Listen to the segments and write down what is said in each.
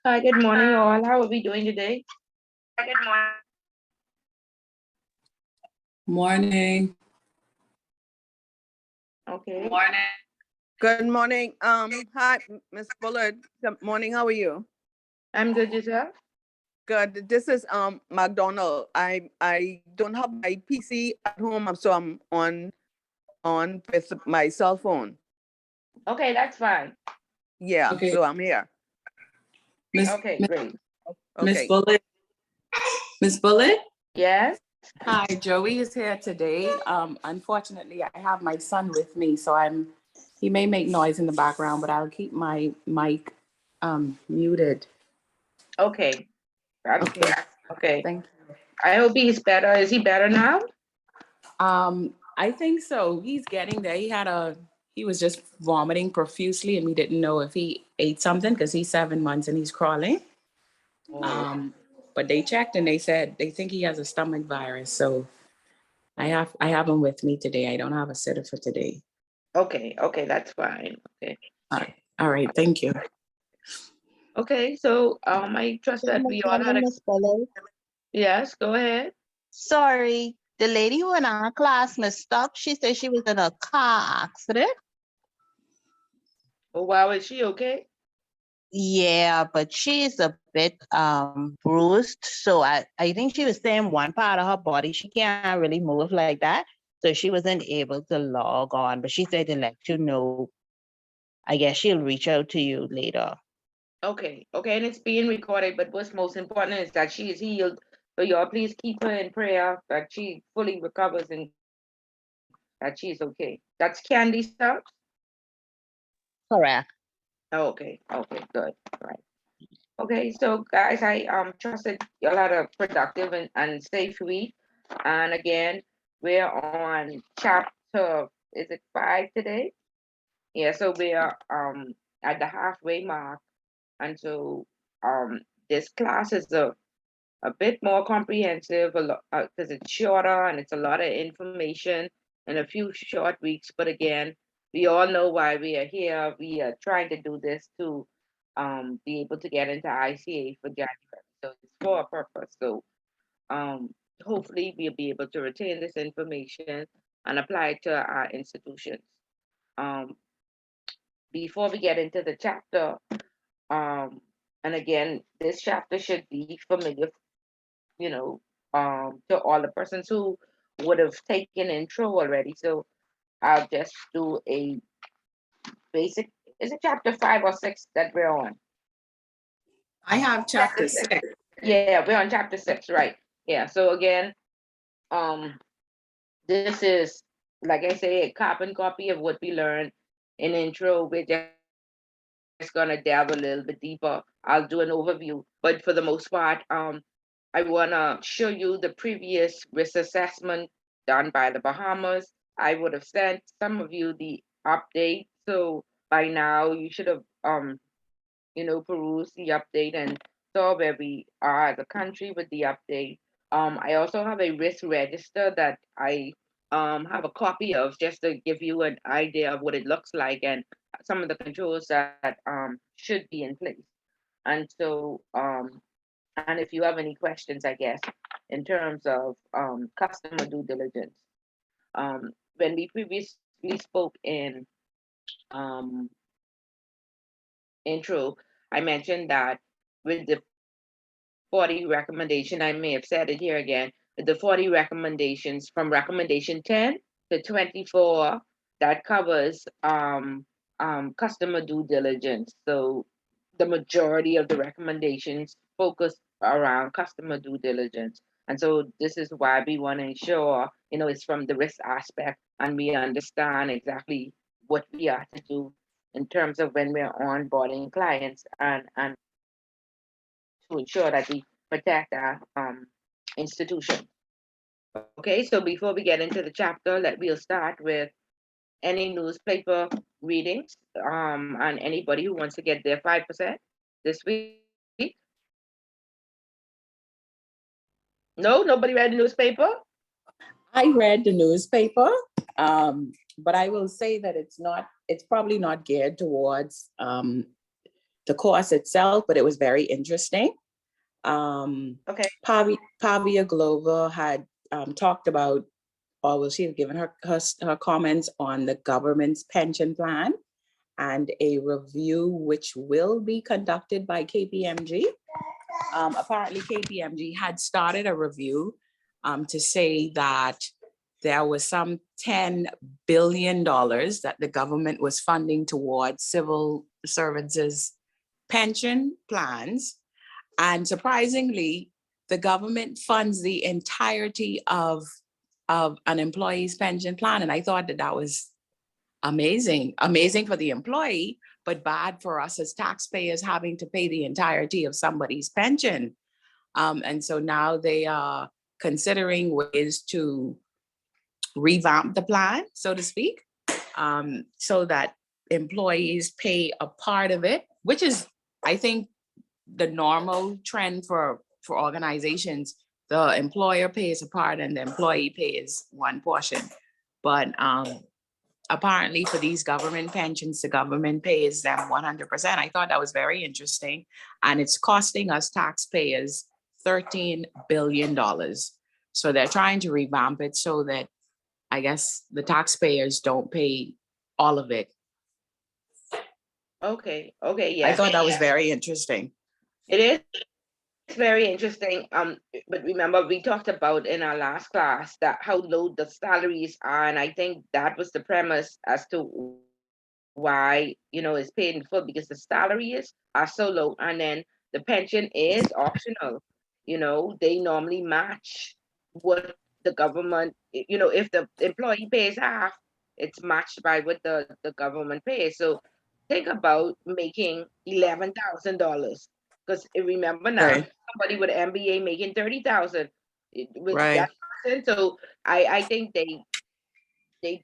Hi, good morning, all. How are we doing today? Good morning. Morning. Okay, Morning. Good morning. Hi, Miss Bullard. Good morning. How are you? I'm good, yourself? Good. This is McDonald. I don't have my PC at home, so I'm on with my cell phone. Okay, that's fine. Yeah, Okay. so I'm here. Miss Okay, Miss great. Miss Okay. Bullet. Miss Bullet. Yes? Hi, Joey is here today. Unfortunately, I have my son with me, so he may make noise in the background, but I'll keep my mic muted. Okay, that's Okay, good. Okay, thank you. I hope he's better. Is he better now? I think so. He's getting there. He was just vomiting profusely, and we didn't know if he ate something because he's 7 months and he's crawling. But they checked and they said they think he has a stomach virus. So I have him with me today. I don't have a sitter for today. Okay, that's fine. Okay. All right. Thank you. Okay, so I trust that we all had a Miss Bullard. yes, go ahead. Sorry, the lady who in our class, Miss Stuck, she said she was in a car accident. Oh wow, is she okay? Yeah, but she's a bit bruised. So I think she was saying one part of her body she can't really move like that. So she wasn't able to log on. But she said to let you know. I guess she'll reach out to you later. Okay, and it's being recorded, but what's most important is that she is healed. So y'all please keep her in prayer that she fully recovers and that she's okay. That's Candy Stubbs? Correct. Okay, good. Right. Okay, so guys, I trust that y'all had a productive and safe week. And again, we're on chapter, is it 5 today? Yeah, so we are at the halfway mark. And so this class is a bit more comprehensive, a lot because it's shorter and it's a lot of information in a few short weeks. But again, we all know why we are here. We are trying to do this to be able to get into ICA for January. So it's for a purpose. So um, hopefully we'll be able to retain this information and apply it to our institutions. Um, before we get into the chapter, um, and again, this chapter should be familiar, you know, to all the persons who would have taken intro already. So I'll just do a basic. Is it chapter 5 or 6 that we're on? I have chapter 6. Yeah, we're on chapter 6, right? Yeah. So again, um, this is like I say, a carbon copy of what we learned in intro. We're just gonna delve a little bit deeper. I'll do an overview, but for the most part, I wanna show you the previous risk assessment done by the Bahamas. I would have sent some of you the update, so by now you should have perused the update and saw where we are as a country with the update. I also have a risk register that I have a copy of just to give you an idea of what it looks like and some of the controls that should be in place. And so, and if you have any questions, I guess, in terms of customer due diligence. When we previously spoke in um, intro, I mentioned that with the 40 recommendation, I may have said it here again, with the 40 recommendations from recommendation 10 to 24, that covers customer due diligence. So the majority of the recommendations focus around customer due diligence. And so this is why we want to ensure, it's from the risk aspect and we understand exactly what we are to do in terms of when we're onboarding clients and to ensure that we protect our institution. Okay, so before we get into the chapter, we'll start with any newspaper readings and anybody who wants to get their 5% this week. No, nobody read the newspaper? I read the newspaper, but I will say that it's probably not geared towards the course itself, but it was very interesting. Okay. Pavia Glover had talked about, or well, she had given her comments on the government's pension plan and a review which will be conducted by KPMG. Apparently, KPMG had started a review to say that there was some $10 billion that the government was funding towards civil servants' pension plans. And surprisingly, the government funds the entirety of an employee's pension plan. And I thought that was amazing for the employee, but bad for us as taxpayers having to pay the entirety of somebody's pension. And so now they are considering ways to revamp the plan, so to speak, so that employees pay a part of it, which is, I think, the normal trend for organizations. The employer pays a part and the employee pays one portion. But apparently for these government pensions, the government pays them 100%. I thought that was very interesting. And it's costing us taxpayers $13 billion. So they're trying to revamp it so that I guess the taxpayers don't pay all of it. Okay. Yeah. I thought that was very interesting. It is very interesting. But remember, we talked about in our last class that how low the salaries are, and I think that was the premise as to why it's paid in full, because the salaries are so low, and then the pension is optional. They normally match what the government. If the employee pays half, it's matched by what the government pays. So think about making $11,000, because remember now, Right. somebody with an MBA making 30,000 with Right. that person. So I think they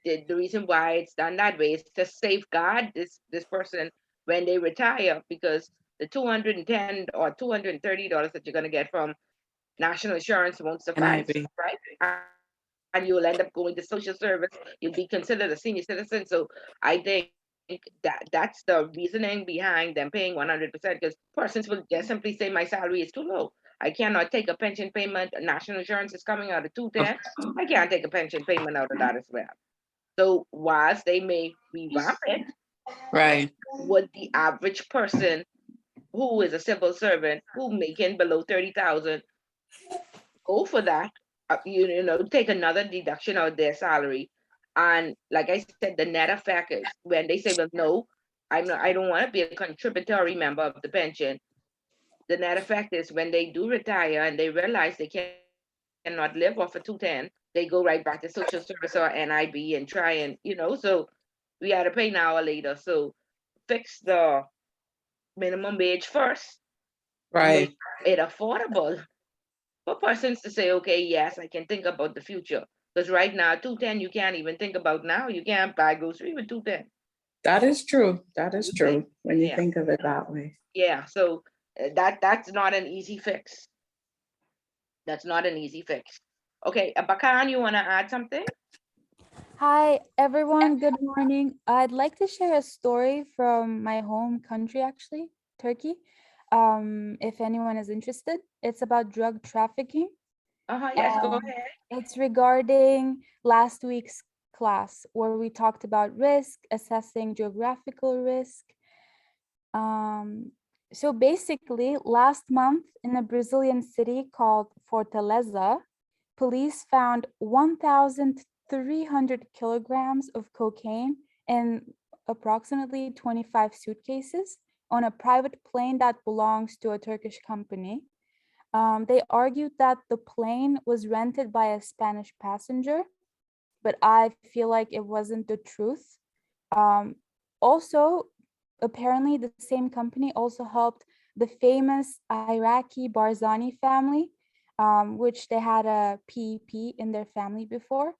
did, the reason why it's done that way is to safeguard this person when they retire, because the $210 or $230 that you're going to get from national insurance won't suffice, NIV. right? And you'll end up going to social service. You'll be considered a senior citizen. So I think that's the reasoning behind them paying 100%, because persons will just simply say my salary is too low. I cannot take a pension payment. National insurance is coming out of 210. I can't take a pension payment out of that as well. So whilst they may revamp it, Right. would the average person who is a civil servant who making below 30,000 go for that? Take another deduction of their salary, and like I said, the net effect is when they say, "Well, no, I don't want to be a contributory member of the pension." The net effect is when they do retire and they realize they cannot live off of 210, they go right back to social service or NIB and try and so we had to pay now or later. So fix the minimum wage first, Right. make it affordable for persons to say, okay, yes, I can think about the future. Because right now, 210, you can't even think about now. You can't buy grocery with 210. That is true. That is true when you Yeah. think of it that way. Yeah. So that's not an easy fix. That's not an easy fix. Okay, Bakan, you want to add something? Hi, everyone. Good morning. I'd like to share a story from my home country, actually, Turkey. If anyone is interested, it's about drug trafficking. Yes, go Um, ahead. It's regarding last week's class where we talked about risk, assessing geographical risk. So basically, last month in a Brazilian city called Fortaleza, police found 1,300 kilograms of cocaine in approximately 25 suitcases on a private plane that belongs to a Turkish company. They argued that the plane was rented by a Spanish passenger, but I feel like it wasn't the truth. Also, apparently the same company also helped the famous Iraqi Barzani family, which they had a PEP in their family before,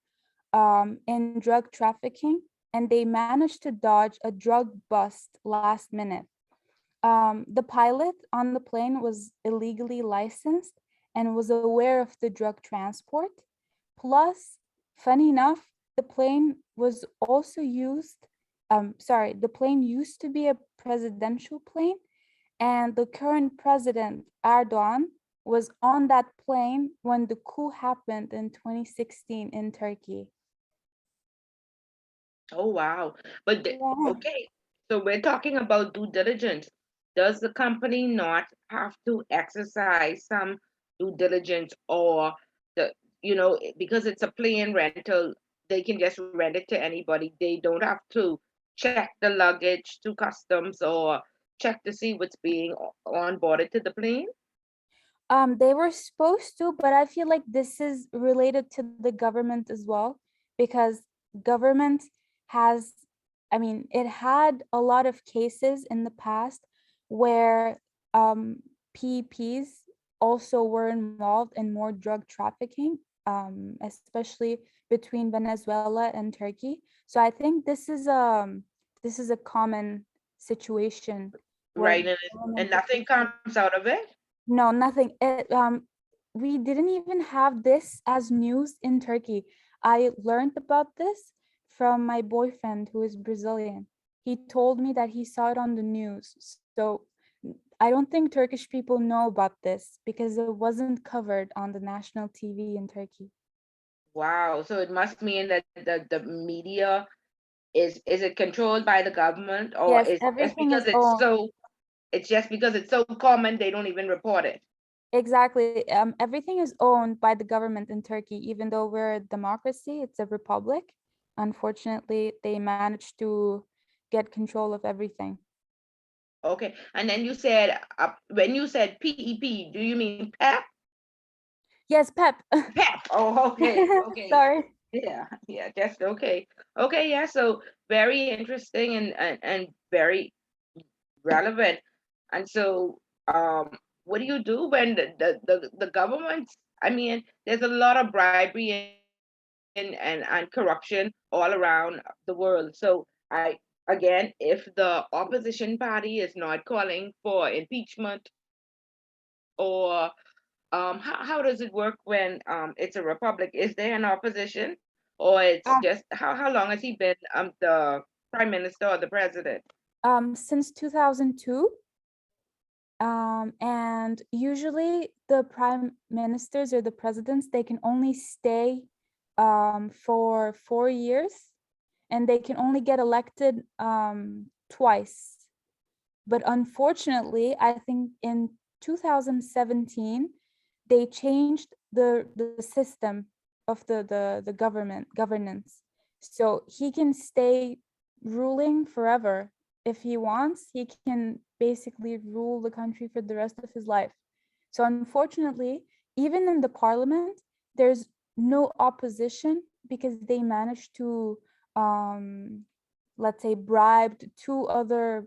in drug trafficking, and they managed to dodge a drug bust last minute. The pilot on the plane was illegally licensed and was aware of the drug transport. Plus, funny enough, the plane was also used, the plane used to be a presidential plane, And the current president, Erdogan, was on that plane when the coup happened in 2016 in Turkey. Oh, wow. But Yeah. okay, so we're talking about due diligence. Does the company not have to exercise some due diligence, or the, because it's a plane rental, they can just rent it to anybody. They don't have to check the luggage to customs or check to see what's being onboarded to the plane? They were supposed to, but I feel like this is related to the government as well, because government has, I mean, it had a lot of cases in the past where PEPs also were involved in more drug trafficking, especially between Venezuela and Turkey. So I think this is a common situation where Right, and government and is nothing comes out of it? no, nothing. We didn't even have this as news in Turkey. I learned about this from my boyfriend who is Brazilian. He told me that he saw it on the news. So I don't think Turkish people know about this because it wasn't covered on the national TV in Turkey. Wow, so it must mean that the media is it controlled by the government, or Yes, is just everything because is owned. it's just because it's so common they don't even report it? Exactly. Everything is owned by the government in Turkey, even though we're a democracy, it's a republic. Unfortunately, they managed to get control of everything. Okay, and then you said when you said PEP, do you mean PEP? Yes, Pep. PEP. Oh, okay, okay, Sorry. yeah, yeah, just okay, okay, yeah. So very interesting and very relevant. And so, what do you do when the government? I mean, there's a lot of bribery and corruption all around the world. So again, if the opposition party is not calling for impeachment, or how does it work when it's a republic? Is there an opposition, or it's Ah, just how long has he been the prime minister or the president? since 2002, and usually the prime ministers or the presidents, they can only stay for 4 years, and they can only get elected twice. But unfortunately, I think in 2017, they changed the system of the government governance. So he can stay ruling forever. If he wants, he can basically rule the country for the rest of his life. So unfortunately, even in the parliament, there's no opposition because they managed to let's say bribed two other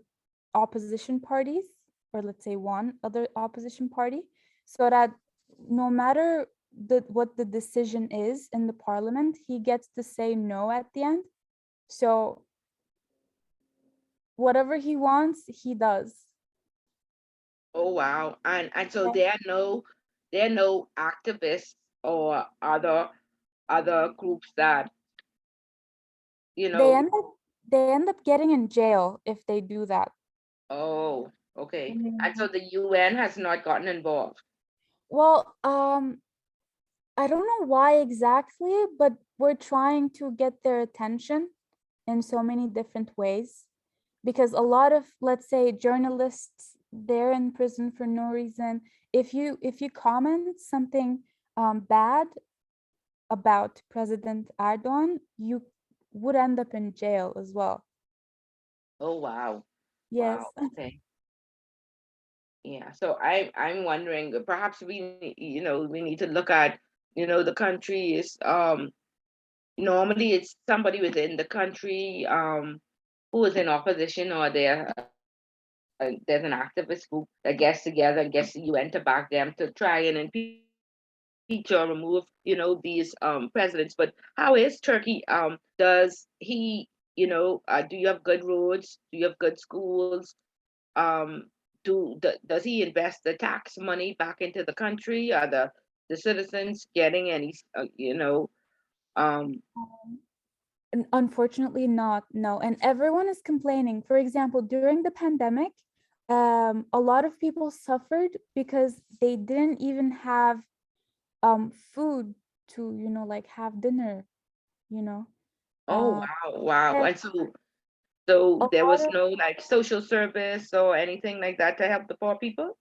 opposition parties, or let's say one other opposition party, so that no matter what the decision is in the parliament, he gets to say no at the end. So whatever he wants, he does. Oh, wow. And so Yeah. there are no activists or other groups that, you They know, end up they end up getting in jail if they do that. oh, okay. And so Mhm. the UN has not gotten involved. Well, I don't know why exactly, but we're trying to get their attention in so many different ways, because a lot of, let's say, journalists, they're in prison for no reason. If you comment something bad about President Erdogan, you would end up in jail as well. Oh, wow. Yes. Wow. Okay. Yeah. So I'm wondering, perhaps we need to look at, the country is normally it's somebody within the country who is in opposition, or there's an activist group that gets together and gets the UN to back them to try and impeach or remove, these presidents. But how is Turkey? Does he, do you have good roads? Do you have good schools? Um, does he invest the tax money back into the country? Are the citizens getting any, um, Unfortunately not, no. And everyone is complaining. For example, during the pandemic, a lot of people suffered because they didn't even have food to, like have dinner, you know. Oh, Um, wow. yes, And so a there lot was of no like social service or anything like that to help the poor people?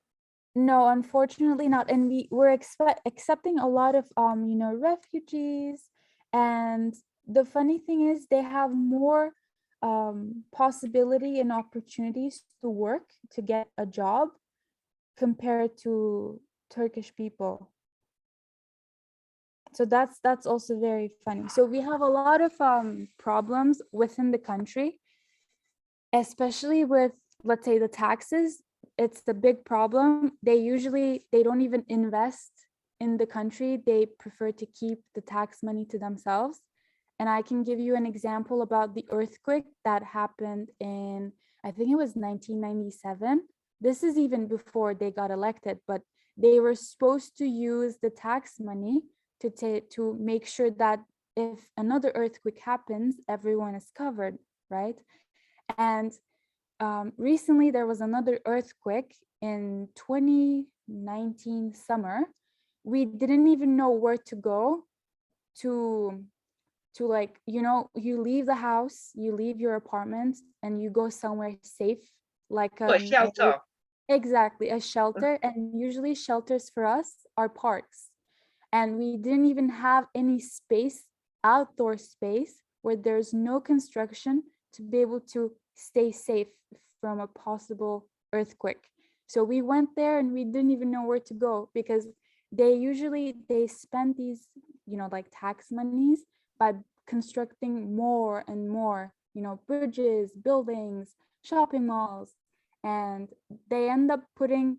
no, unfortunately not. And we're accepting a lot of refugees. And the funny thing is they have more possibility and opportunities to work to get a job compared to Turkish people. So that's also very funny. So we have a lot of problems within the country, especially with, let's say, the taxes. It's the big problem. They don't even invest in the country. They prefer to keep the tax money to themselves. And I can give you an example about the earthquake that happened in, I think it was 1997. This is even before they got elected, but they were supposed to use the tax money to make sure that if another earthquake happens, everyone is covered, right? And recently there was another earthquake in 2019 summer. We didn't even know where to go to like, you leave the house, you leave your apartment and you go somewhere safe, like Oh, a shelter. exactly, a shelter. And usually shelters for us are parks. And we didn't even have any space, outdoor space, where there's no construction to be able to stay safe from a possible earthquake. So we went there and we didn't even know where to go, because they spend these, like tax monies by constructing more and more, bridges, buildings, shopping malls. And they end up putting,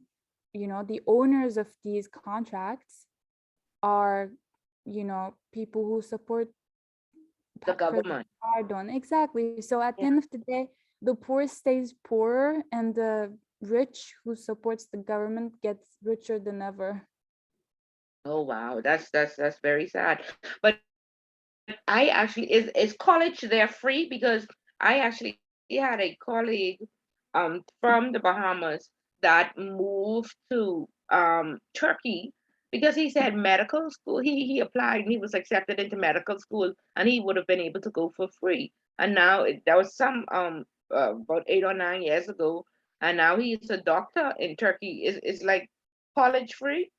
the owners of these contracts are, people who support The President government. Erdogan. Exactly. So at the Yeah. end of the day, the poor stays poorer and the rich who supports the government gets richer than ever. Oh wow, that's very sad. But I actually is college there free? Because I actually had a colleague from the Bahamas that moved to Turkey because he said medical school. He applied and he was accepted into medical school and he would have been able to go for free. And now that was some about 8 or 9 years ago, and now he's a doctor in Turkey. Is like college free?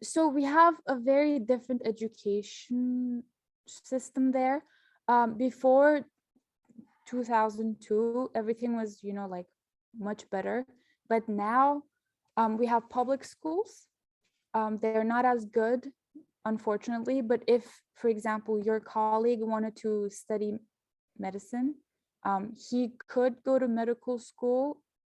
So we have a very different education system there. Before 2002, everything was, like much better. But now we have public schools. They're not as good, unfortunately. But if, for example, your colleague wanted to study medicine, he could go to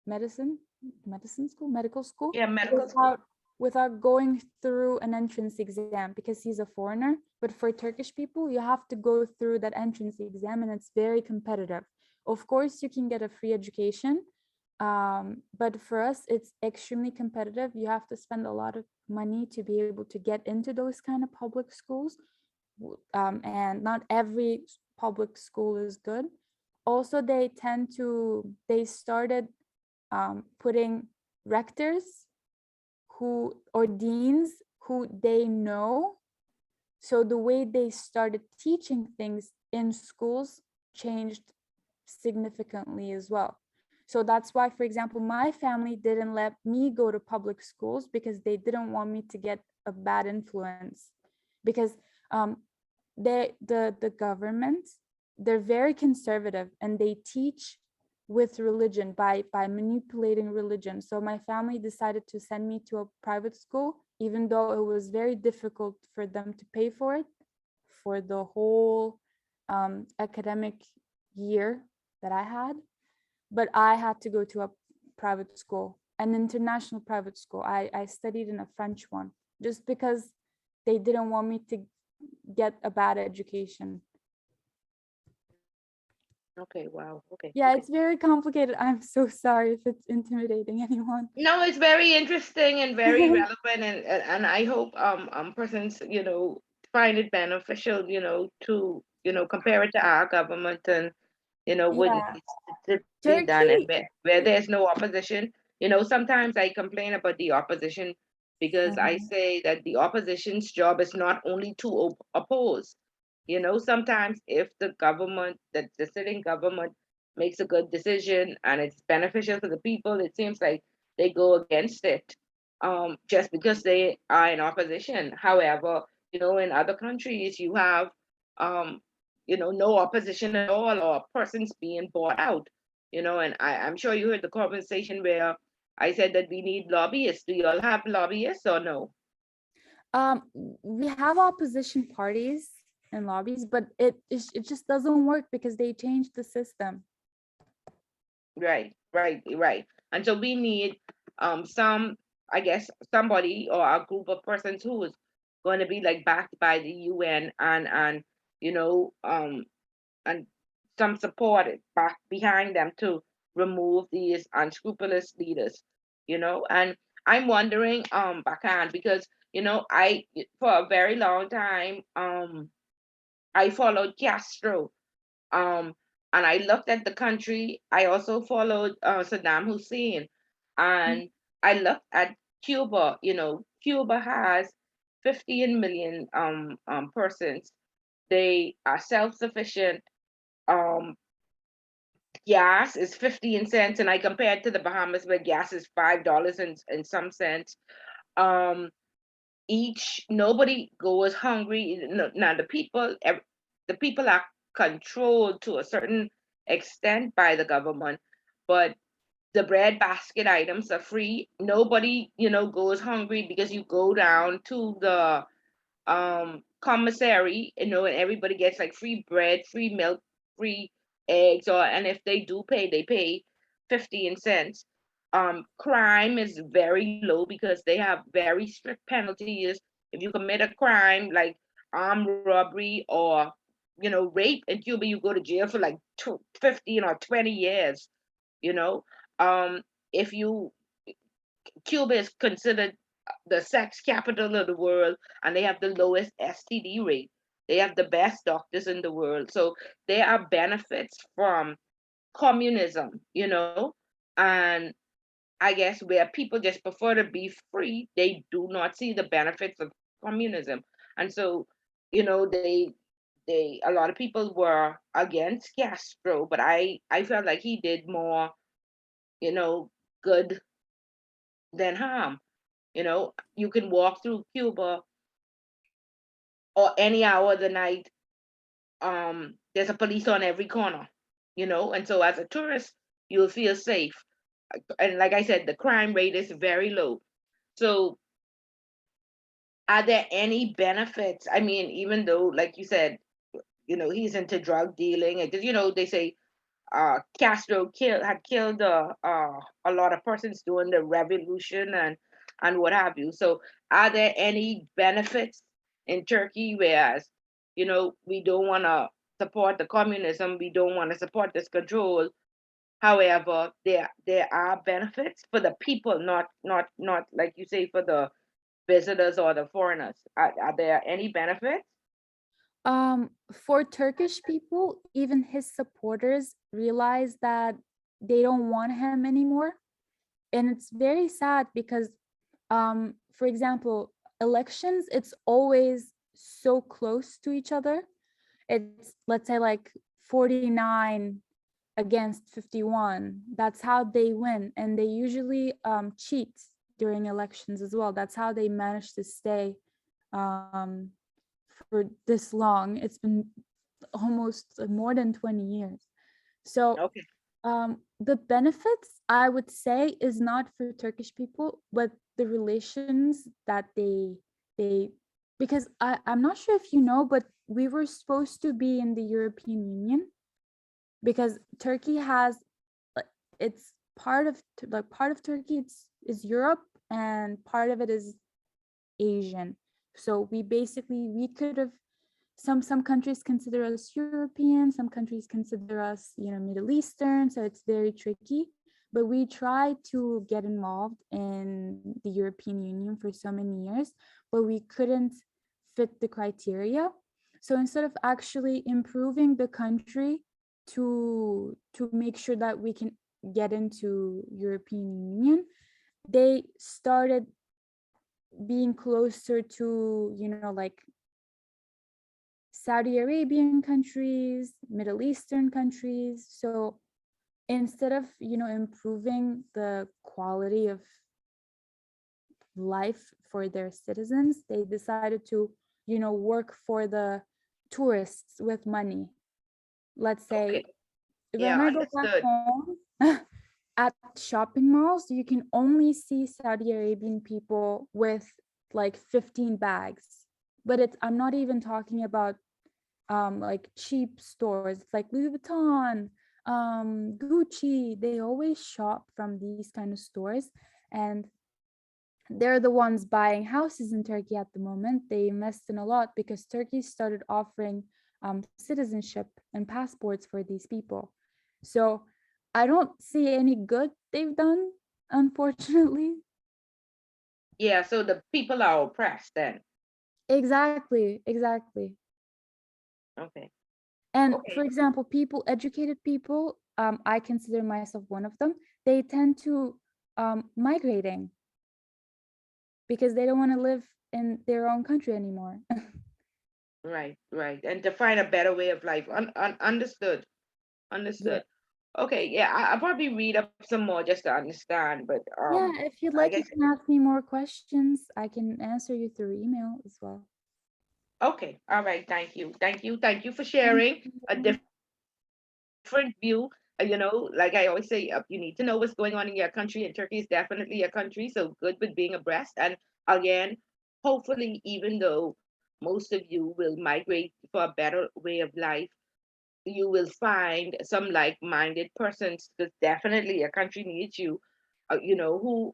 medicine, medical school, Yeah, medical school. without going through an entrance exam, because he's a foreigner. But for Turkish people, you have to go through that entrance exam, and it's very competitive. Of course, you can get a free education, but for us, it's extremely competitive. You have to spend a lot of money to be able to get into those kind of public schools. And not every public school is good. Also, they started putting rectors or deans who they know. So the way they started teaching things in schools changed significantly as well. So that's why, for example, my family didn't let me go to public schools, because they didn't want me to get a bad influence. Because the government, they're very conservative, and they teach with religion, by manipulating religion. So my family decided to send me to a private school, even though it was very difficult for them to pay for it for the whole academic year that I had. But I had to go to a private school, an international private school. I studied in a French one, just because they didn't want me to get a bad education. Okay, wow. Okay, Yeah, okay. it's very complicated. I'm so sorry if it's intimidating anyone. No, it's very interesting and very relevant, and I hope persons find it beneficial to compare it to our government, What Yeah. needs to be done, and Turkey. where there's no opposition. Sometimes I complain about the opposition because I say that the opposition's job is not only to oppose. Sometimes if the sitting government makes a good decision and it's beneficial to the people, it seems like they go against it, just because they are in opposition. However, in other countries you have, um, no opposition at all, or persons being bought out. And I'm sure you heard the conversation where I said that we need lobbyists. Do you all have lobbyists or no? We have opposition parties and lobbies, but it just doesn't work because they changed the system. Right, right, right. And so we need, some, I guess, somebody or a group of persons who is going to be like backed by the UN, and you know, um and some support back behind them to remove these unscrupulous leaders. And I'm wondering, Bakan, because I, for a very long time, I followed Castro, um, and I looked at the country. I also followed Saddam Hussein, and I looked at Cuba. Cuba has 15 million persons. They are self-sufficient. Um, Gas is 15 cents, and I compared to the Bahamas where gas is $5 and some cents. Um, each Nobody goes hungry. Now the people are controlled to a certain extent by the government, but the bread basket items are free. Nobody goes hungry because you go down to the commissary, and everybody gets like free bread, free milk, free eggs, and if they do pay, they pay 15 cents. Crime is very low because they have very strict penalties. If you commit a crime like armed robbery or rape in Cuba, you go to jail for like 15 or 20 years. you know um if you Cuba is considered the sex capital of the world, and they have the lowest STD rate. They have the best doctors in the world. So there are benefits from communism, and I guess where people just prefer to be free, they do not see the benefits of communism. And so, they a lot of people were against Castro, but I felt like he did more, good than harm. You can walk through Cuba or any hour of the night. There's a police on every corner, and so as a tourist, you'll feel safe. And like I said, the crime rate is very low. So are there any benefits? I mean, even though, like you said, he's into drug dealing, and they say Castro had killed a lot of persons during the revolution and what have you. So, are there any benefits in Turkey? Whereas, we don't want to support the communism, we don't want to support this control. However, there are benefits for the people, not like you say for the visitors or the foreigners. Are there any benefits? For Turkish people, even his supporters realize that they don't want him anymore. And it's very sad because, for example, elections, it's always so close to each other. It's, let's say, like 49 against 51. That's how they win. And they usually cheat during elections as well. That's how they manage to stay um, for this long. It's been almost more than 20 years. So Okay. the benefits, I would say, is not for Turkish people, but the relations that they because I'm not sure if you know, but we were supposed to be in the European Union because Turkey has it's part of Turkey is Europe and part of it is Asian. So we could have some countries consider us European, some countries consider us, Middle Eastern, so it's very tricky. But we tried to get involved in the European Union for so many years, but we couldn't fit the criteria. So instead of actually improving the country to make sure that we can get into European Union, they started being closer to, you know, like Saudi Arabian countries, Middle Eastern countries. So instead of, you know, improving the quality of life for their citizens, they decided to, you know, work for the tourists with money. Let's say, Okay. when Yeah, I go back understood. home, at shopping malls, you can only see Saudi Arabian people with like 15 bags. But I'm not even talking about like cheap stores. It's like Louis Vuitton, Gucci. They always shop from these kind of stores, and they're the ones buying houses in Turkey at the moment. They invest in a lot because Turkey started offering citizenship and passports for these people. So I don't see any good they've done, unfortunately. Yeah, so the people are oppressed then. Exactly, exactly. Okay. And Okay. for example, people, educated people, I consider myself one of them, they tend to migrating because they don't want to live in their own country anymore. Right, right. And to find a better way of life. Understood. Yeah. Understood. Okay, yeah, I'll probably read up some more just to understand, but Yeah, if you'd I like, you guess can ask me more questions. I can answer you through email as well. okay. All right, thank you. Thank you. Thank you for Thank sharing a you. different view. Like I always say, you need to know what's going on in your country, and Turkey is definitely a country, so good with being abreast. And again, hopefully, even though most of you will migrate for a better way of life, you will find some like-minded persons, because definitely a country needs you, who,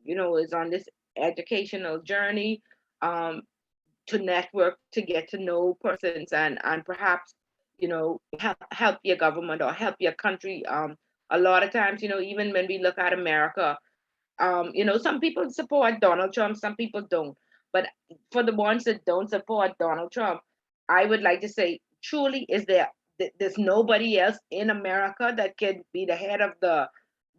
is on this educational journey, um, to network, to get to know persons, and perhaps, help your government or help your country. A lot of times, even when we look at America, some people support Donald Trump, some people don't. But for the ones that don't support Donald Trump, I would like to say, truly, there's nobody else in America that can be the head of the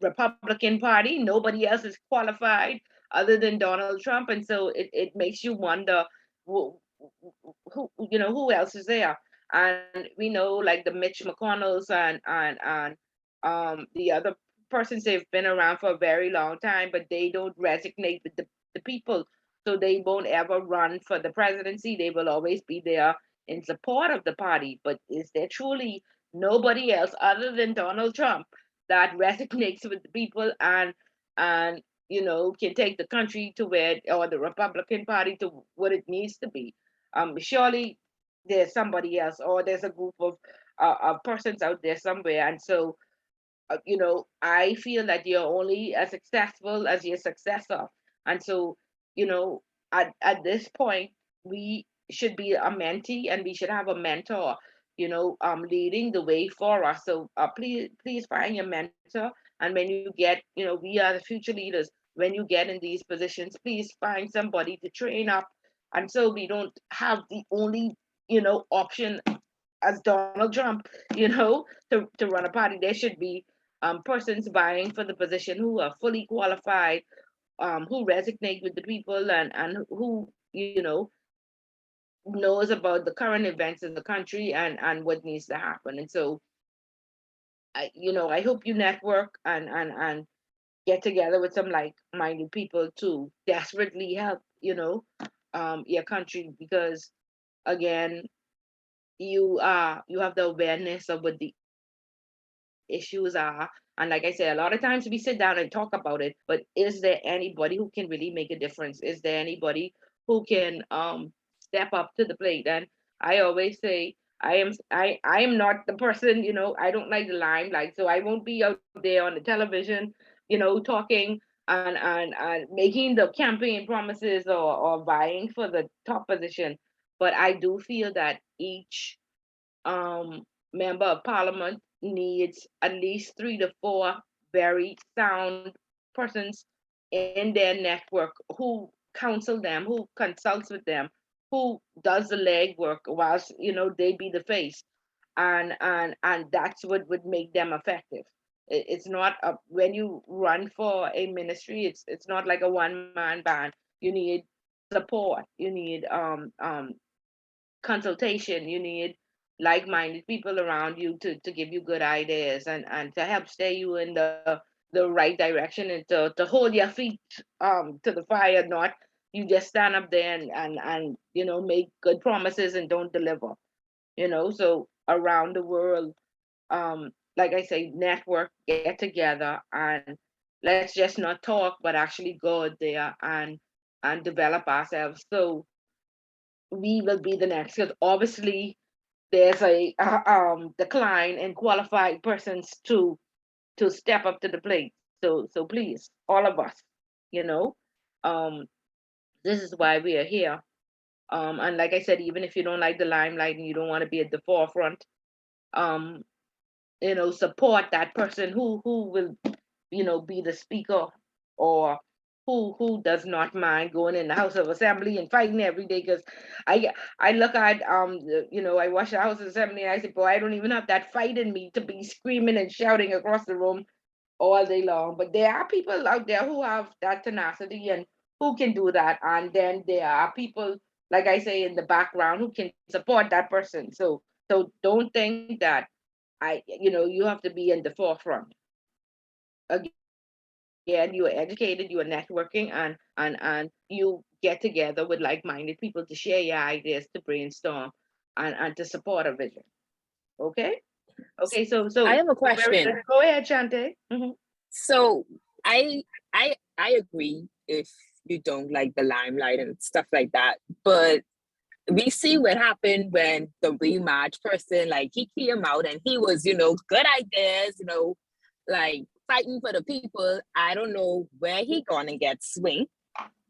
Republican Party. Nobody else is qualified other than Donald Trump, and so it makes you wonder who else is there. And we know, like, the Mitch McConnells and the other persons, they've been around for a very long time, but they don't resonate with the people. So they won't ever run for the presidency. They will always be there in support of the party. But is there truly nobody else other than Donald Trump that resonates with the people, and can take the country to where, or the Republican Party to what it needs to be? Surely there's somebody else, or there's a group of persons out there somewhere. And so, I feel that you're only as successful as your successor. And so, at this point, we should be a mentee, and we should have a mentor, leading the way for us. So please find your mentor. And when you get, we are the future leaders. When you get in these positions, please find somebody to train up. And so we don't have the only, option as Donald Trump, to run a party. There should be persons vying for the position who are fully qualified, who resonate with the people, and who, knows about the current events in the country, and what needs to happen. And so, I hope you network and get together with some like-minded people to desperately help, your country, because again, you have the awareness of what the issues are. And like I said, a lot of times we sit down and talk about it, but is there anybody who can really make a difference? Is there anybody who can step up to the plate? And I always say, I am not the person, I don't like the limelight, so I won't be out there on the television, talking and making the campaign promises, or vying for the top position. But I do feel that each um, member of parliament needs at least 3 to 4 very sound persons in their network, who counsel them, who consults with them, who does the legwork, whilst they be the face. and that's what would make them effective. It's not when you run for a ministry, it's not like a one-man band. You need support, you need consultation, you need like-minded people around you to give you good ideas and to help stay you in the right direction, and to hold your feet to the fire, not you just stand up there and make good promises and don't deliver. So around the world, like I say, network, get together, and let's just not talk but actually go out there and develop ourselves, so we will be the next. Because obviously there's a decline in qualified persons to step up to the plate. So please, all of us, you know, um, this is why we are here. And like I said, even if you don't like the limelight and you don't want to be at the forefront, um, support that person who will, be the speaker, or who does not mind going in the House of Assembly and fighting every day. Because I look at I watch the House of Assembly and I say, boy, I don't even have that fight in me to be screaming and shouting across the room all day long. But there are people out there who have that tenacity and who can do that. And then there are people, like I say, in the background who can support that person. So don't think that you have to be in the forefront. Again, you are educated, you are networking, and you get together with like-minded people to share your ideas, to brainstorm, and to support a vision. Okay. Okay. So I have a very question. good. Go ahead, Shante. Mhm. So I agree if you don't like the limelight and stuff like that, but we see what happened when the rematch person, like, he came out and he was, good ideas, like fighting for the people. I don't know where he gonna get swing.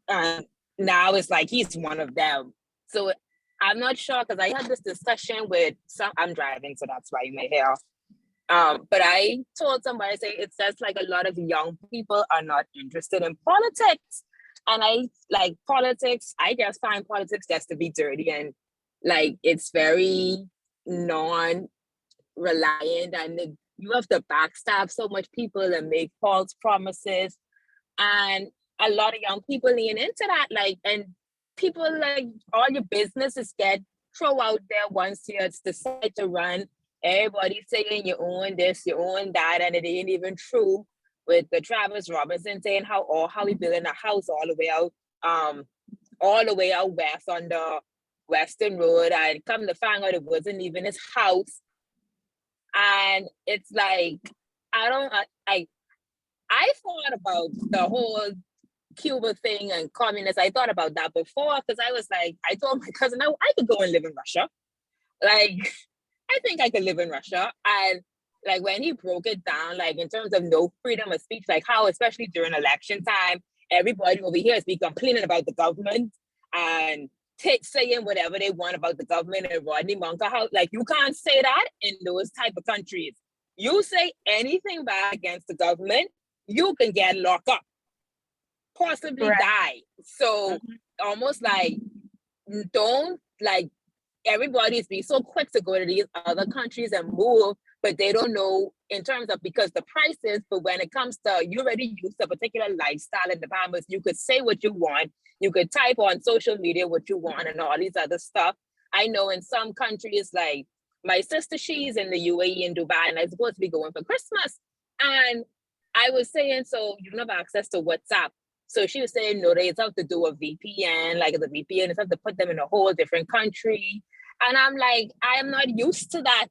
Now it's like he's one of them. So I'm not sure, because I had this discussion with I'm driving, so that's why you may hear. But I told somebody, say, it's just like a lot of young people are not interested in politics. And I like politics. I just find politics just to be dirty, and like it's very non-reliant, and you have to backstab so much people and make false promises. And a lot of young people lean into that, like, and people, like, all your businesses get throw out there once you decide to run. Everybody's saying you own this, you own that, and it ain't even true. With the Travis Robinson saying how he building a house all the way out west on the Western Road, and come to find out it wasn't even his house. And it's like, I thought about the whole Cuba thing and communists. I thought about that before, because I was like, I told my cousin, I could go and live in Russia. Like, I think I could live in Russia. And like when he broke it down, like in terms of no freedom of speech, like how, especially during election time, everybody over here is be complaining about the government and saying whatever they want about the government, and Rodney Monka, how, like, you can't say that in those type of countries. You say anything bad against the government, you can get locked up, possibly Correct. die. So almost like, don't, like, everybody's be so quick to go to these other countries and move, but they don't know in terms of, because the prices, but when it comes to, you already use a particular lifestyle in the Bahamas, you could say what you want, you could type on social media what you want and all these other stuff. I know in some countries, like my sister, she's in the UAE in Dubai, and I'm supposed to be going for Christmas. And I was saying, so you don't have access to WhatsApp. So she was saying, no, they have to do a VPN, like the VPN is have to put them in a whole different country. And I'm like, I am not used to that.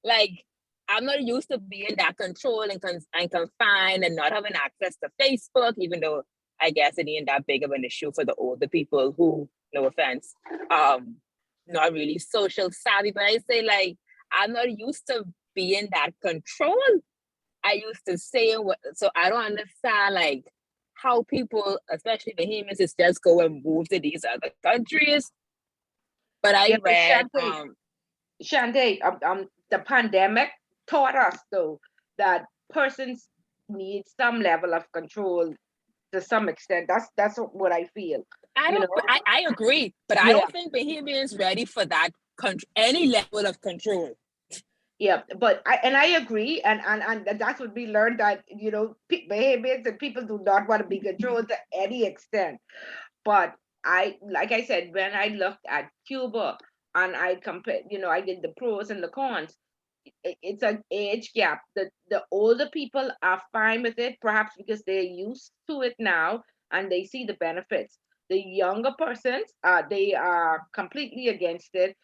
Like, I'm not used to being that controlled and confined and not having access to Facebook, even though I guess it ain't that big of an issue for the older people who, no offense, not really social savvy. But I say, like, I'm not used to being that controlled. I used to say what, so I don't understand, like, how people, especially Bahamians, is just go and move to these other countries. But I read, Shante, the pandemic taught us though that persons need some level of control to some extent. That's what I feel. I agree, but I don't think Bahamians ready for that any level of control. Yeah, but I agree, and that's what we learned, that behaviors and people do not want to be controlled to any extent. But like I said, when I looked at Cuba and I compared, I did the pros and the cons. It's an age gap. The older people are fine with it, perhaps because they're used to it now and they see the benefits. The younger persons, they are completely against it.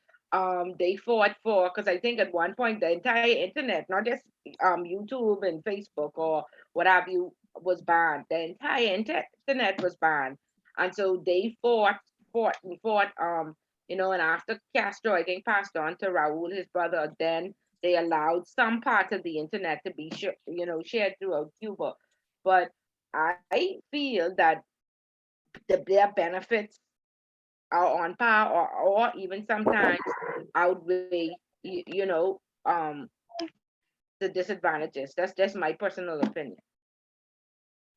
They fought for, because I think at one point the entire internet, not just YouTube and Facebook or what have you, was banned. The entire internet was banned, and so they fought. And after Castro, I think, passed on to Raul, his brother, then they allowed some parts of the internet to be shared throughout Cuba. But I feel that their benefits are on par, or even sometimes outweigh the disadvantages. That's just my personal opinion.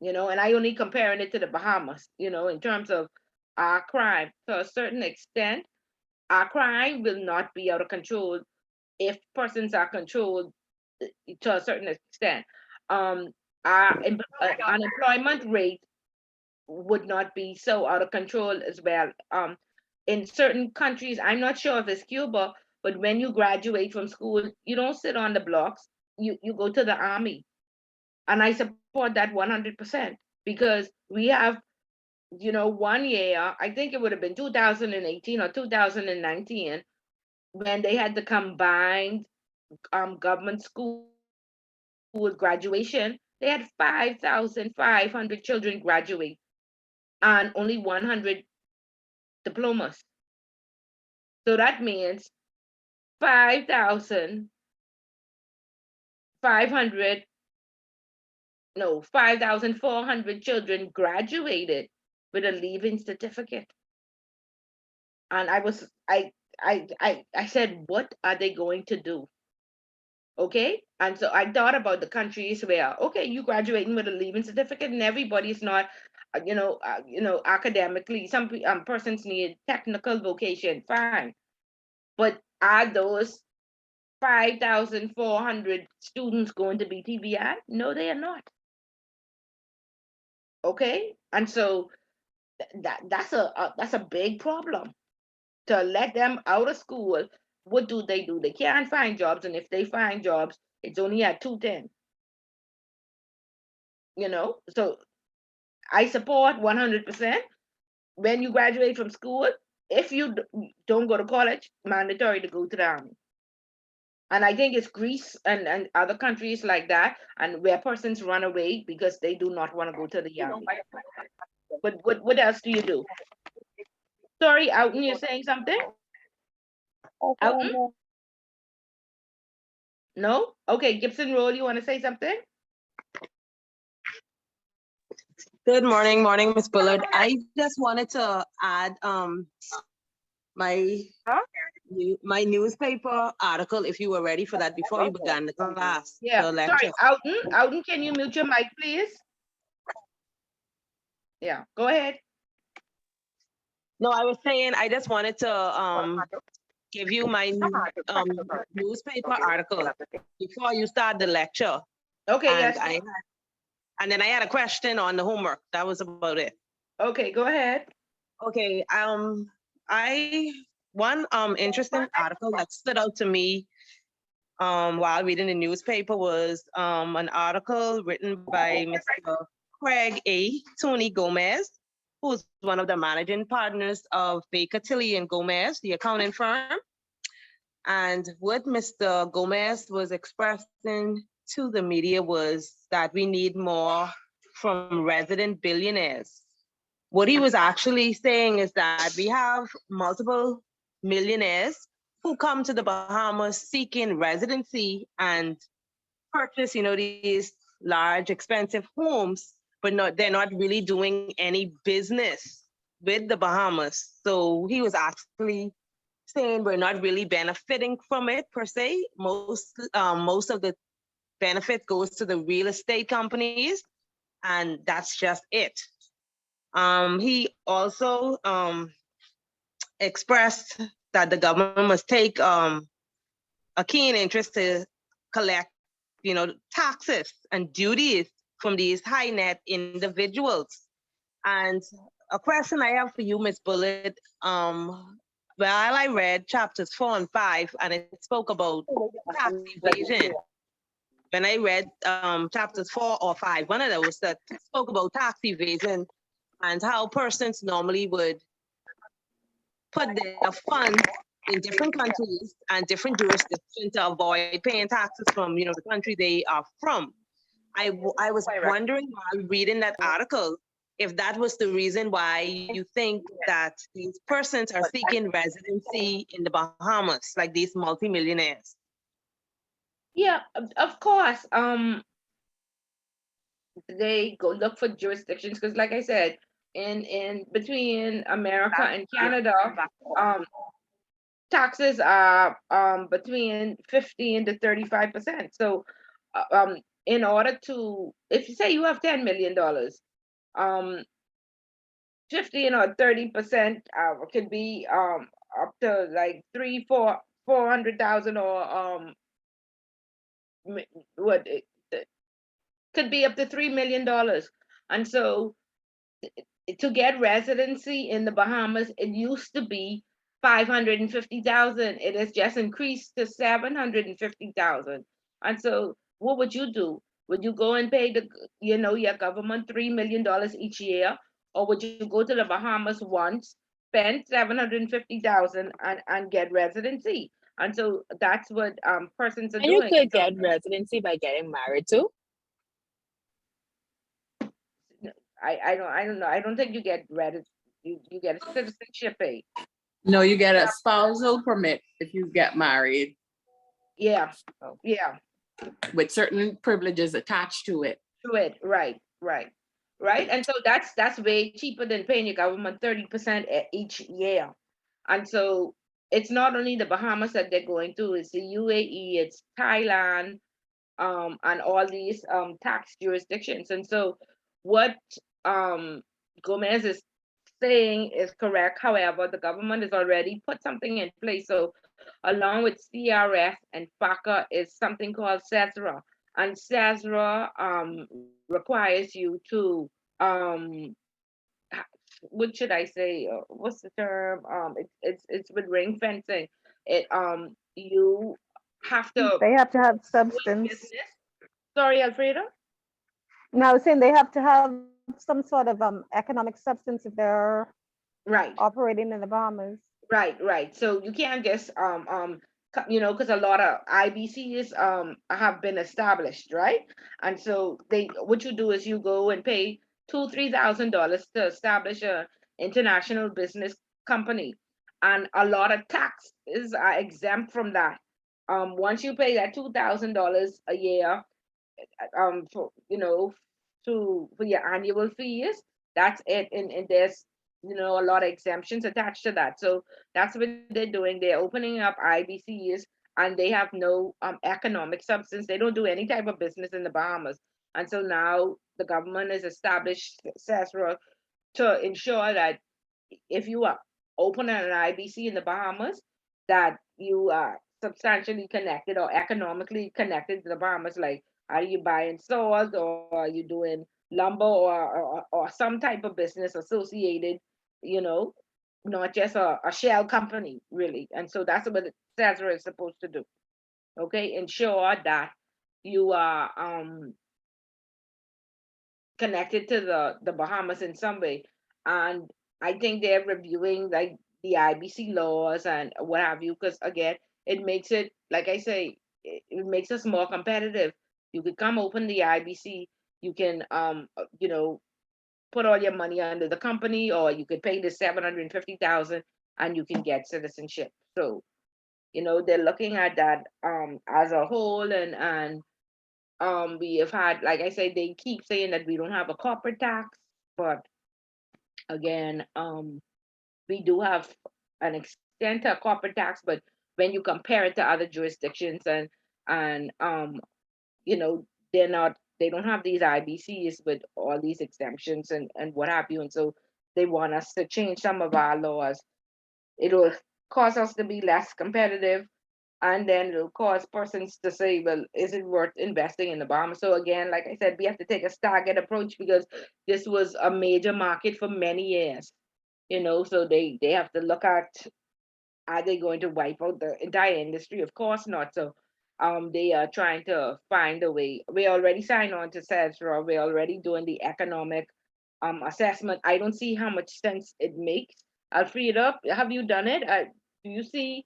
And I only comparing it to the Bahamas, in terms of our crime. To a certain extent, our crime will not be out of control if persons are controlled to a certain extent. Um, our unemployment rate would not be so out of control as well. In certain countries, I'm not sure if it's Cuba, but when you graduate from school, you don't sit on the blocks. You go to the army, and I support that 100%, because we have, one year, I think it would have been 2018 or 2019, when they had the combined government school graduation. They had 5,500 children graduate and only 100 diplomas. So that means 5,500, no, 5,400 children graduated with a leaving certificate. And I said, what are they going to do? Okay. And so I thought about the countries where, okay, you graduating with a leaving certificate, and everybody's not, academically, some persons need technical vocation, fine. But are those 5,400 students going to be TBI? No, they are not. Okay. And so that's a big problem. To let them out of school, what do? They can't find jobs, and if they find jobs, it's only at 210. So I support 100%. When you graduate from school, if you don't go to college, mandatory to go to the army. And I think it's Greece and other countries like that, and where persons run away because they do not want to go to the army. But what else do you do? Sorry, Alton, you're saying something? Alton? No? Okay, Gibson Roll, you want to say something? Good morning, Miss Bullard. I just wanted to add my my newspaper article, if you were ready for that before you began the class. Yeah. The lecture. Sorry, Alton, can you mute your mic, please? Yeah, go ahead. No, I was saying I just wanted to give you my newspaper article before you start the lecture. Okay, And yes. and then I had a question on the homework. That was about it. Okay, go ahead. Okay, one interesting article that stood out to me while reading the newspaper was an article written by Mr. Craig A. Tony Gomez, who's one of the managing partners of Baker Tilly and Gomez, the accounting firm. And what Mr. Gomez was expressing to the media was that we need more from resident billionaires. What he was actually saying is that we have multiple millionaires who come to the Bahamas seeking residency and purchase, these large, expensive homes, but they're not really doing any business with the Bahamas. So he was actually saying we're not really benefiting from it per se. Most of the benefit goes to the real estate companies, and that's just it. He also expressed that the government must take a keen interest to collect, taxes and duties from these high net individuals. And a question I have for you, Ms. Bullitt, while I read chapters 4 and 5, and it spoke about tax evasion, when I read chapters 4 or 5, one of those that spoke about tax evasion and how persons normally would put their funds in different countries and different jurisdictions to avoid paying taxes from, the country they are from. I was wondering while reading that article if that was the reason why you think that these persons are seeking residency in the Bahamas, like these multimillionaires. Yeah, of course. They go look for jurisdictions because, like I said, in between America and Canada, um, taxes are between 15 to 35%. So, in order to, if you say you have $10 million, um, 15 or 30% could be up to like 400,000 or what could be up to $3 million. And so to get residency in the Bahamas, it used to be 550,000. It has just increased to 750,000. And so what would you do? Would you go and pay your government $3 million each year? Or would you go to the Bahamas once, spend 750,000 and get residency? And so that's what persons are And you doing. could get residency by getting married too. I don't know. I don't think you get you get a citizenship pay. No, you get a spousal permit if you get married Yeah, yeah, with certain privileges attached to it. to it. Right. And so that's way cheaper than paying your government 30% each year. And so it's not only the Bahamas that they're going to, it's the UAE, it's Thailand, and all these tax jurisdictions. And so what Gomez is saying is correct. However, the government has already put something in place. So along with CRS and FACA is something called CESRA. And CESRA requires you to what should I say? What's the term? It's with ring fencing. It you have to They have to have do a substance. business. Sorry, Alfredo. No, I was saying they have to have some sort of economic substance if they're Right. operating in the Bahamas. Right. So you can't just because a lot of IBCs have been established, right? And so what you do is you go and pay $2,000-3,000 to establish a international business company, and a lot of taxes are exempt from that. Once you pay that $2,000 a year, for for your annual fees, that's it. And there's a lot of exemptions attached to that. So that's what they're doing. They're opening up IBCs, and they have no economic substance. They don't do any type of business in the Bahamas. And so now the government has established CESRA to ensure that if you are opening an IBC in the Bahamas, that you are substantially connected or economically connected to the Bahamas. Like, are you buying salt, or are you doing lumber, or some type of business associated, not just a shell company, really. And so that's what CESRA is supposed to do. Okay, ensure that you are connected to the Bahamas in some way. And I think they're reviewing like the IBC laws and what have you, because again, it makes it, like I say, it makes us more competitive. You could come open the IBC, you can put all your money under the company, or you could pay the 750,000 and you can get citizenship. So, they're looking at that as a whole. And we have had, like I say, they keep saying that we don't have a corporate tax, but again, we do have an extent to a corporate tax, but when you compare it to other jurisdictions, and they don't have these IBCs with all these exemptions and what have you. And so they want us to change some of our laws. It will cause us to be less competitive, and then it'll cause persons to say, well, is it worth investing in the Bahamas? So again, like I said, we have to take a staggered approach because this was a major market for many years, so they have to look at, are they going to wipe out the entire industry? Of course not. So they are trying to find a way. We already signed on to SESRA. We're already doing the economic assessment. I don't see how much sense it makes. Alfreda, have you done it? Do you see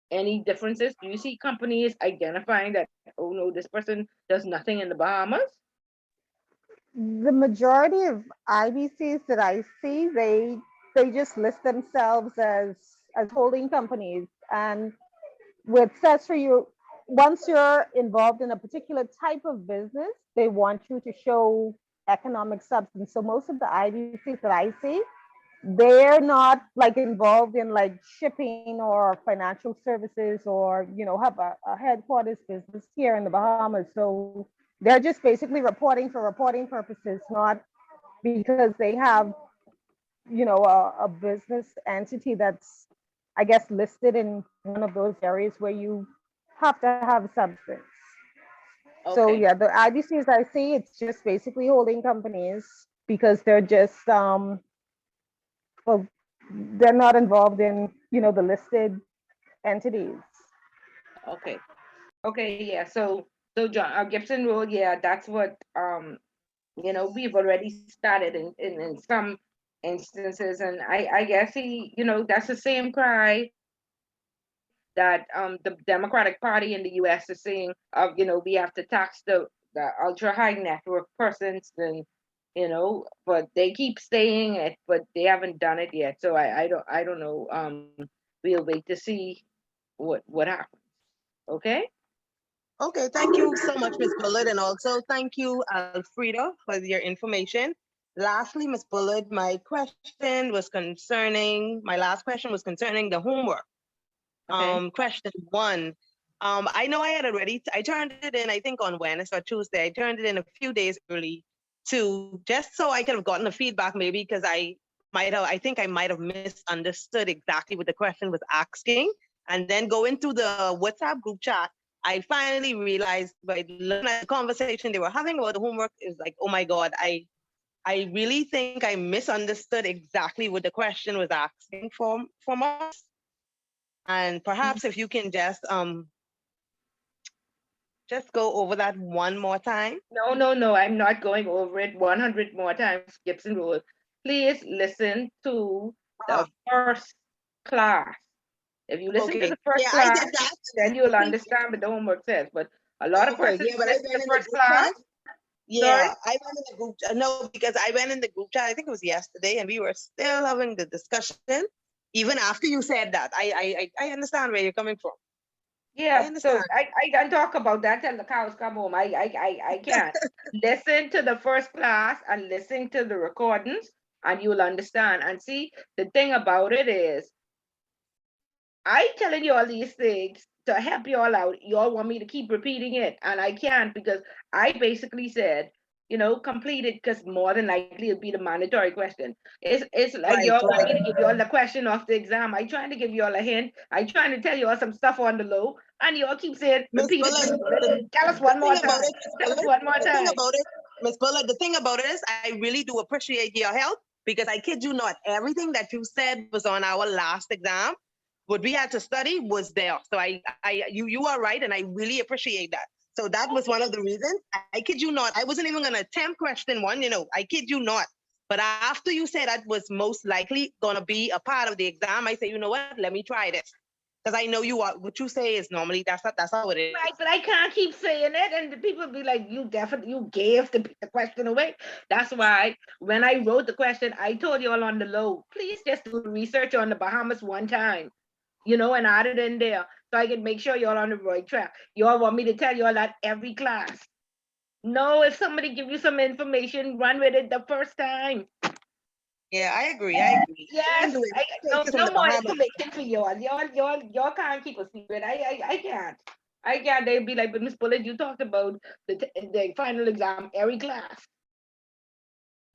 any differences? Do you see companies identifying that, oh no, this person does nothing in the Bahamas? The majority of IBCs that I see, they just list themselves as holding companies. And with SESRA, once you're involved in a particular type of business, they want you to show economic substance. So most of the IBCs that I see, they're not like involved in like shipping or financial services, or have a headquarters business here in the Bahamas. So they're just basically reporting for reporting purposes, not because they have a business entity that's, I guess, listed in one of those areas where you have to have substance. So Okay. yeah, the IBCs I see, it's just basically holding companies because they're just well, they're not involved in the listed entities. Okay. Okay, yeah. So John, Gibson Road, yeah, that's what we've already started in some instances, and I guess that's the same cry that the Democratic Party in the US is saying of, we have to tax the ultra high net worth persons, and but they keep saying it, but they haven't done it yet. So I don't know. We'll wait to see what happens. Okay. Okay, thank you so much, Ms. Bullard, and also thank you, Alfreda, for your information. Lastly, Ms. Bullard, my last question was concerning the homework. Okay. Question one. I know I turned it in, I think on Wednesday or Tuesday. I turned it in a few days early just so I could have gotten the feedback, maybe because I think I might have misunderstood exactly what the question was asking. And then go into the WhatsApp group chat. I finally realized by looking at the conversation they were having about the homework, is like, oh my God, I really think I misunderstood exactly what the question was asking from us. And perhaps if you can just go over that one more time. No, I'm not going over it 100 more times, Gibson Road. Please listen to the first class. If you listen to Okay. the first Yeah, I class, did that. then you'll Thank you. understand what the homework says. But a lot of Okay, persons yeah, but I listen to went the in the first group class. chat. Sorry? Yeah, I went in the group. No, because I went in the group chat. I think it was yesterday, and we were still having the discussion. Even after you said that, I understand where you're coming from. I Yeah, so understand. I can talk about that till the cows come home. I can't. Listen to the first class and listen to the recordings, and you'll understand. And see, the thing about it is, I telling you all these things to help you all out. You all want me to keep repeating it, and I can't, because I basically said, complete it, because more than likely it'll be the mandatory question. It's like Right, you all want right. me to give you all the question off the exam. I trying to give you all a hint. I trying to tell you all some stuff on the low, and you all keep saying, Miss repeat it, Miss Bullard, Bullet. Tell us the one more thing about time. it, Miss Tell us Bullard, one more the thing time. about it, Miss Bullard, the thing about it is, I really do appreciate your help, because I kid you not, everything that you said was on our last exam. What we had to study was there. So you are right, and I really appreciate that. So that was one of the reasons. I kid you not, I wasn't even gonna attempt question one. I kid you not. But after you said that was most likely gonna be a part of the exam, I said, you know what? Let me try this, because I know what you say is normally that's how it is. Right, but I can't keep saying it, and the people be like, you gave the question away. That's why when I wrote the question, I told you all on the low, please just do the research on the Bahamas one time, and add it in there so I can make sure you're on the right track. You all want me to tell you all that every class? No, if somebody give you some information, run with it the first time. Yeah, I agree. I agree. I Yes, didn't do no, it from no the more Bahamas. information for y'all. Y'all can't keep a secret. I can't. I can't. They'd be like, but Miss Bullet, you talked about the final exam every class.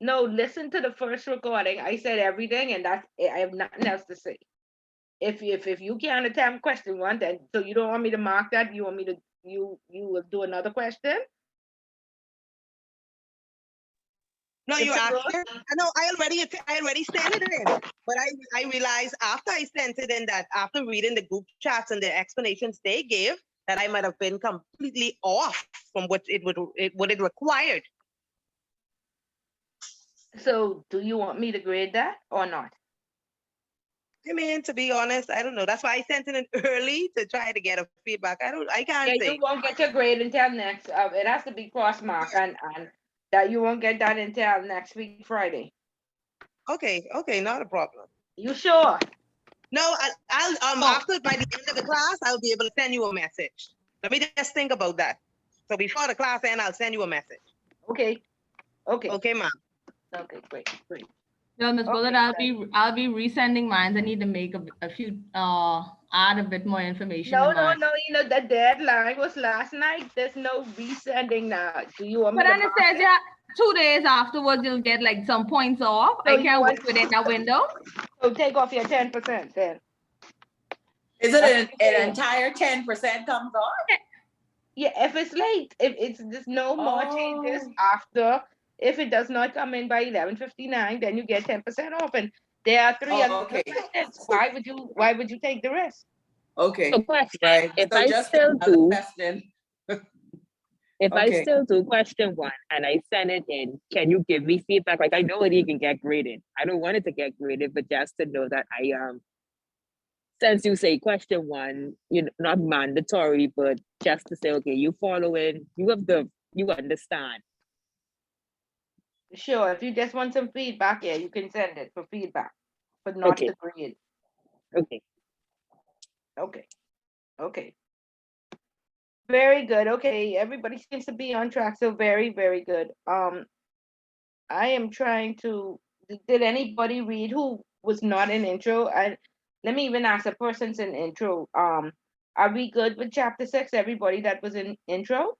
No, listen to the first recording. I said everything, and that's it. I have nothing else to say. if you can't attempt question one, then so you don't want me to mark that. You want me to you will do another question. No, If you it asked. goes- I know I already sent it in, but I realized after I sent it in that after reading the group chats and the explanations they gave that I might have been completely off from what it required. So do you want me to grade that or not? I mean, to be honest, I don't know. That's why I sent it in early to try to get a feedback. I can't Yeah, say. you won't get your grade until next. It has to be cross mark, and that you won't get that until next week Friday. Okay, not a problem. You sure? No, I'll Oh. after by the end of the class, I'll be able to send you a message. Let me just think about that. So before the class end, I'll send you a message. Okay. Okay, ma'am. Okay, great. No, Ms. Bullard, Okay, I'll be resending mine. I need to make a few, add a bit more information No, to mine. the deadline was last night. There's no resending now. Do you want me But to then it mark says, yeah, 2 days afterwards, you'll get like some points off. So I you can't want- work within that window. So take off your 10% then. Is it That's an entire 10% comes off? Yeah, if it's late, if it's there's no more changes Oh. after, if it does not come in by 11:59, then you get 10% off. And there are three Oh, other okay. questions. Why would you take the risk? Okay, So question, right. if So I just still another do, question. if I Okay. still do question one and I send it in, can you give me feedback? Like I know it can get graded. I don't want it to get graded, but just to know that I since you say question one, you know, not mandatory, but just to say, okay, you following, you understand. Sure, if you just want some feedback, yeah, you can send it for feedback, but not Okay. the grade. Okay. Okay. Very good. Okay, everybody seems to be on track, so very, very good. I am trying to. Did anybody read who was not in intro? And let me even ask a person's in intro. Are we good with chapter 6? Everybody that was in intro?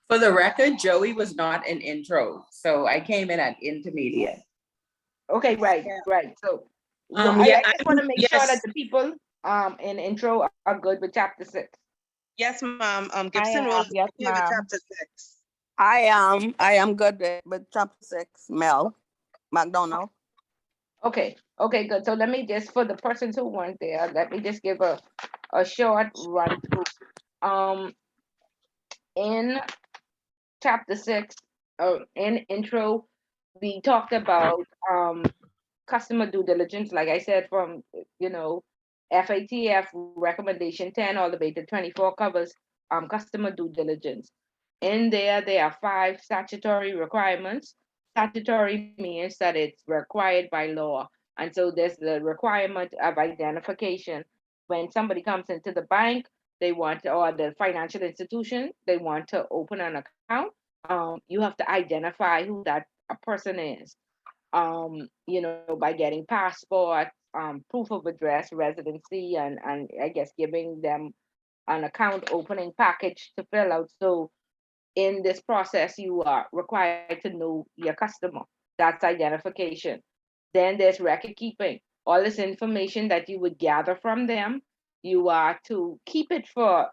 For the record, Joey was not an intro, so I came in at intermediate. Okay, right. So Yeah, I just want to make sure yes. that the people in intro are good with chapter 6. Yes, ma'am. I Gibson will am, yes, give it ma'am. chapter 6. I am good with chapter 6, Mel McDonald. Okay, good. So let me just, for the persons who weren't there, let me just give a short run through. In chapter 6, in intro, we talked about customer due diligence, like I said, from FATF recommendation 10 all the way to 24 covers customer due diligence. In there are 5 statutory requirements. Statutory means that it's required by law. And so there's the requirement of identification. When somebody comes into the bank, or the financial institution, they want to open an account, you have to identify who that person is. By getting passport, proof of address, residency, and I guess giving them an account opening package to fill out. So in this process, you are required to know your customer. That's identification. Then there's record keeping. All this information that you would gather from them, you are to keep it for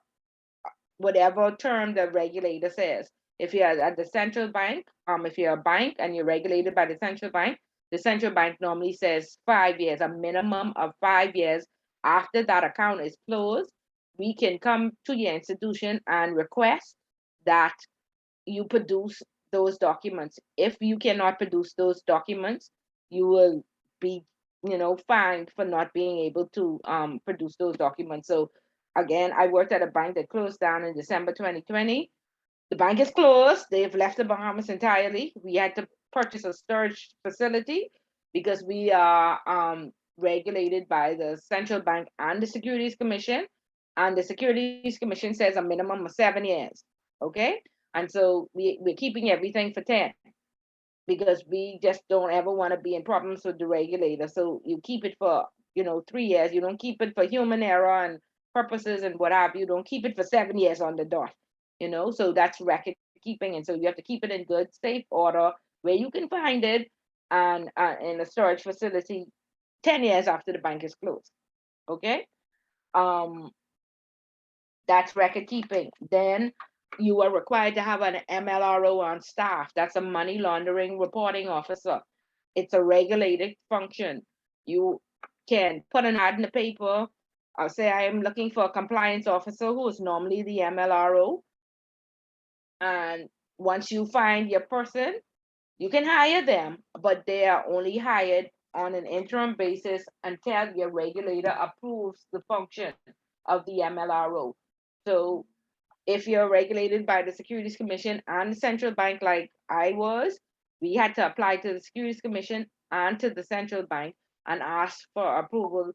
whatever term the regulator says. If you're at the central bank, if you're a bank and you're regulated by the central bank normally says 5 years, a minimum of 5 years after that account is closed. We can come to your institution and request that you produce those documents. If you cannot produce those documents, you will be, fined for not being able to produce those documents. So again, I worked at a bank that closed down in December 2020. The bank is closed. They've left the Bahamas entirely. We had to purchase a storage facility because we are regulated by the central bank and the Securities Commission. And the Securities Commission says a minimum of 7 years. Okay. And so we're keeping everything for 10 because we just don't ever want to be in problems with the regulator. So you keep it for, 3 years. You don't keep it for human error and purposes and what have you. Don't keep it for 7 years on the dot, So that's record keeping. And so you have to keep it in good, safe order where you can find it and in a storage facility 10 years after the bank is closed. Okay. Um, that's record keeping. Then you are required to have an MLRO on staff. That's a money laundering reporting officer. It's a regulated function. You can put an ad in the paper. I'll say I am looking for a compliance officer who is normally the MLRO. And once you find your person, you can hire them, but they are only hired on an interim basis until your regulator approves the function of the MLRO. So if you're regulated by the Securities Commission and the central bank, like I was, we had to apply to the Securities Commission and to the central bank and ask for approval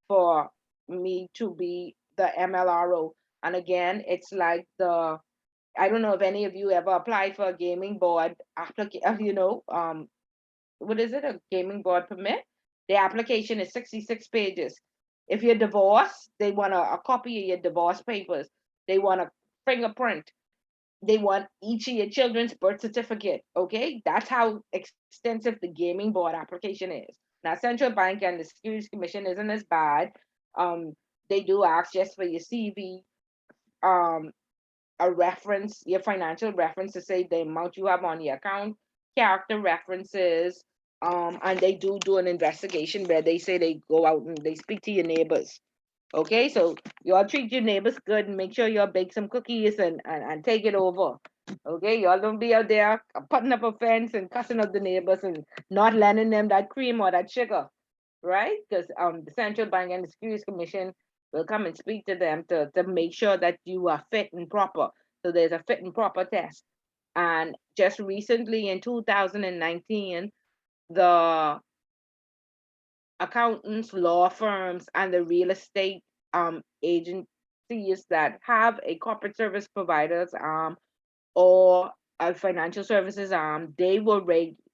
for me to be the MLRO. And again, it's like I don't know if any of you ever applied for a gaming board what is it, a gaming board permit? The application is 66 pages. If you're divorced, they want a copy of your divorce papers. They want a fingerprint. They want each of your children's birth certificate. Okay, that's how extensive the gaming board application is. Now, central bank and the Securities Commission isn't as bad. Um, they do ask just for your CV, um, a reference, your financial reference to say the amount you have on your account, character references, and they do an investigation where they say they go out and they speak to your neighbors. Okay, so y'all treat your neighbors good and make sure y'all bake some cookies and take it over. Okay, y'all don't be out there putting up a fence and cussing up the neighbors and not lending them that cream or that sugar, right? Because the central bank and the Securities Commission will come and speak to them to make sure that you are fit and proper. So there's a fit and proper test. And just recently in 2019, the accountants, law firms, and the real estate agencies that have a corporate service providers or a financial services they were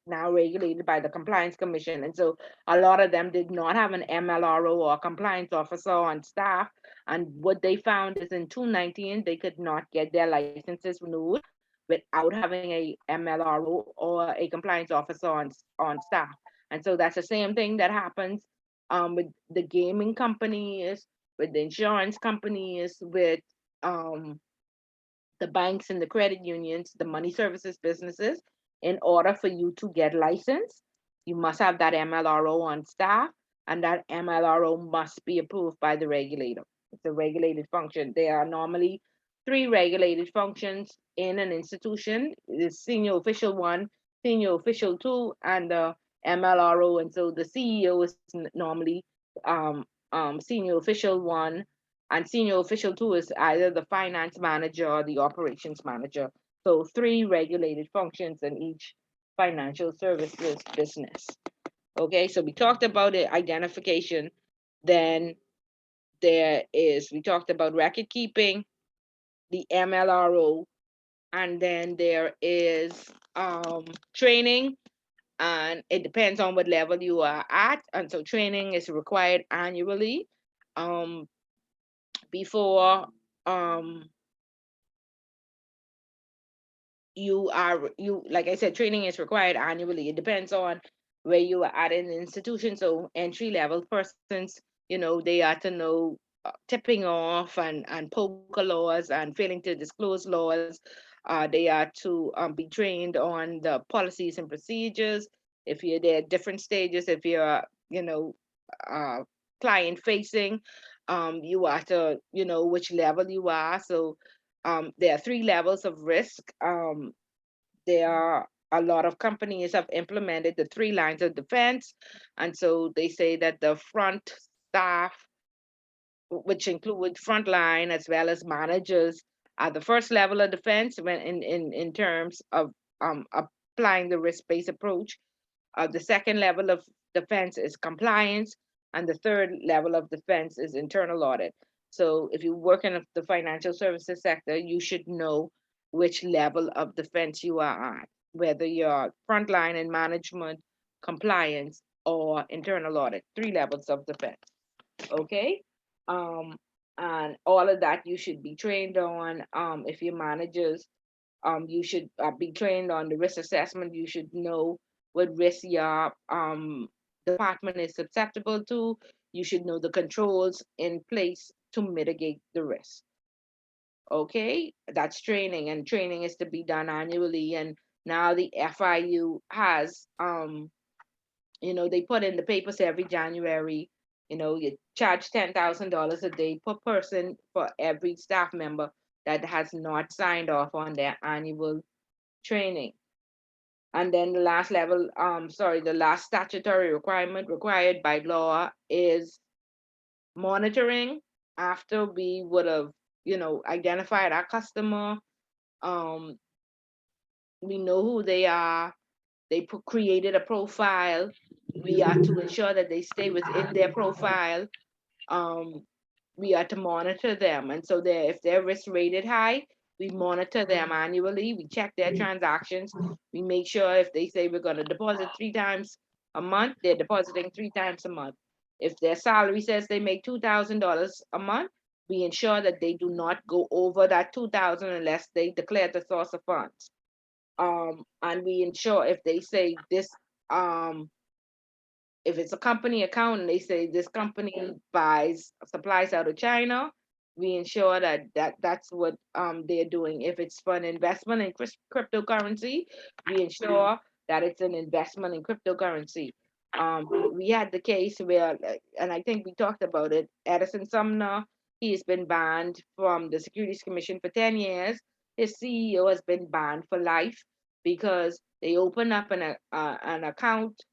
now regulated by the Compliance Commission. And so a lot of them did not have an MLRO or a compliance officer on staff. And what they found is in 2019, they could not get their licenses renewed without having a MLRO or a compliance officer on staff. And so that's the same thing that happens with the gaming companies, with the insurance companies, with the banks and the credit unions, the money services businesses. In order for you to get licensed, you must have that MLRO on staff, and that MLRO must be approved by the regulator. It's a regulated function. There are normally 3 regulated functions in an institution: the senior official 1, senior official 2, and the MLRO. And so the CEO is normally senior official 1, and senior official 2 is either the finance manager or the operations manager. So 3 regulated functions in each financial services business. Okay, so we talked about the identification. Then we talked about record keeping, the MLRO, and then there is training, and it depends on what level you are at. And so training is required annually. Before you like I said, training is required annually. It depends on where you are at in the institution. So entry level persons, they are to know tipping off and poker laws and failing to disclose laws. They are to be trained on the policies and procedures. If you're there at different stages, if you're uh, client facing, you are to which level you are. So there are 3 levels of risk. There are a lot of companies have implemented the 3 lines of defense. And so they say that the front staff, which include frontline as well as managers, are the first level of defense when in terms of applying the risk-based approach. The second level of defense is compliance, and the third level of defense is internal audit. So if you work in the financial services sector, you should know which level of defense you are at, whether you're frontline in management, compliance, or internal audit. 3 levels of defense. Okay. Um, and all of that you should be trained on. If you're managers, you should be trained on the risk assessment. You should know what risk you're department is susceptible to. You should know the controls in place to mitigate the risk. Okay, that's training, and training is to be done annually. And now the FIU has, they put in the papers every January. You charge $10,000 a day per person for every staff member that has not signed off on their annual training. And then the last statutory requirement required by law is monitoring after we would have, identified our customer. Um, we know who they are. They created a profile. We are to ensure that they stay within their profile. Um, we are to monitor them. And so if they're risk rated high, we monitor them annually. We check their transactions. We make sure if they say we're going to deposit 3 times a month, they're depositing 3 times a month. If their salary says they make $2,000 a month, we ensure that they do not go over that 2,000 unless they declare the source of funds. And we ensure if they say this, if it's a company account and they say this company buys supplies out of China, we ensure that's what they're doing. If it's for an investment in cryptocurrency, we ensure that it's an investment in cryptocurrency. We had the case where, and I think we talked about it, Edison Sumner, he has been banned from the Securities Commission for 10 years. His CEO has been banned for life because they open up an account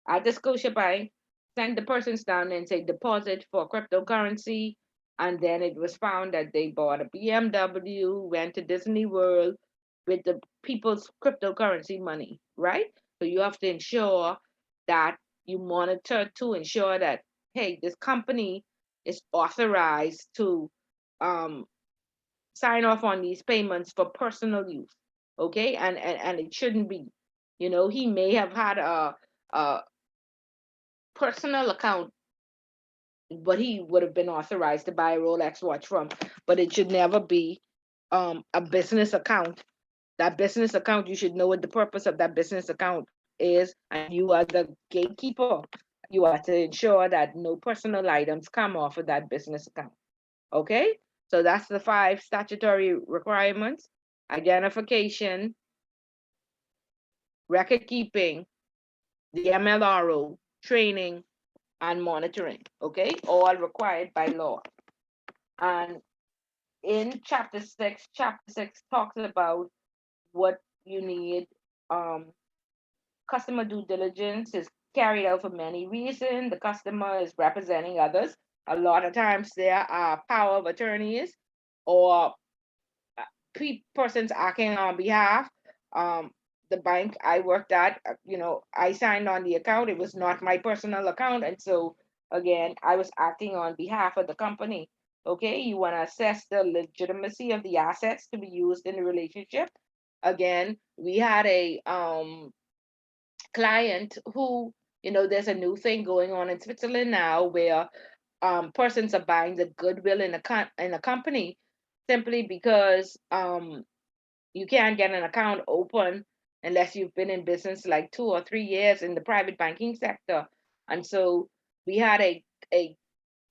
at the Scotiabank, send the persons down and say deposit for cryptocurrency. And then it was found that they bought a BMW, went to Disney World with the people's cryptocurrency money, right? So you have to ensure that you monitor to ensure that, hey, this company is authorized to sign off on these payments for personal use. Okay. And it shouldn't be. He may have had a personal account, but he would have been authorized to buy a Rolex watch from, but it should never be a business account. That business account, you should know what the purpose of that business account is, and you are the gatekeeper. You are to ensure that no personal items come off of that business account. Okay, so that's the 5 statutory requirements: identification, record keeping, the MLRO, training, and monitoring. Okay, all required by law. And in chapter 6 talks about what you need. Customer due diligence is carried out for many reasons. The customer is representing others. A lot of times there are power of attorneys or persons acting on behalf. Um, the bank I worked at, I signed on the account. It was not my personal account. And so, again, I was acting on behalf of the company. Okay, you want to assess the legitimacy of the assets to be used in the relationship. Again, we had a client who, there's a new thing going on in Switzerland now where persons are buying the goodwill in a company simply because you can't get an account open unless you've been in business like 2 or 3 years in the private banking sector. And so we had a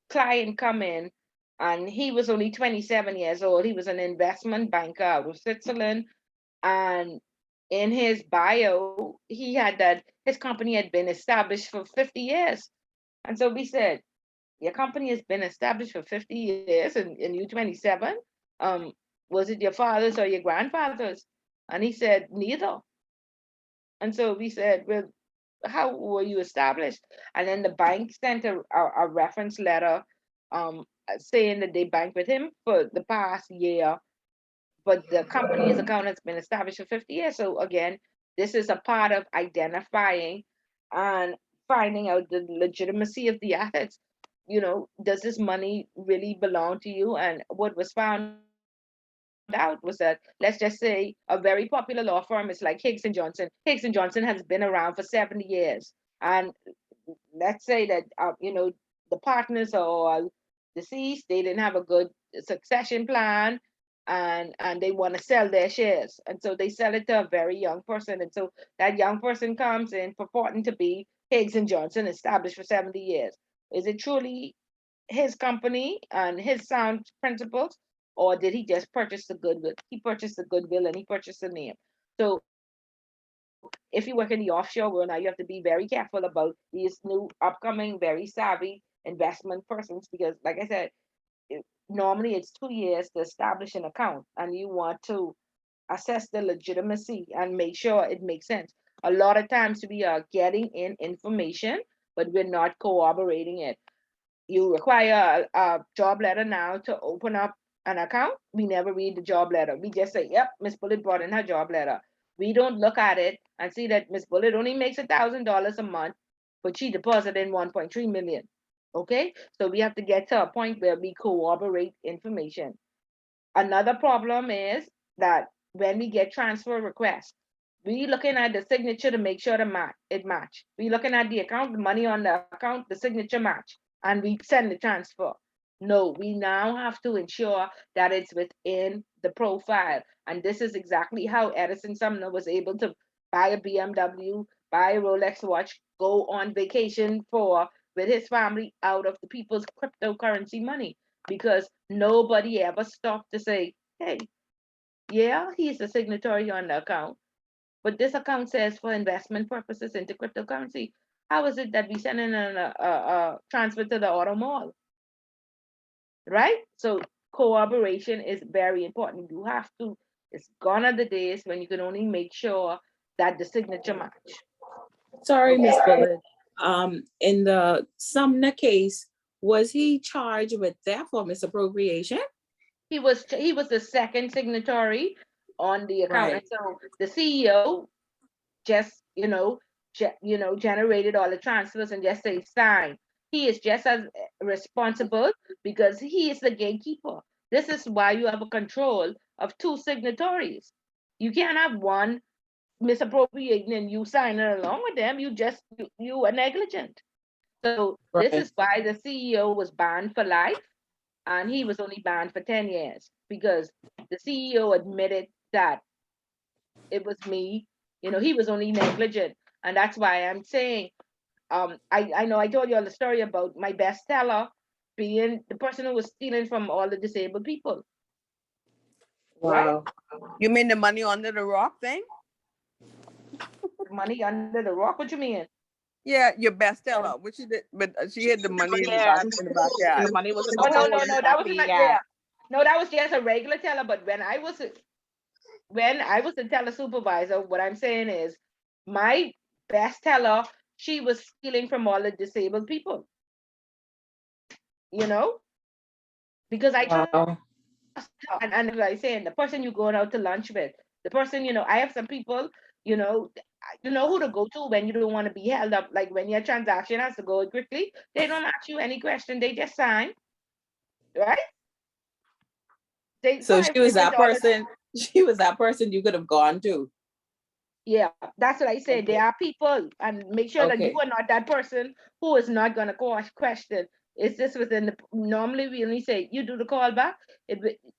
client come in, and he was only 27 years old. He was an investment banker out of Switzerland. And in his bio, he had that his company had been established for 50 years. And so we said, your company has been established for 50 years and you 27? Was it your father's or your grandfather's? And he said, neither. And so we said, well, how were you established? And then the bank sent a reference letter saying that they banked with him for the past year, but the company's account has been established for 50 years. So again, this is a part of identifying and finding out the legitimacy of the assets. Does this money really belong to you? And what was found out was that, let's just say, a very popular law firm is like Higgs and Johnson. Higgs and Johnson has been around for 70 years. And let's say that, the partners are all deceased. They didn't have a good succession plan, and they want to sell their shares. And so they sell it to a very young person. And so that young person comes in purporting to be Higgs and Johnson, established for 70 years. Is it truly his company and his sound principles, or did he just purchase the goodwill? He purchased the goodwill and he purchased the name. So if you work in the offshore world now, you have to be very careful about these new upcoming, very savvy investment persons, because like I said, normally it's 2 years to establish an account, and you want to assess the legitimacy and make sure it makes sense. A lot of times we are getting in information, but we're not corroborating it. You require a job letter now to open up an account. We never read the job letter. We just say, yep, Miss Bullet brought in her job letter. We don't look at it and see that Miss Bullet only makes $1,000 a month, but she deposited in 1.3 million. Okay, so we have to get to a point where we corroborate information. Another problem is that when we get transfer requests, we looking at the signature to make sure it match. We looking at the account, the money on the account, the signature match, and we send the transfer. No, we now have to ensure that it's within the profile. And this is exactly how Edison Sumner was able to buy a BMW, buy a Rolex watch, go on vacation with his family out of the people's cryptocurrency money, because nobody ever stopped to say, hey, yeah, he's a signatory on the account, but this account says for investment purposes into cryptocurrency. How is it that we send in a transfer to the auto mall? Right? So cooperation is very important. You have to, it's gone are the days when you can only make sure that the signature match. Sorry, Miss Bullet. In the Sumner case, was he charged with theft or misappropriation? He was the second signatory on the account. Right. And so the CEO just, generated all the transfers and just say sign. He is just as responsible because he is the gatekeeper. This is why you have a control of two signatories. You can't have one misappropriating and you signing along with them. You are negligent. So this is why the CEO was banned for life, and he was only banned for 10 years because the CEO admitted that it was me. He was only negligent. And that's why I'm saying, I know I told you all the story about my best teller being the person who was stealing from all the disabled people. Wow. Right? You mean the money under the rock thing? Money under the rock? What you mean? Yeah, your best teller, which she did, but she had the money in the Yeah, back in the backyard. the money was in the Oh, no, hole no, in no. That was exactly, not, yeah. yeah. No, that was just a regular teller. But when I was the teller supervisor, what I'm saying is my best teller, she was stealing from all the disabled people. Because I trust Wow. and as I saying, the person you're going out to lunch with, the person, I have some people, you know who to go to when you don't want to be held up. Like when your transaction has to go quickly, they don't ask you any question, they just sign, right? They So she was that $500. person. She was that person you could have gone to. Yeah, that's what I said. Okay. There are people, and make sure that you Okay. are not that person who is not going to question. Is this within the? Normally, we only say you do the call back.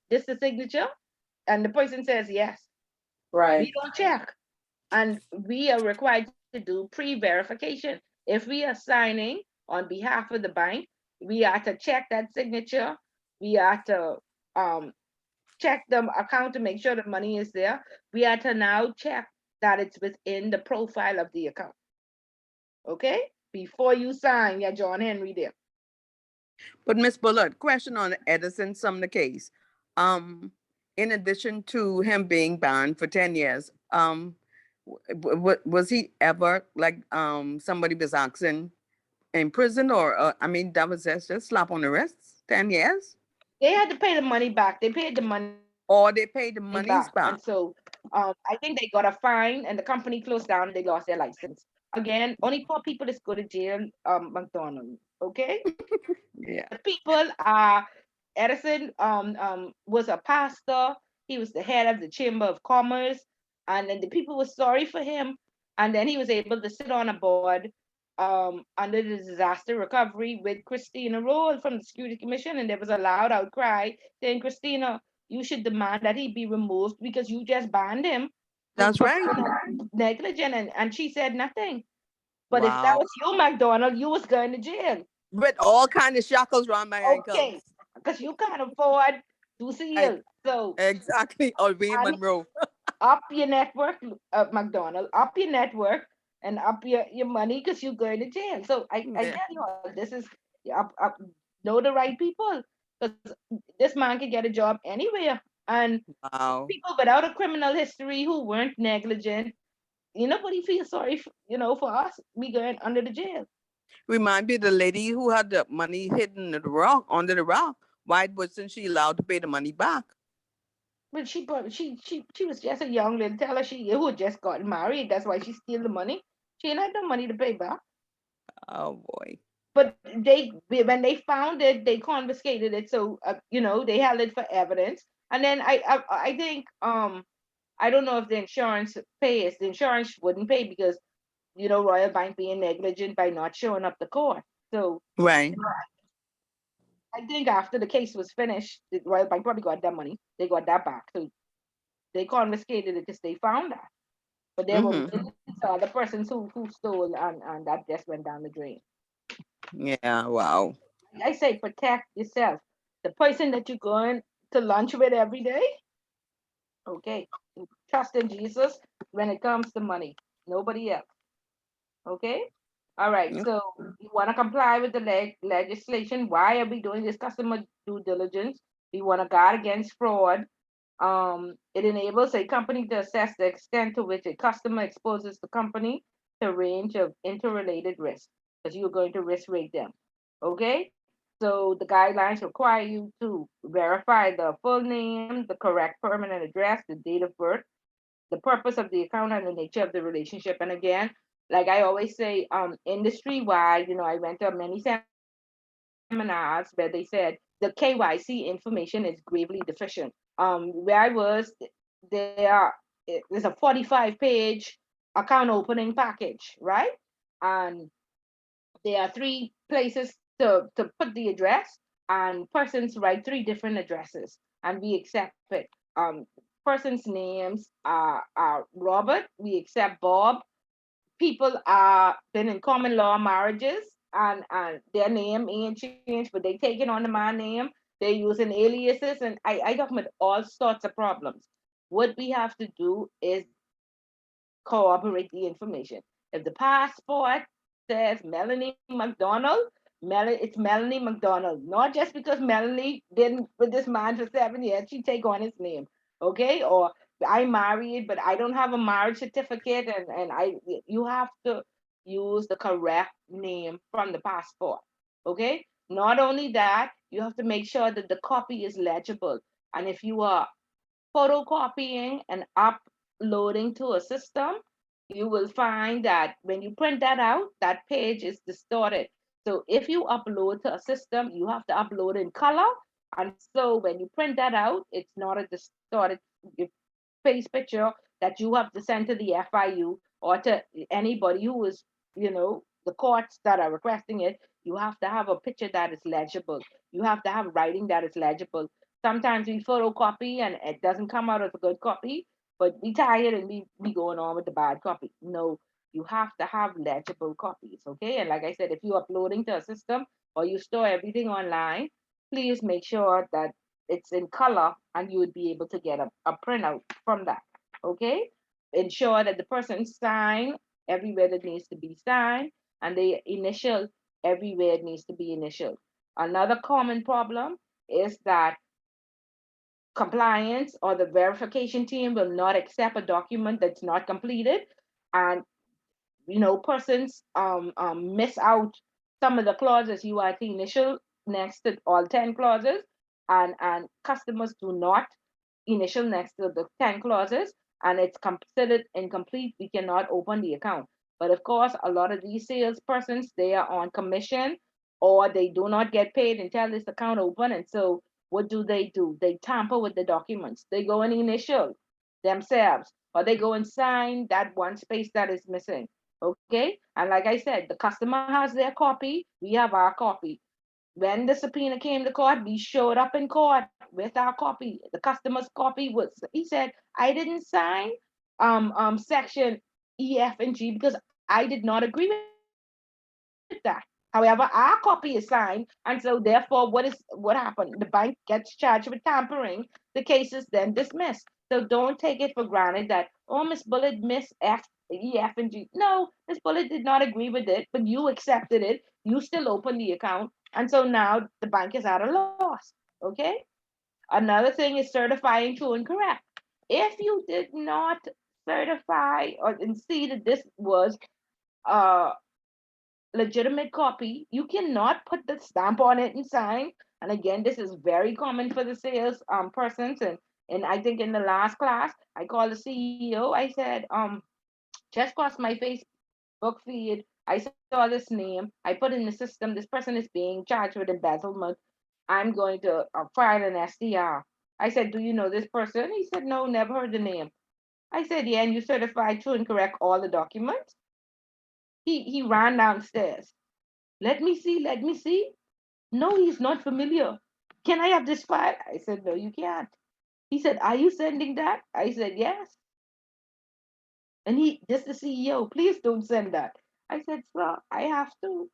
This the signature, and the person says yes. We Right. don't check, and we are required to do pre-verification. If we are signing on behalf of the bank, we are to check that signature. We are to check the account to make sure the money is there. We are to now check that it's within the profile of the account. Okay? Before you sign your John Henry there. But Miss Bullard, question on Edison Sumner case. In addition to him being banned for 10 years, was he ever like somebody was asking in prison, or I mean that was just slap on the wrist, 10 years? They had to pay the money back. They paid the money Or they paid the monies back. And so I think they got a fine and the company closed down and they lost their license. Again, only 4 people is go to jail, McDonald. Okay? Yeah. The people are Edison was a pastor. He was the head of the Chamber of Commerce. And then the people were sorry for him. And then he was able to sit on a board under the disaster recovery with Christina Rowell from the Security Commission. And there was a loud outcry saying, Christina, you should demand that he be removed because you just banned him. That's right. Negligent. And she said nothing. But if that Wow. was you, McDonald, you was going to jail. With all kind of shackles around my ankles. Okay, because you can't afford to I seal. So exactly. Or Wayne and Monroe. up your network, McDonald, up your network and up your money because you're going to jail. So I Yeah. tell you all, this is up, know the right people because this man can get a job anywhere. And Wow. people without a criminal history who weren't negligent, nobody feels sorry, for us. We going under the jail. Remind me of the lady who had the money hidden in the rock under the rock. Why wasn't she allowed to pay the money back? But she was just a young little teller. She who had just got married. That's why she steal the money. She ain't had no money to pay back. Oh boy. But when they found it, they confiscated it. So they held it for evidence. And then I think I don't know if the insurance pays. The insurance wouldn't pay because Royal Bank being negligent by not showing up the court. So Right. I think after the case was finished, the Royal Bank probably got that money. They got that back. So they confiscated it because they found that. But there were Mm-hmm. millions of other persons who stole and that just went down the drain. Yeah. Wow. I say protect yourself. The person that you're going to lunch with every day, okay, trust in Jesus when it comes to money. Nobody else. Okay? All right. Yeah. So you want to comply with the legislation. Why are we doing this customer due diligence? We want to guard against fraud. It enables a company to assess the extent to which a customer exposes the company to a range of interrelated risks, because you're going to risk rate them. Okay? So the guidelines require you to verify the full name, the correct permanent address, the date of birth, the purpose of the account, and the nature of the relationship. And again, like I always say, industry wide, I went to many seminars where they said the KYC information is gravely deficient. Where I was, there's a 45-page account opening package, right? And there are three places to put the address, and persons write three different addresses, and we accept it. Persons' names are Robert, we accept Bob. People are been in common law marriages, and their name ain't changed, but they taking on the man name. They're using aliases, and I talk about all sorts of problems. What we have to do is corroborate the information. If the passport says Melanie McDonald, it's Melanie McDonald. Not just because Melanie didn't with this man for 7 years, she take on his name. Okay? Or I married, but I don't have a marriage certificate, and you have to use the correct name from the passport. Okay? Not only that, you have to make sure that the copy is legible. And if you are photocopying and uploading to a system, you will find that when you print that out, that page is distorted. So if you upload to a system, you have to upload in color. And so when you print that out, it's not a distorted face picture that you have to send to the FIU or to anybody who is, the courts that are requesting it. You have to have a picture that is legible. You have to have writing that is legible. Sometimes we photocopy and it doesn't come out as a good copy, but we tired and we going on with the bad copy. No, you have to have legible copies, okay? And like I said, if you're uploading to a system or you store everything online, please make sure that it's in color and you would be able to get a printout from that, okay? Ensure that the person sign everywhere that needs to be signed and they initial everywhere it needs to be initialed. Another common problem is that compliance or the verification team will not accept a document that's not completed, and persons miss out some of the clauses. You are the initial next to all 10 clauses, and customers do not initial next to the 10 clauses, and it's considered incomplete. We cannot open the account. But of course, a lot of these salespersons, they are on commission or they do not get paid until this account open. And so what do? They tamper with the documents. They go and initial themselves, or they go and sign that one space that is missing. Okay. And like I said, the customer has their copy, we have our copy. When the subpoena came to court, we showed up in court with our copy. The customer's copy was, he said, I didn't sign section E, F, and G because I did not agree with that. that. However, our copy is signed, and so therefore, what happened? The bank gets charged with tampering. The case is then dismissed. So don't take it for granted that, oh, Miss Bullet miss F, E, F, and G. No, Miss Bullet did not agree with it, but you accepted it. You still opened the account, and so now the bank is at a loss. Okay. Another thing is certifying true and correct. If you did not certify or and see that this was a legitimate copy, you cannot put the stamp on it and sign. And again, this is very common for the sales persons. And I think in the last class, I called the CEO. I said, just cross my Facebook feed. I saw this name. I put in the system. This person is being charged with embezzlement. I'm going to file an SDR. I said, do you know this person? He said, no, never heard the name. I said, yeah, and you certified true and correct all the documents? He ran downstairs. Let me see, let me see. No, he's not familiar. Can I have this file? I said, no, you can't. He said, are you sending that? I said, yes. And just the CEO, please don't send that. I said, sir, I have to.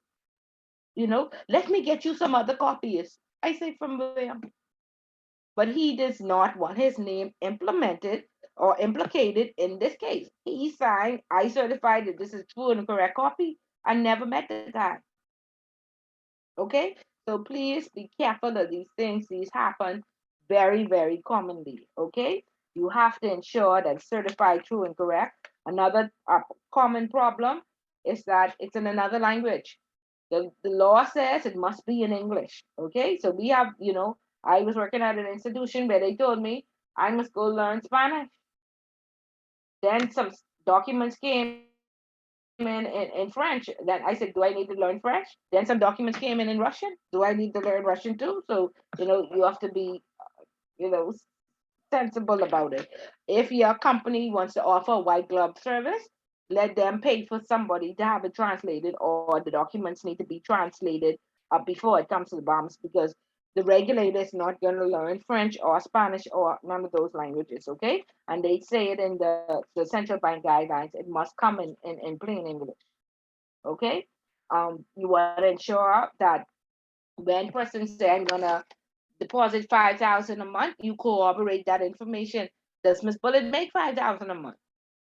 Let me get you some other copies. I say, from where? But he does not want his name implemented or implicated in this case. He signed, I certified that this is true and correct copy. I never met the guy. Okay, so please be careful of these things. These happen very, very commonly. Okay, you have to ensure that certified true and correct. Another common problem is that it's in another language. The law says it must be in English. Okay, so we have, I was working at an institution where they told me I must go learn Spanish. Then some documents came in French. Then I said, do I need to learn French? Then some documents came in Russian. Do I need to learn Russian too? So, you have to be, you know, sensible about it. If your company wants to offer a white glove service, let them pay for somebody to have it translated, or the documents need to be translated before it comes to the bombs, because the regulator is not going to learn French or Spanish or none of those languages, okay? And they say it in the central bank guidelines, it must come in plain English, okay? You want to ensure that when person say, I'm going to deposit 5,000 a month, you corroborate that information. Does Miss Bullet make 5,000 a month?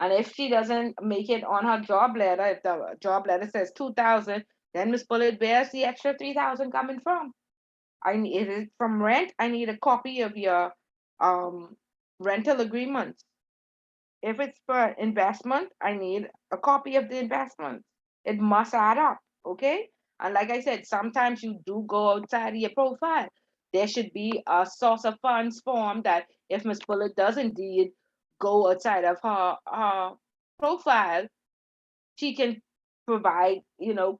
And if she doesn't make it on her job letter, if the job letter says 2,000, then Miss Bullet, where's the extra 3,000 coming from? If it's from rent, I need a copy of your rental agreement. If it's for investment, I need a copy of the investment. It must add up, okay? And like I said, sometimes you do go outside of your profile. There should be a source of funds form that if Miss Bullet does indeed go outside of her profile, she can provide,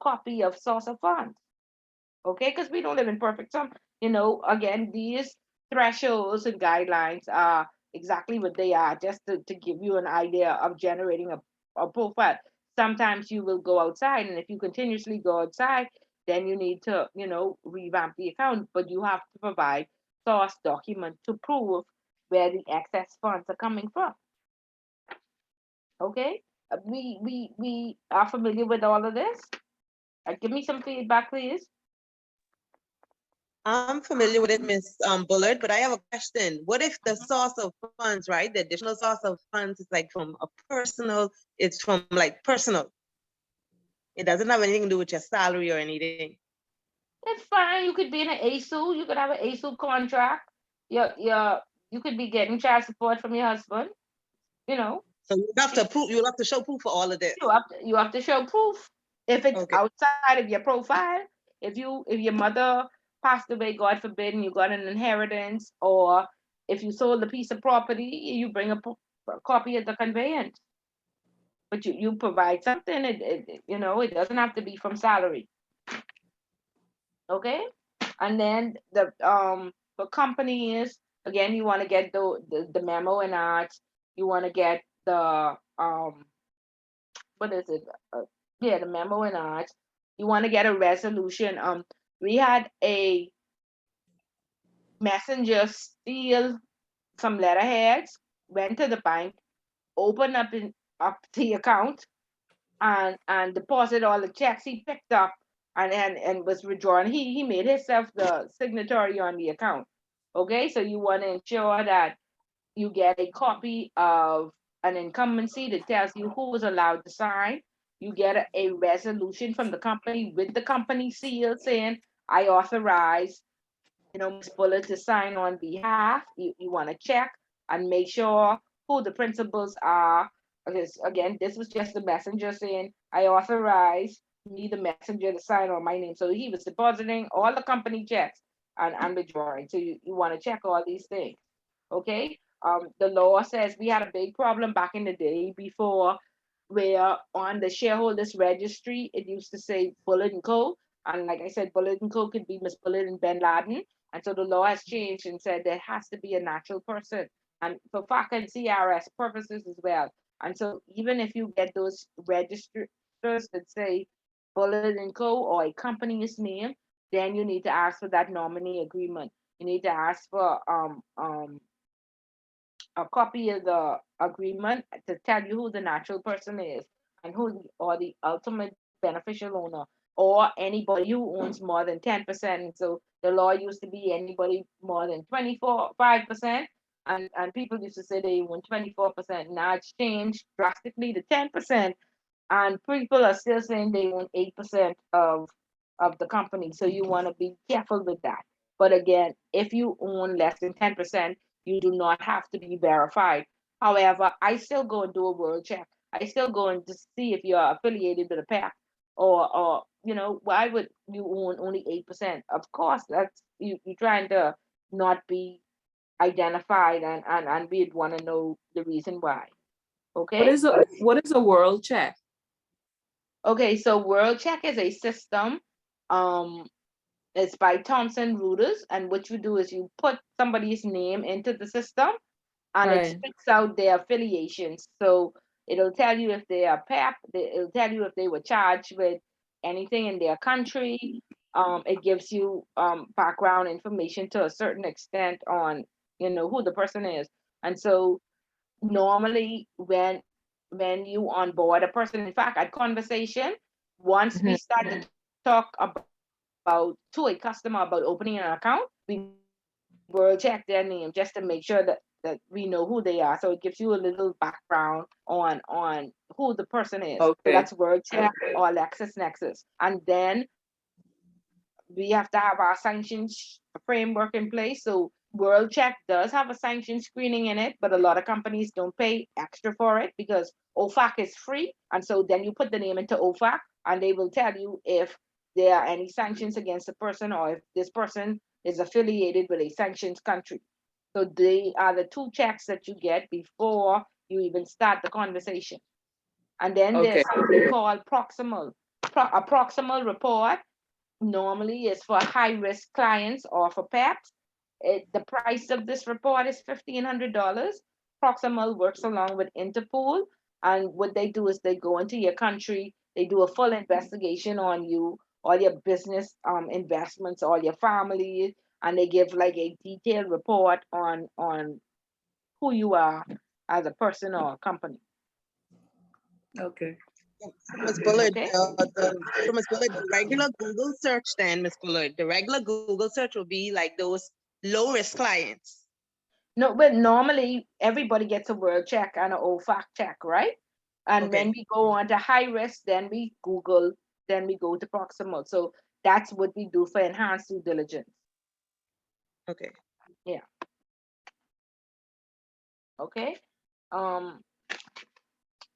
copy of source of funds. Okay, because we don't live in perfect some, again, these thresholds and guidelines are exactly what they are, just to give you an idea of generating a profile. Sometimes you will go outside, and if you continuously go outside, then you need to, revamp the account, but you have to provide source document to prove where the excess funds are coming from. Okay, we are familiar with all of this. Give me some feedback, please. I'm familiar with it, Miss Bullard, but I have a question. What if the source of funds, right? The additional source of funds is like from a personal, it's from like personal. It doesn't have anything to do with your salary or anything. It's fine. You could be in an ASU. You could have an ASU contract. You could be getting child support from your husband. So you have to prove, you'll have to show proof for all of this. You have to show proof. If it's Okay. outside of your profile, if your mother passed away, God forbid, and you got an inheritance, or if you sold a piece of property, you bring a copy of the conveyance. But you provide something. It doesn't have to be from salary. Okay, and then the company is, again, you want to get the memo and arts. You want to get the what is it? Yeah, the memo and arts. You want to get a resolution. We had a messenger steal some letterheads, went to the bank, opened up the account, and deposit all the checks he picked up and was withdrawn. He made himself the signatory on the account. Okay, so you want to ensure that you get a copy of an incumbency that tells you who was allowed to sign. You get a resolution from the company with the company seal saying, I authorize, Ms. Bullard to sign on behalf. You want to check and make sure who the principals are. Because again, this was just the messenger saying, I authorize me, the messenger, to sign on my name. So he was depositing all the company checks and withdrawing. So you want to check all these things. Okay. The law says we had a big problem back in the day before, where on the shareholders registry it used to say Bullard and Co. And like I said, Bullard and Co. could be Miss Bullard and Ben Laden. And so the law has changed and said there has to be a natural person, and for FACA and CRS purposes as well. And so even if you get those registers that say Bullard and Co. or a company's name, then you need to ask for that nominee agreement. You need to ask for a copy of the agreement to tell you who the natural person is and or the ultimate beneficial owner, or anybody who owns more than 10%. So the law used to be anybody more than 5%, and people used to say they own 24%. Now it's changed drastically to 10%, and people are still saying they own 8% of the company. So you want to be careful with that. But again, if you own less than 10%, you do not have to be verified. However, I still go and do a world check. I still go and to see if you're affiliated with a PAC, or why would you own only 8%? Of course, that's you're trying to not be identified, and we'd want to know the reason why. Okay. What is a world check? Okay, so World Check is a system. It's by Thomson Reuters, and what you do is you put somebody's name into the system, and it Right. spits out their affiliations. So it'll tell you if they are PAP. It'll tell you if they were charged with anything in their country. It gives you background information to a certain extent on who the person is. And so normally when you onboard a person, in fact, at conversation, once we start to talk about to a customer about opening an account, we will check their name just to make sure that we know who they are. So it gives you a little background on who the person is. So Okay. that's word check or LexisNexis. And then we have to have our sanctions framework in place. So World Check does have a sanction screening in it, but a lot of companies don't pay extra for it because OFAC is free. And so then you put the name into OFAC and they will tell you if there are any sanctions against the person, or if this person is affiliated with a sanctions country. So they are the two checks that you get before you even start the conversation. And then there's what we call proximal. A proximal report normally is for high-risk clients or for PEPs. The price of this report is $1,500. Proximal works along with Interpol, and what they do is they go into your country, they do a full investigation on you, all your business investments, all your family, and they give like a detailed report on who you are as a person or a company. Okay. Ms. Bullard, Okay. so Ms. Bullard, the regular Google search then, Ms. Bullard, the regular Google search will be like those low-risk clients. No, but normally everybody gets a word check and an OFAC check, right? And Okay. when we go on to high risk, then we Google, then we go to proximal. So that's what we do for enhanced due diligence. Okay. Yeah. Okay.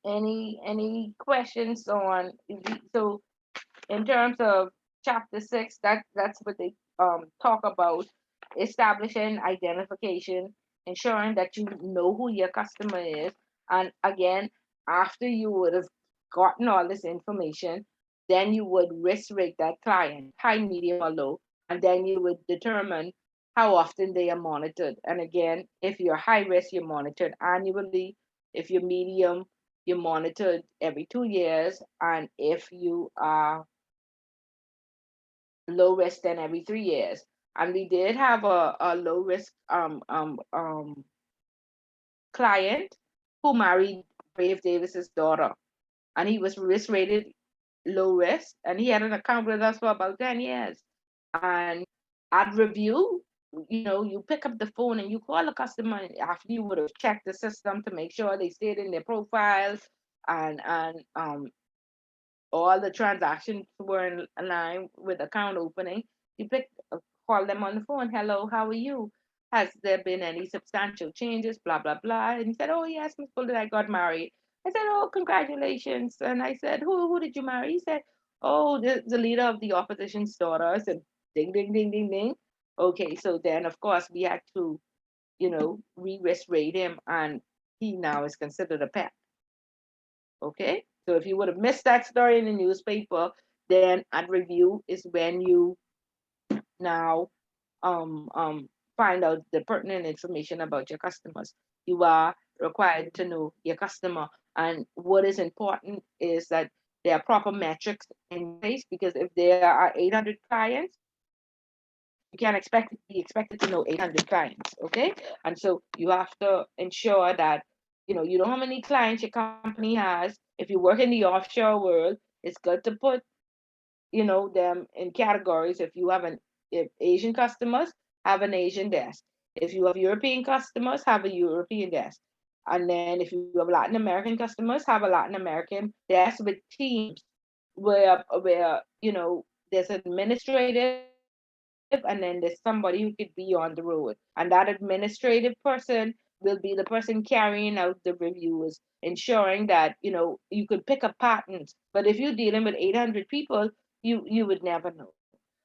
Any questions on so in terms of chapter 6, that's what they talk about: establishing identification, ensuring that you know who your customer is. And again, after you would have gotten all this information, then you would risk rate that client, high, medium, or low, and then you would determine how often they are monitored. And again, if you're high risk, you're monitored annually. If you're medium, you're monitored every 2 years, and if you are low risk, then every 3 years. And we did have a low risk client who married Brave Davis's daughter, and he was risk rated low risk, and he had an account with us for about 10 years. And at review, you pick up the phone and you call a customer after you would have checked the system to make sure they stayed in their profiles, and all the transactions were in line with account opening. You call them on the phone. Hello, how are you? Has there been any substantial changes? Blah blah blah. And he said, "Oh yes, Miss Fuller, I got married." I said, "Oh, congratulations." And I said, "Who did you marry?" He said, "Oh, the leader of the opposition's daughter." I said, "Ding ding ding ding ding." Okay, so then of course we had to, re-risk rate him, and he now is considered a pet. Okay, so if you would have missed that story in the newspaper, then at review is when you now find out the pertinent information about your customers. You are required to know your customer, and what is important is that there are proper metrics in place, because if there are 800 clients, you can't be expected to know 800 clients. Okay, and so you have to ensure that you know how many clients your company has. If you work in the offshore world, it's good to put them in categories. If Asian customers, have an Asian desk. If you have European customers, have a European desk. And then if you have Latin American customers, have a Latin American desk with teams where there's an administrative, and then there's somebody who could be on the road. And that administrative person will be the person carrying out the reviews, ensuring that you could pick up patterns. But if you're dealing with 800 people, you would never know.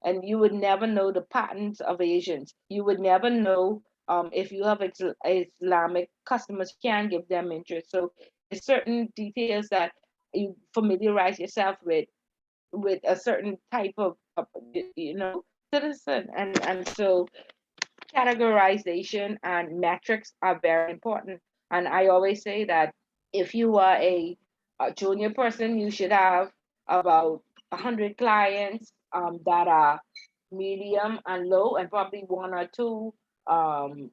And you would never know the patterns of Asians. You would never know, if you have Islamic customers, you can give them interest. So there's certain details that you familiarize yourself with a certain type of citizen. And so categorization and metrics are very important. And I always say that if you are a junior person, you should have about 100 clients that are medium and low, and probably um,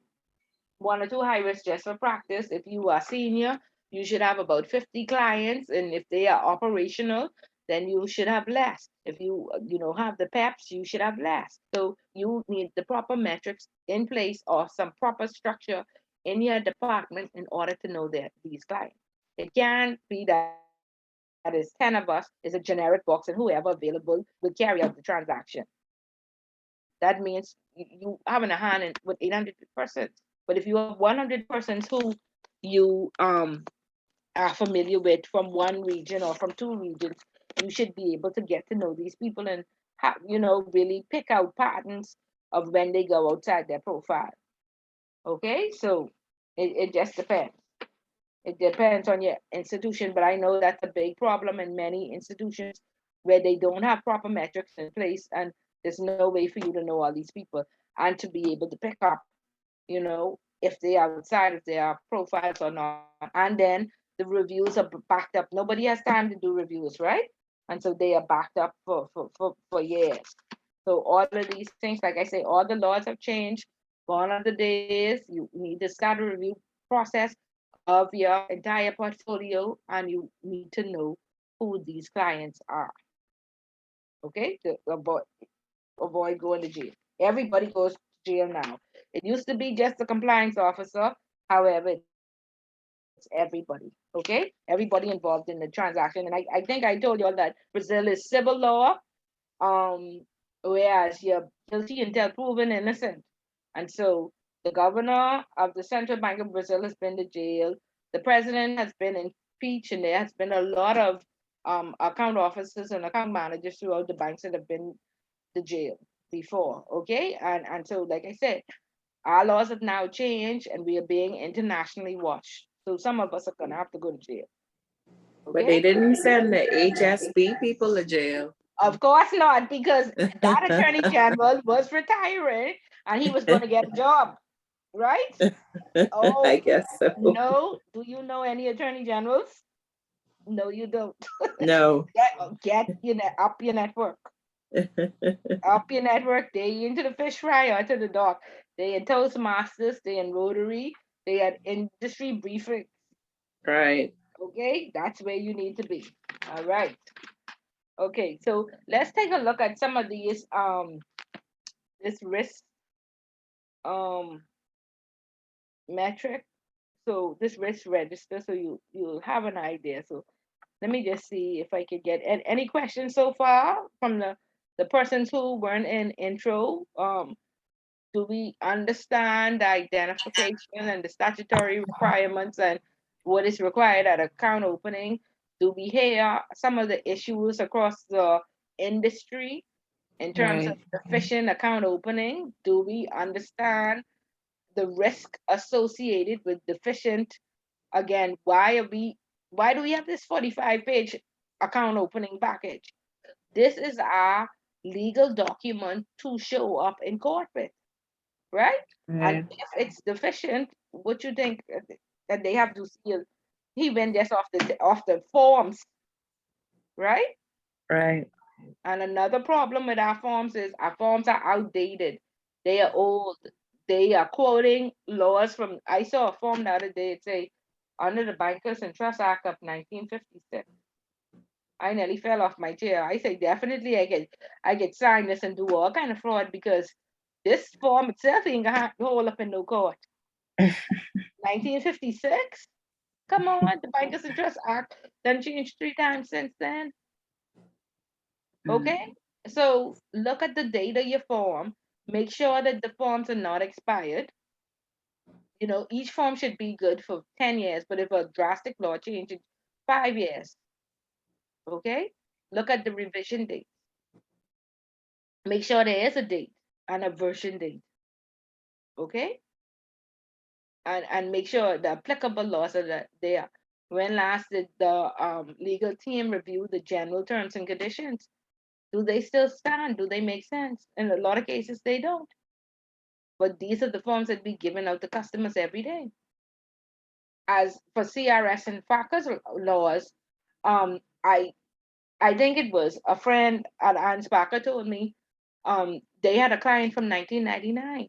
one or two high risk just for practice. If you are senior, you should have about 50 clients, and if they are operational, then you should have less. If you have the PEPs, you should have less. So you need the proper metrics in place, or some proper structure in your department, in order to know that these clients. It can't be that is 10 of us, is a generic box, and whoever available will carry out the transaction. That means you having a hand with 800 persons. But if you have 100 persons who you are familiar with from one region or from two regions, you should be able to get to know these people, and really pick out patterns of when they go outside their profile. Okay, so it just depends. It depends on your institution, but I know that's a big problem in many institutions where they don't have proper metrics in place, and there's no way for you to know all these people and to be able to pick up, if they are outside of their profiles or not. And then the reviews are backed up. Nobody has time to do reviews, right? And so they are backed up for years. So all of these things, like I say, all the laws have changed. Gone are the days you need to start a review process of your entire portfolio, and you need to know who these clients are. Okay, to avoid going to jail. Everybody goes to jail now. It used to be just the compliance officer. However, it's everybody. Okay, everybody involved in the transaction. And I think I told you all that Brazil is civil law, um, whereas you're guilty until proven innocent. And so the governor of the Central Bank of Brazil has been to jail. The president has been impeached, and there has been a lot of account officers and account managers throughout the banks that have been to jail before. Okay, and so like I said, our laws have now changed, and we are being internationally watched. So some of us are gonna have to go to jail. But they Okay. didn't send the HSB people to jail. Of course not, because that attorney general was retiring and he was going to get a job, right? Oh, I guess so. no. Do you know any attorney generals? No, you don't. No. Get up your network. Up your network. They into the fish fry or to the dock. They in Toastmasters, they in Rotary, they at industry briefings. Right. Okay, that's where you need to be. All right. Okay, so let's take a look at some of these this risk um metric. So this risk register, so you'll have an idea. So let me just see if I could get any questions so far from the persons who weren't in intro. Do we understand the identification and the statutory requirements and what is required at account opening? Do we hear some of the issues across the industry in terms of deficient account opening? Do we understand the risk associated with deficient? Again, why do we have this 45-page account opening package? This is our legal document to show up in court with, right? And if it's deficient, what you think that they have to seal even just off the forms, right? Right. And another problem with our forms is our forms are outdated. They are old. They are quoting laws from. I saw a form the other day. It say under the Bankers and Trust Act of 1956. I nearly fell off my chair. I say definitely I get sign this and do all kind of fraud because this form itself ain't gonna hold up in no court. 1956? Come on, the Bankers and Trust Act done changed 3 times since then. Okay? So look at the date of your form. Make sure that the forms are not expired. You know, each form should be good for 10 years, but if a drastic law change, it's 5 years. Okay? Look at the revision date. Make sure there is a date and a version date. Okay? And make sure the applicable laws are that there. When last did the legal team review the general terms and conditions? Do they still stand? Do they make sense? In a lot of cases, they don't. But these are the forms that be given out to customers every day. As for CRS and FACA's laws, um, I I think it was a friend at Anspaca told me they had a client from 1999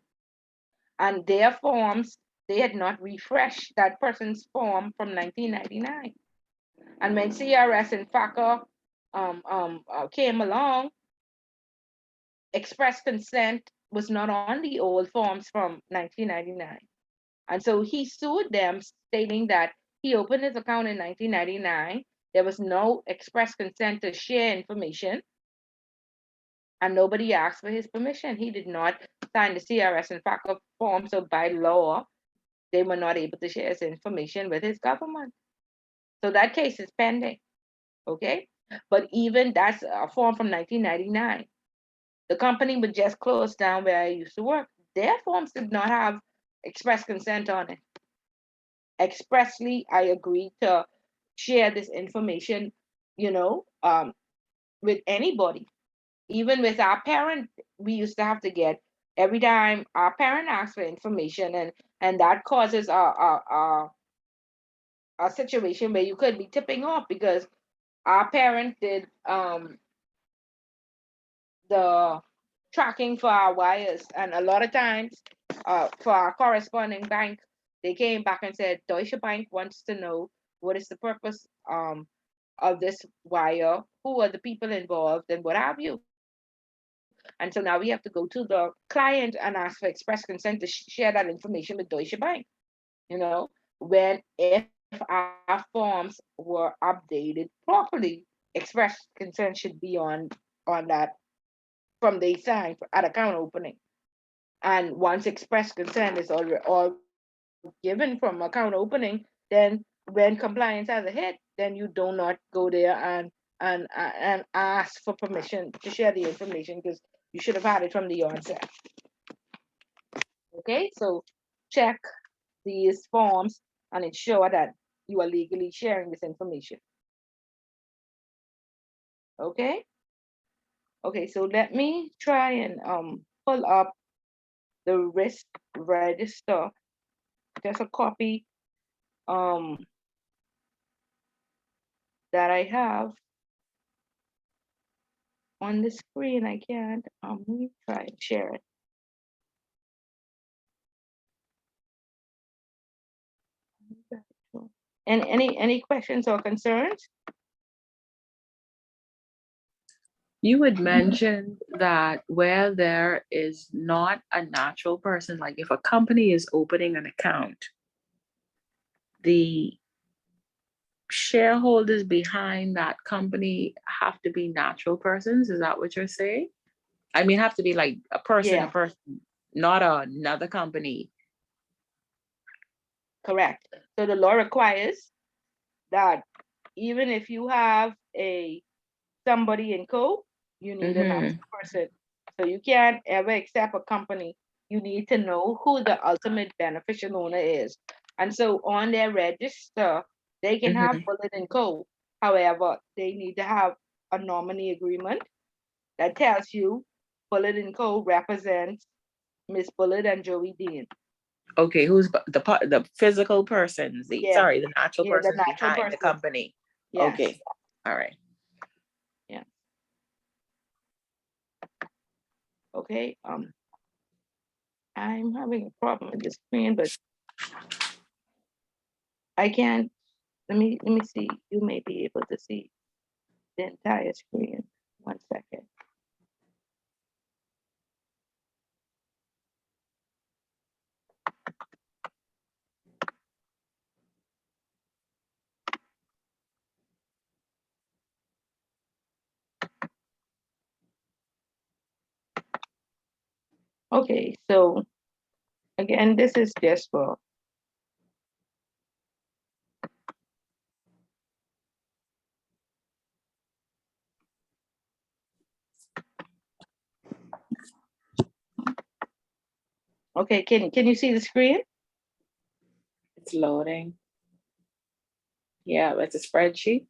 and their forms, they had not refreshed that person's form from 1999. And when CRS and FACA came along, express consent was not on the old forms from 1999. And so he sued them, stating that he opened his account in 1999. There was no express consent to share information, and nobody asked for his permission. He did not sign the CRS and FACA form, so by law, they were not able to share his information with his government. So that case is pending, okay? But even that's a form from 1999. The company would just close down where I used to work. Their forms did not have express consent on it. Expressly, I agreed to share this information, you know, with anybody. Even with our parent, we used to have to get every time our parent asks for information, and that causes a situation where you could be tipping off because our parent did the tracking for our wires, and a lot of times for our corresponding bank, they came back and said Deutsche Bank wants to know what is the purpose of this wire, who are the people involved, and what have you. And so now we have to go to the client and ask for express consent to share that information with Deutsche Bank. You know, when if our forms were updated properly, express consent should be on that from the sign at account opening. And once express consent is all given from account opening, then when compliance has a hit, then you do not go there and ask for permission to share the information because you should have had it from the onset. Okay, so check these forms and ensure that you are legally sharing this information. Okay. Okay, so let me try and pull up the risk register. There's a copy that I have on the screen. I can't. Let me try and share it. And any questions or concerns? You had mentioned that where there is not a natural person, like if a company is opening an account, the shareholders behind that company have to be natural persons. Is that what you're saying? I mean, have to be like a person to Yeah. person, not another company. Correct. So the law requires that even if you have somebody in co, you need a natural person. So you can't ever accept a company. You need to know who the ultimate beneficial owner is. And so on their register, they can have Bullet and Co. However, they need to have a nominee agreement that tells you Bullet and Co. represents Miss Bullet and Joey Dean. Okay, who's the physical persons? Yeah. The natural Yeah, the persons natural behind the person. company. Yes. Okay, all right. Yeah. Okay. I'm having a problem with the screen, but I can't. Let me see. You may be able to see the entire screen. 1 second. Okay, so again, this is just for okay, can you see the screen? It's loading. Yeah, it's a spreadsheet.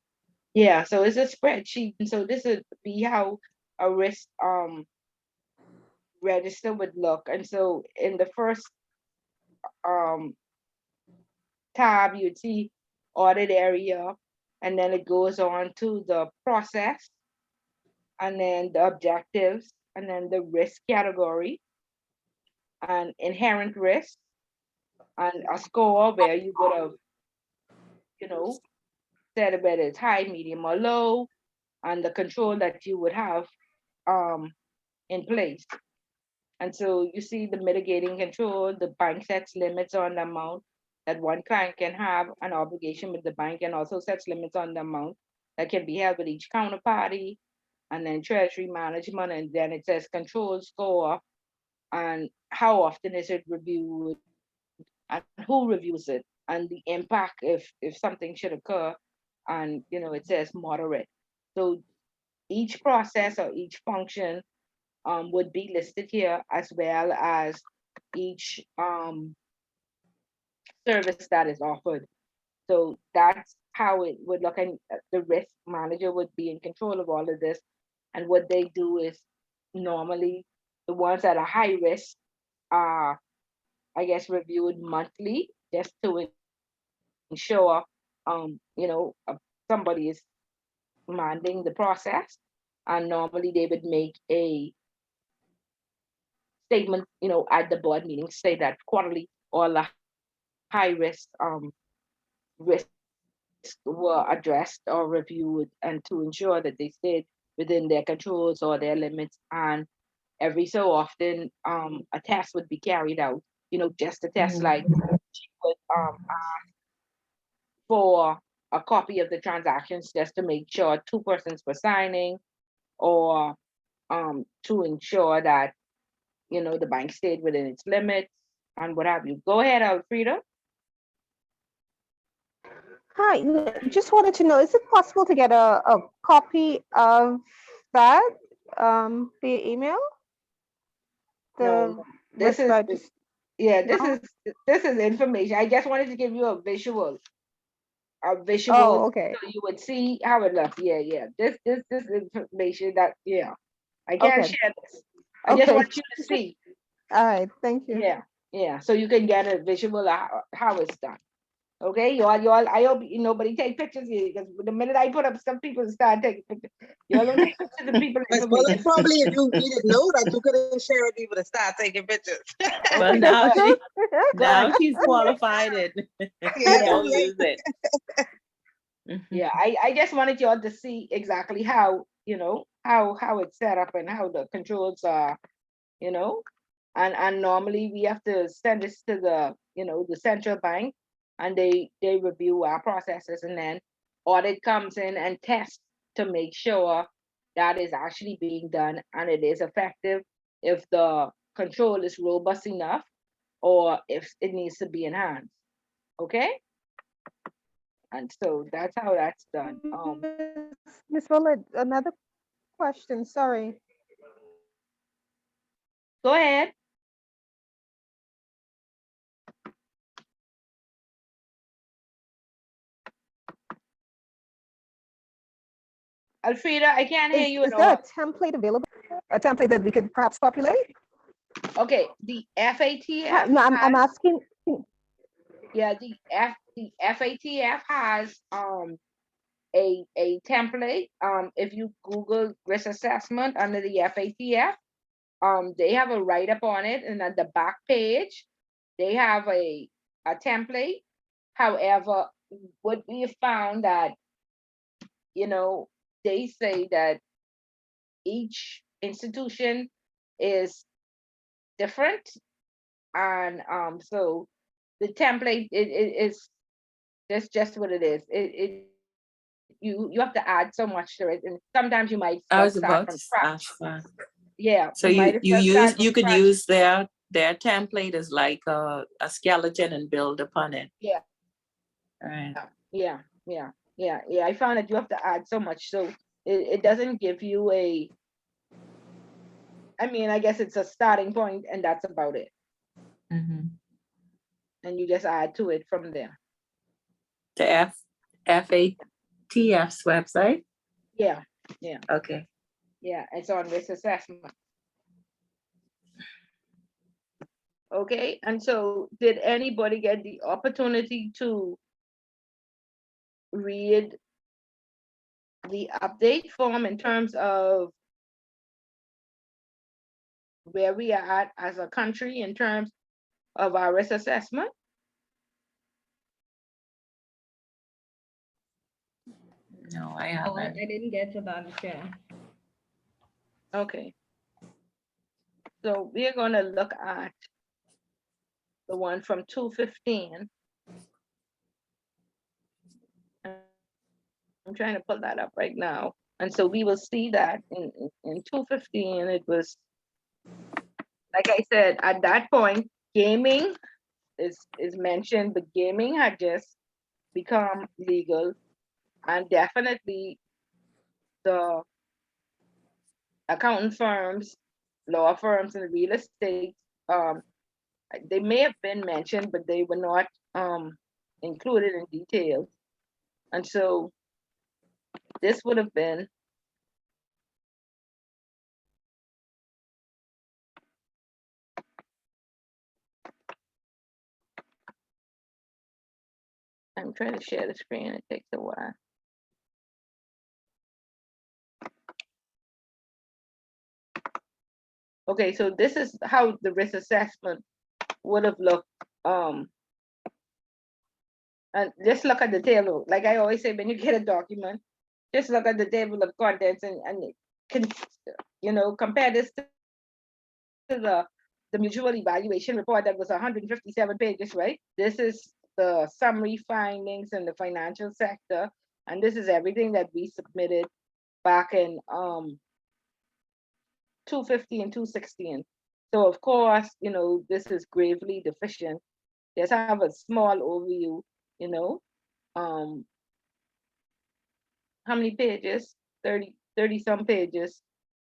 Yeah, so it's a spreadsheet. And so this would be how a risk register would look. And so in the first tab, you'd see audit area, and then it goes on to the process, and then the objectives, and then the risk category, and inherent risk, and a score where you would have, said whether it's high, medium, or low, and the control that you would have in place. And so you see the mitigating control, the bank sets limits on the amount that one client can have an obligation with the bank, and also sets limits on the amount that can be held with each counterparty, and then treasury management, and then it says control score, and how often is it reviewed, and who reviews it, and the impact if something should occur, and it says moderate. So each process or each function would be listed here, as well as each service that is offered. So that's how it would look, and the risk manager would be in control of all of this. And what they do is, normally the ones that are high risk are, I guess, reviewed monthly, just to ensure somebody is minding the process. And normally they would make a statement, at the board meeting, say that quarterly all the high risk risks were addressed or reviewed, and to ensure that they stayed within their controls or their limits. And every so often, a test would be carried out, just a test, like she would ask for a copy of the transactions, just to make sure two persons were signing, or to ensure that the bank stayed within its limits, and what have you. Go ahead, Alfreda. Hi, just wanted to know, is it possible to get a copy of that via email? No, this is this is information. I just wanted to give you a visual. Oh, okay. So you would see how it looks. Yeah. This information that I can't Okay. share this. I just Okay. want you to see. All right, thank you. Yeah. So you can get a visual of how it's done. Okay, y'all. I hope nobody take pictures here, because the minute I put up, some people start taking pictures. Y'all don't take pictures of people. Well, probably if you didn't know that, you couldn't share it, people to start taking pictures. Well, now she's qualified it. Don't use it. Yeah, I just wanted y'all to see exactly how how it's set up and how the controls are, you know, and normally we have to send this to the central bank, and they review our processes, and then audit comes in and tests to make sure that is actually being done and it is effective, if the control is robust enough, or if it needs to be enhanced. Okay, and so that's how that's done. Miss Willard, another question, sorry. Go ahead. Alfreda, I can't hear you Is at there a all. template available? A template that we could perhaps populate? Okay, the FATF No, I'm has, asking. yeah, the FATF has a template. If you Google risk assessment under the FATF, they have a write-up on it, and at the back page, they have a template. However, what we have found that, they say that each institution is different, and so the template is that's just what it is. You have to add so much to it, and sometimes you might I was start about from to scratch. ask that. Yeah, So you might as well start from you could scratch. use their template as like a skeleton and build upon it. Yeah, Right. yeah. I found that you have to add so much, so it doesn't give you I guess it's a starting point, and that's about it. Mm-hmm. And you just add to it from there. The FATF's website. Yeah, Okay. yeah. It's on risk assessment. Okay, and so did anybody get the opportunity to read the update form in terms of where we are at as a country in terms of our risk assessment? No, I Oh, I haven't. didn't get to that, yeah. Okay. So we're gonna look at the one from 215. I'm trying to pull that up right now. And so we will see that in 215, it was, like I said, at that point, gaming is mentioned, but gaming had just become legal, and definitely the accounting firms, law firms, and real estate, um, they may have been mentioned, but they were not included in detail. And so this would have been I'm trying to share the screen. It takes a while. Okay, so this is how the risk assessment would have looked. And just look at the table. Like I always say, when you get a document, just look at the table of contents and can, compare this to the mutual evaluation report that was 157 pages, right? This is the summary findings in the financial sector, and this is everything that we submitted back in 250 and 216. So of course, this is gravely deficient. Just have a small overview, um, how many pages? 30 some pages,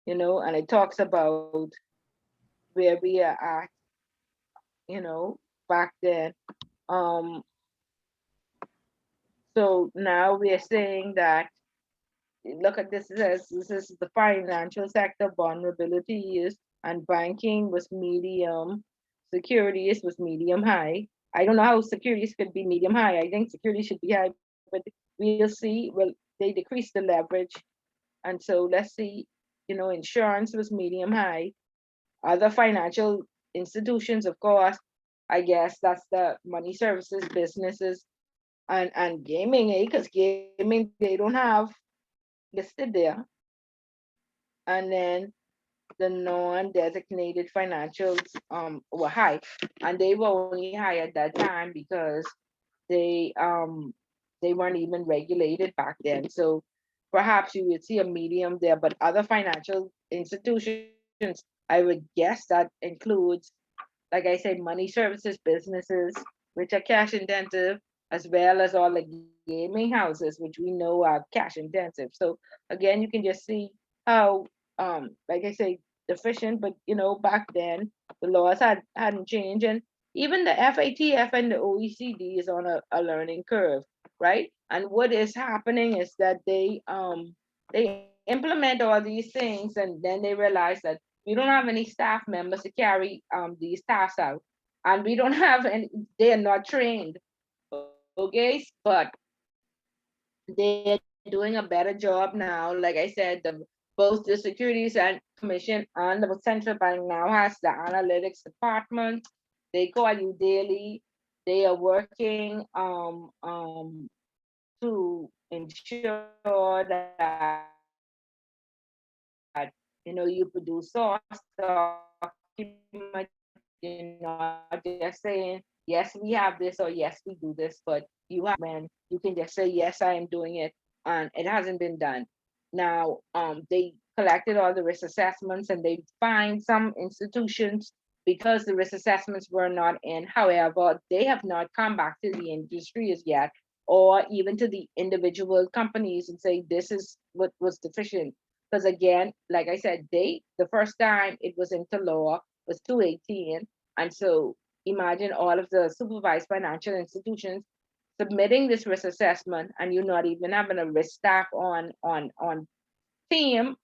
and it talks about where we are at, back then. Um, so now we are saying that, look at this, this is the financial sector vulnerabilities, and banking was medium, securities was medium high. I don't know how securities could be medium high. I think securities should be high, but we'll see. Well, they decreased the leverage. And so let's see, insurance was medium high. Other financial institutions, of course, I guess that's the money services businesses, and gaming, because gaming they don't have listed there. and then the non-designated financials were high, and they were only high at that time because they um they weren't even regulated back then. So perhaps you would see a medium there, but other financial institutions, I would guess that includes, like I said, money services businesses, which are cash intensive, as well as all the gaming houses, which we know are cash intensive. So again, you can just see how, like I say, deficient, but back then the laws hadn't changed, and even the FATF and the OECD is on a learning curve, right? And what is happening is that they implement all these things, and then they realize that we don't have any staff members to carry these tasks out, and we don't have any. They are not trained, okay? But they're doing a better job now. Like I said, both the Securities and Commission and the Central Bank now has the analytics department. They call you daily. They are working to ensure that you produce source document. You're not just saying yes, we have this, or yes, we do this, but you have to have the document when you can just say yes, I am doing it, and it hasn't been done. Now, they collected all the risk assessments, and they find some institutions, because the risk assessments were not in. However, they have not come back to the industry as yet, or even to the individual companies and say this is what was deficient. Because again, like I said, the first time it was into law was 218, and so imagine all of the supervised financial institutions submitting this risk assessment, and you're not even having a risk staff on team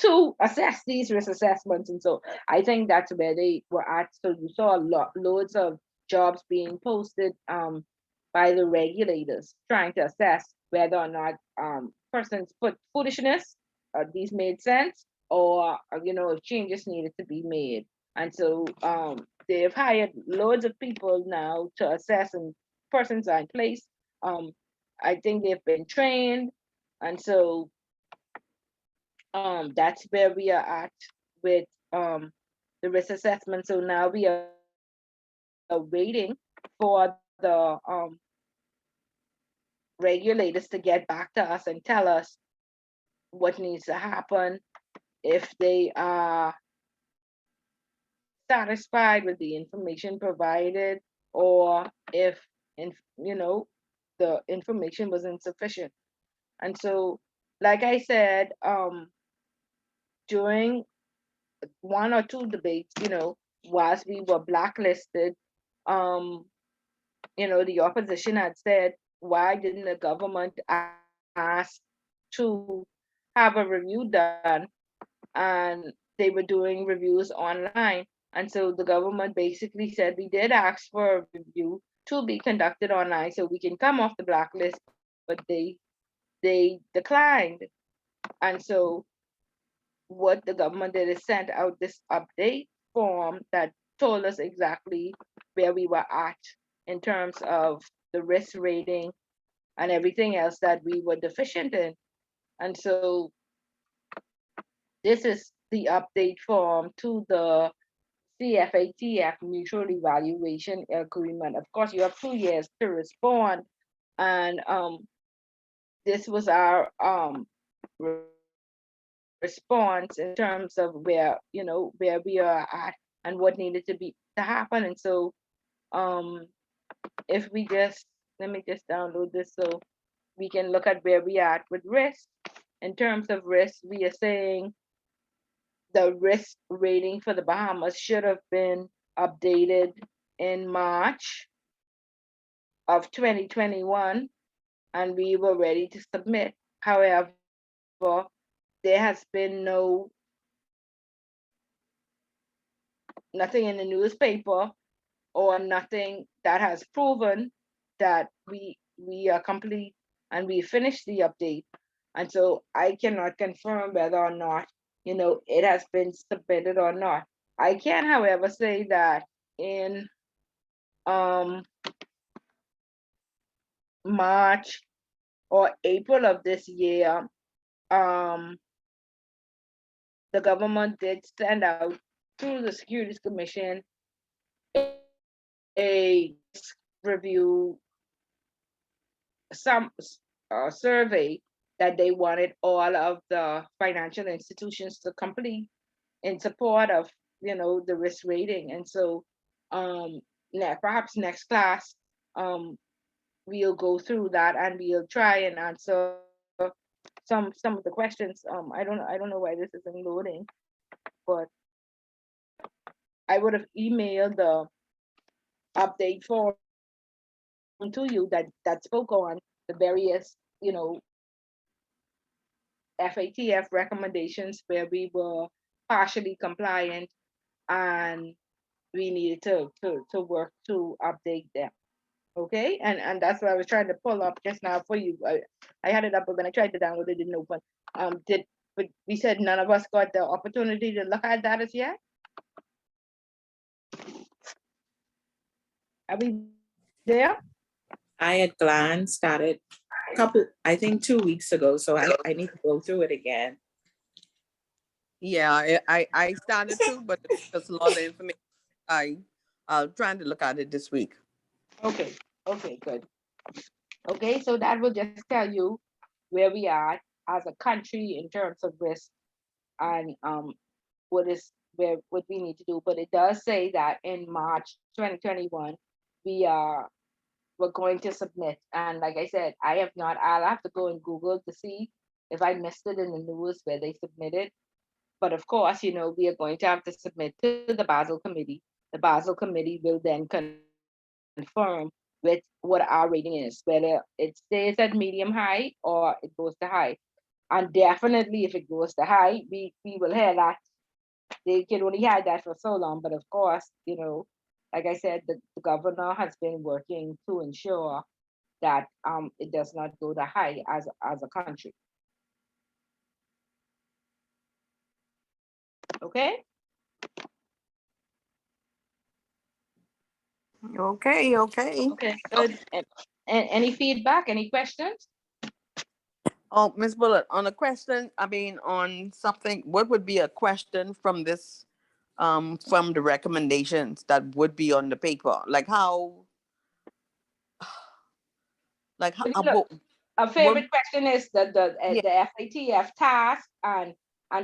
to assess these risk assessments. And so I think that's where they were at. So you saw loads of jobs being posted by the regulators trying to assess whether or not persons put foolishness, these made sense, or if changes needed to be made. And so they've hired loads of people now to assess, and persons are in place. Um, I think they've been trained, and so that's where we are at with the risk assessment. So now we are waiting for the regulators to get back to us and tell us what needs to happen, if they are satisfied with the information provided, or if in the information was insufficient. And so, like I said, during one or two debates, whilst we were blacklisted, um, the opposition had said, why didn't the government ask to have a review done? And they were doing reviews online. And so the government basically said, we did ask for a review to be conducted online so we can come off the blacklist, but they declined. And so what the government did is sent out this update form that told us exactly where we were at in terms of the risk rating and everything else that we were deficient in. And so this is the update form to the CFATF Mutual Evaluation Agreement. Of course, you have 2 years to respond. And this was our response in terms of where we are at and what needed to happen. And so um if we just let me just download this so we can look at where we are at with risk. In terms of risk, we are saying the risk rating for the Bahamas should have been updated in March of 2021, and we were ready to submit. However, there has been nothing in the newspaper or nothing that has proven that we are complete and we finished the update. And so I cannot confirm whether or not it has been submitted or not. I can, however, say that in um March or April of this year, um the government did send out through the Securities Commission a review some survey that they wanted all of the financial institutions to complete in support of, you know, the risk rating. And so perhaps next class we'll go through that and we'll try and answer some of the questions. I don't know why this isn't loading, but I would have emailed the update form to you that spoke on the various, you know, FATF recommendations where we were partially compliant and we needed to work to update them. Okay, and that's what I was trying to pull up just now for you. I had it up, but when I tried to download it, didn't open. But we said none of us got the opportunity to look at that as yet. Are we there? I had glanced at it I think 2 weeks ago, so I need to go through it again. Yeah, I started to, but there's a lot of information. I'll try to look at it this week. Okay, good. Okay, so that will just tell you where we are as a country in terms of risk and what we need to do. But it does say that in March 2021, we're going to submit. And like I said, I'll have to go and Google to see if I missed it in the news where they submitted. But of course, you know, we are going to have to submit to the Basel Committee. The Basel Committee will then confirm with what our rating is, whether it stays at medium high or it goes to high. And definitely if it goes to high, we will hear that. They can only hide that for so long, but of course, you know, like I said, the governor has been working to ensure that it does not go to high as a country. Okay. Okay. Okay, good. And any feedback, any questions? Oh, Ms. Bullitt, on a question, I mean, on something, what would be a question from this, from the recommendations that would be on the paper? Like how, Look, a favorite question is the FATF task and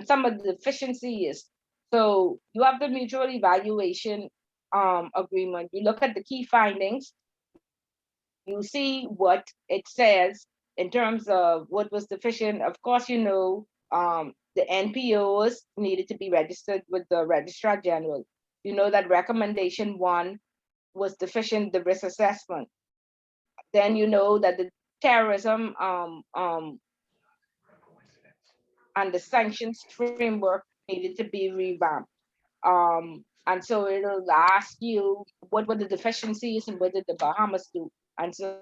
some of the deficiencies. So you have the mutual evaluation agreement. You look at the key findings. You see what it says in terms of what was deficient. Of course, you know, the NPOs needed to be registered with the Registrar General. You know that recommendation 1 was deficient, the risk assessment. Then you know that the terrorism and the sanctions framework needed to be revamped. And so it'll ask you what were the deficiencies and what did the Bahamas do. And so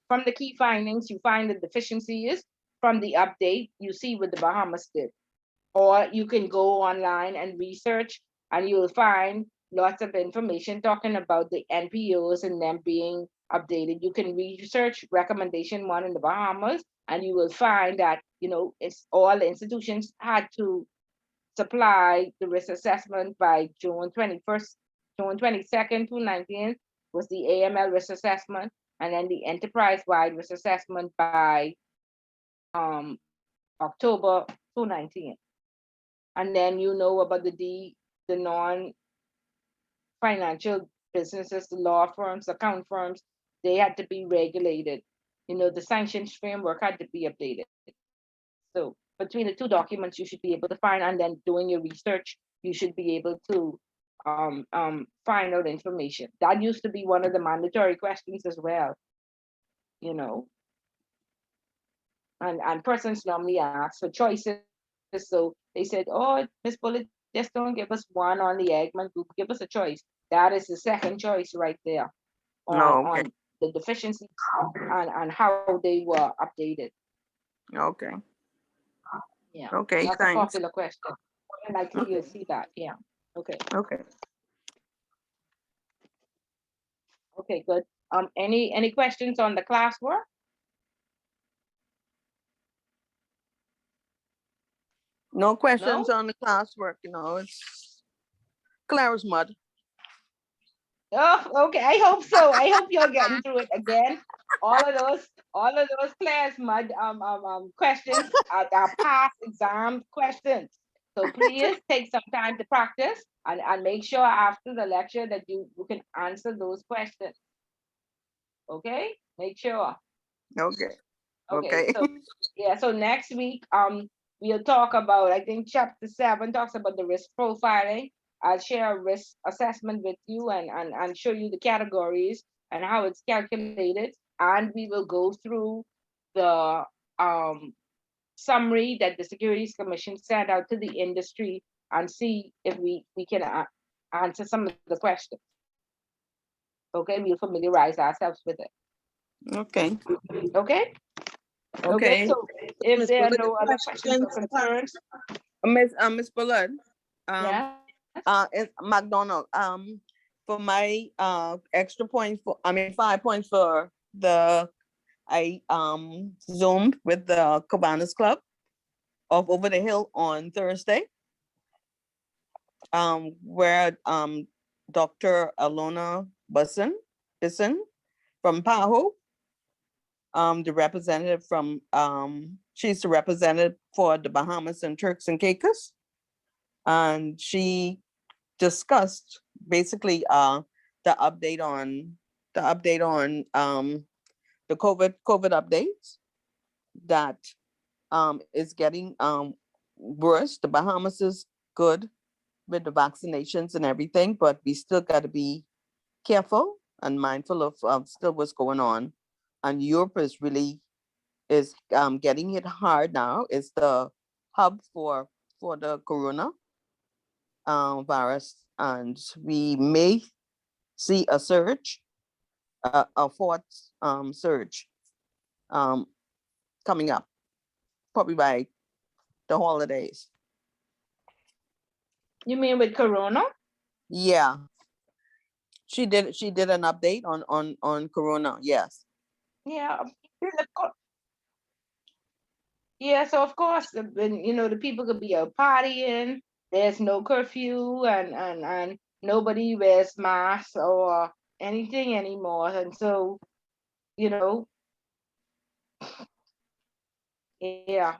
from the key findings, you find the deficiencies. From the update, you see what the Bahamas did. Or you can go online and research and you'll find lots of information talking about the NPOs and them being updated. You can research recommendation 1 in the Bahamas and you will find that, you know, it's all the institutions had to supply the risk assessment by June 21st, June 22nd to 19th was the AML risk assessment, and then the enterprise-wide risk assessment by October 2019. And then you know about the non-financial businesses, the law firms, account firms, they had to be regulated. You know, the sanctions framework had to be updated. So between the 2 documents, you should be able to find, and then doing your research, you should be able to find out information. That used to be one of the mandatory questions as well, you know. And persons normally ask for choices. So they said, oh, Ms. Bullitt, just don't give us 1 on the Eggman group, give us a choice. That is the second choice right there on the deficiencies and how they were updated. Okay. Yeah. Okay, That's thanks. a popular question. And I think you'll see that. Yeah. Okay. Okay, good. Any questions on the classwork? No questions on the classwork, you know, it's clear as mud. Oh, okay. I hope so. I hope you're getting through it again. All of those class mud questions are past exam questions. So please take some time to practice and make sure after the lecture that you can answer those questions. Okay? Make sure. Okay. Okay, Okay. so yeah, so next week, we'll talk about, I think chapter 7 talks about the risk profiling. I'll share a risk assessment with you and show you the categories and how it's calculated. And we will go through the summary that the Securities Commission sent out to the industry and see if we can answer some of the questions. Okay, we'll familiarize ourselves with it. Okay. Okay? Okay, Okay. so if Ms. there are Bullock, no other questions or concerns, Miss Bullard, yeah, in McDonald, for my extra point for, I mean 5 points for I zoomed with the Cabanas Club of Over the Hill on Thursday, where Dr. Alona Bisson from PAHO, the representative from she's the representative for the Bahamas and Turks and Caicos, and she discussed basically the update on the COVID updates that is getting worse. The Bahamas is good with the vaccinations and everything, but we still got to be careful and mindful of still what's going on. And Europe is really getting hit hard now. It's the hub for the corona virus, and we may see a surge, a fourth surge coming up, probably by the holidays. you mean with Corona? Yeah, she did an update on corona. Yes. Yeah, yeah. So of course, when the people could be out partying, there's no curfew, and nobody wears masks or anything anymore, and so you know, yeah,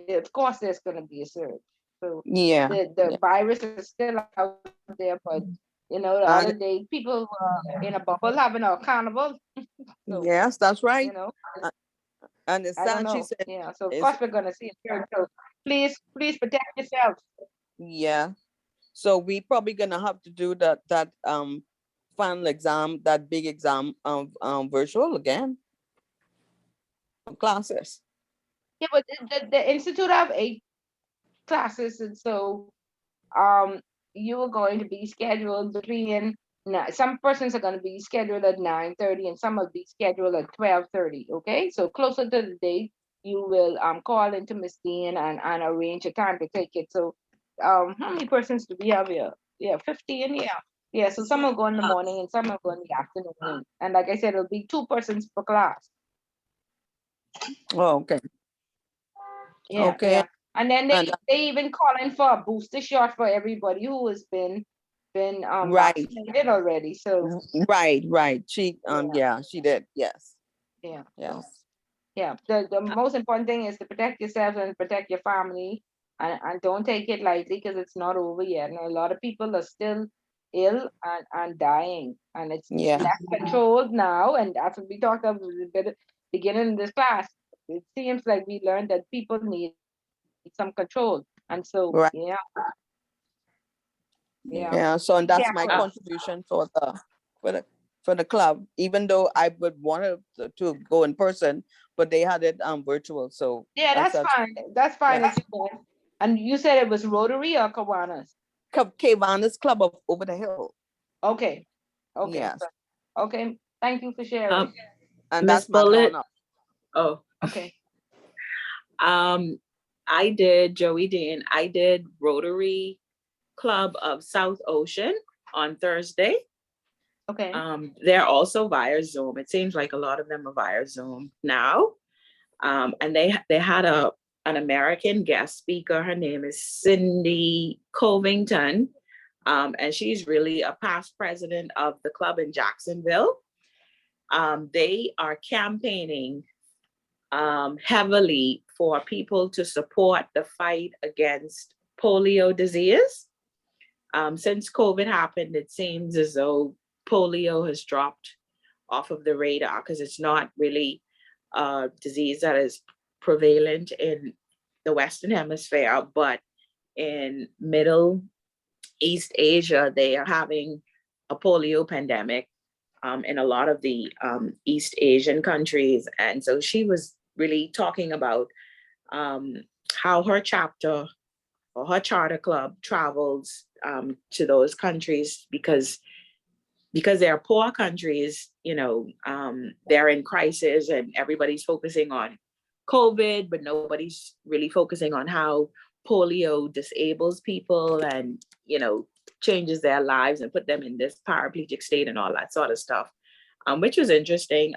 of course there's going to be a surge. So Yeah. the virus is still out there, but the other day people were in a bubble having a carnival. So Yes, that's right. I And it's don't sad, she know. said. Yeah, so of It's, course we're going to see a surge. So please protect yourselves. yeah. So we probably gonna have to do that final exam, that big exam of virtual again, classes. Yeah, but the institute have 8 classes, and so um you are going to be scheduled between some persons are going to be scheduled at 9:30 and some will be scheduled at 12:30. Okay, so closer to the date you will call into Miss Dean and arrange a time to take it. So how many persons do we have here? Yeah, 15. Yeah, so some will go in the morning and some will go in the afternoon, and like I said, it'll be 2 persons per class. Oh, okay. Yeah, Okay. yeah. And then And they even calling for a booster shot for everybody who has been right, vaccinated already. So right. She yeah, she did. Yes. yeah, so Yes. yeah. The most important thing is to protect yourself and protect your family, and don't take it lightly because it's not over yet. And a lot of people are still ill and dying, and it's Yeah. less controlled now. And that's what we talked about at the beginning of this class. It seems like we learned that people need some control, and so Right. yeah. Yeah. So and that's my Careful. contribution for the club, even though I would want to go in person, but they had it virtual. So Yeah, that's fine. That's fine yeah. if you can. And you said it was Rotary or Kiwanis? Kiwanis Club of Over the Hill. Okay. Okay. Yes. Okay. Thank you for sharing. And Miss that's my Bullet. grown up. Oh, Okay. I did, Joey Dean, I did Rotary Club of South Ocean on Thursday. Okay. They're also via Zoom. It seems like a lot of them are via Zoom now. And they had a an American guest speaker. Her name is Cindy Covington. And she's really a past president of the club in Jacksonville. They are campaigning heavily for people to support the fight against polio disease. Since COVID happened, it seems as though polio has dropped off of the radar because it's not really a disease that is prevalent in the Western Hemisphere, but in Middle East Asia, they are having a polio pandemic in a lot of the East Asian countries. And so she was really talking about how her chapter or her charter club travels to those countries because they're poor countries, you know, they're in crisis and everybody's focusing on COVID, but nobody's really focusing on how polio disables people and, you know, changes their lives and put them in this paraplegic state and all that sort of stuff, which was interesting.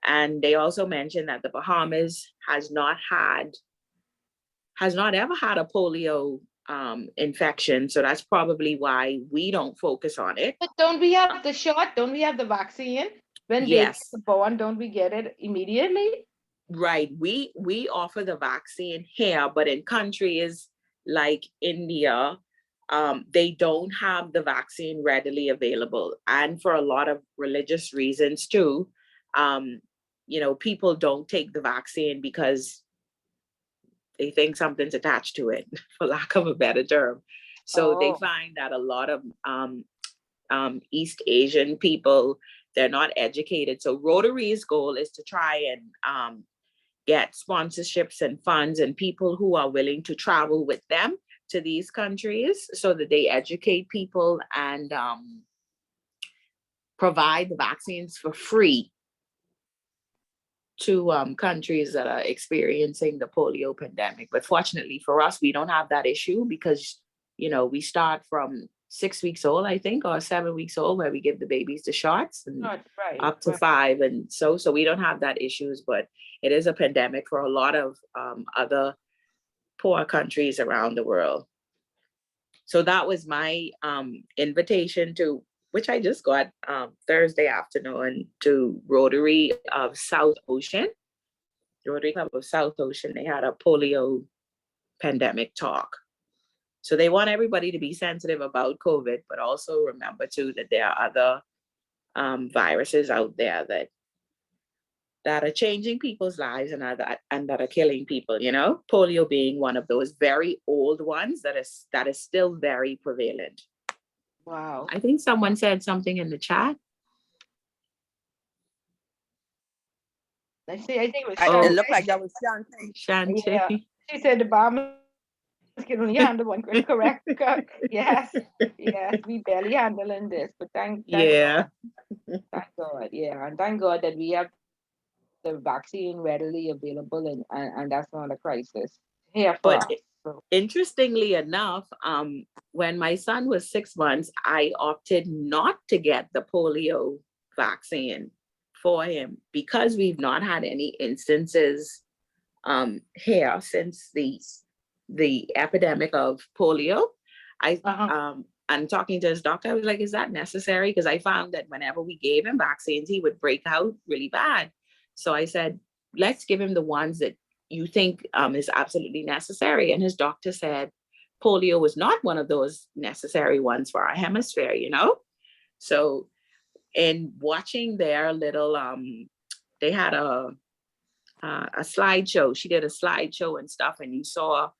And they also mentioned that the Bahamas has not ever had a polio infection. So that's probably why we don't focus on it. But don't we have the shot? Don't we have the vaccine? When Yes. babies are born, don't we get it immediately? Right. We offer the vaccine here, but in countries like India, they don't have the vaccine readily available. And for a lot of religious reasons too, you know, people don't take the vaccine because they think something's attached to it, for lack of a better term. So they find that a lot of East Asian people, they're not educated. So Rotary's goal is to try and get sponsorships and funds and people who are willing to travel with them to these countries so that they educate people and provide the vaccines for free to countries that are experiencing the polio pandemic. But fortunately for us, we don't have that issue because, you know, we start from 6 weeks old, I think, or 7 weeks old, where we give the babies the shots and up to 5. And so we don't have that issues, but it is a pandemic for a lot of other poor countries around the world. So that was my invitation to, which I just got Thursday afternoon, to Rotary of South Ocean, Rotary Club of South Ocean. They had a polio pandemic talk. So they want everybody to be sensitive about COVID, but also remember too that there are other viruses out there that are changing people's lives and that are killing people, you know, polio being one of those very old ones that is still very prevalent. Wow. I think someone said something in the chat. I think it was It looked like that was Shantae. Shantae. Yeah. She said the Bahamas can only handle one. Correct. Yes. Yes. We barely handling this, but thank Yeah. God. Thank God. Yeah. And thank God that we have the vaccine readily available and that's not a crisis here for us. But So, interestingly enough, when my son was 6 months, I opted not to get the polio vaccine for him because we've not had any instances here since the epidemic of polio. And talking to his doctor, I was like, is that necessary? Because I found that whenever we gave him vaccines, he would break out really bad. So I said, let's give him the ones that you think is absolutely necessary. And his doctor said polio was not one of those necessary ones for our hemisphere, you know? So in watching their little, they had a slideshow. She did a slideshow and stuff, and you saw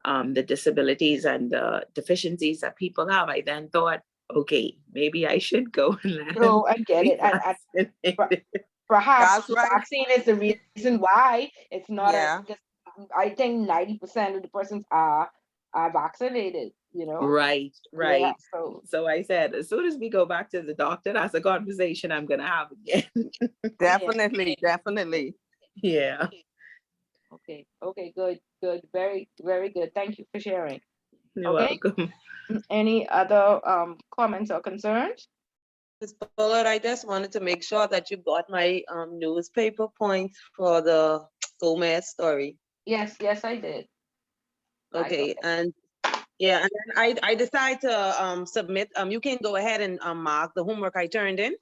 the disabilities and the deficiencies that people have. I then thought, okay, maybe I should go and get it. And perhaps the vaccine is the reason why it's not I think 90% of the persons are vaccinated, you know? Right. Yeah, so I said, as soon as we go back to the doctor, that's a conversation I'm gonna have again. Definitely. Yeah. Okay, good. Very, very good. Thank you for sharing. You're welcome. Any other comments or concerns? Ms. Bullard, I just wanted to make sure that you got my newspaper points for the Gomez story. Yes, yes, I did. Okay, and yeah, and then I decide to submit. You can go ahead and mark the homework I turned in.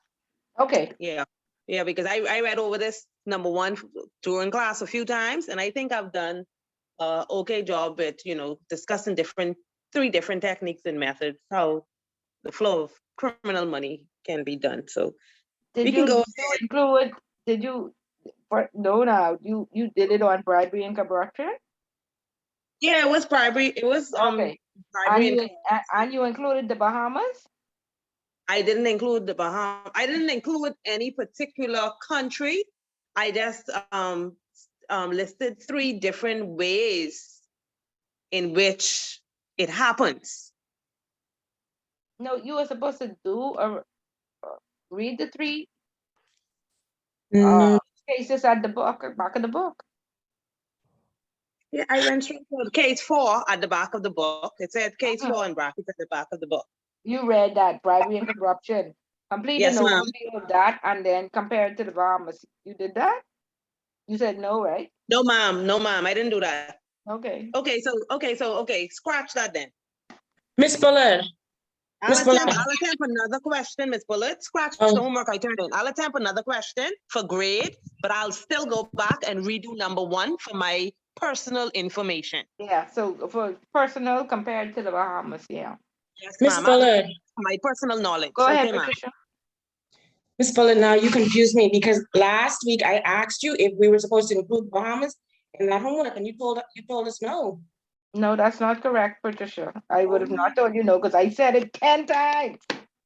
Okay, Yeah, yeah, because I read over this number one during class a few times, and I think I've done okay job at discussing three different techniques and methods how the flow of criminal money can be done. So we can go. include, did you, no, now, you did it on bribery and corruption? Yeah, it was bribery. It was Okay. bribery and And you included the Bahamas? I didn't include the Bahamas. I didn't include any particular country. I just listed three different ways in which it happens. No, you were supposed to do or read the three Mm, cases at the back of the book. yeah, I went straight to case 4 at the back of the book. It said case 4 in brackets at the back of the book. You read that, bribery and corruption. Complete an Yes, ma'am. overview of that and then compare it to the Bahamas. You did that? You said no, right? No, ma'am. No, ma'am. I didn't do that. Okay. Okay. Scratch that then. Miss Bullard. I'll attempt another question, Miss Bullet. Scratch the homework I turned in. I'll attempt another question for grade, but I'll still go back and redo number 1 for my personal information. Yeah, so for personal compared to the Bahamas, yeah. Yes, Miss ma'am. Bullard. My personal knowledge. Go ahead, ma'am. Patricia. Miss Bullard, now you confused me because last week I asked you if we were supposed to include Bahamas in that homework, and you told us no. No, that's not correct, Patricia. I would have not told you no because I said it 10 times.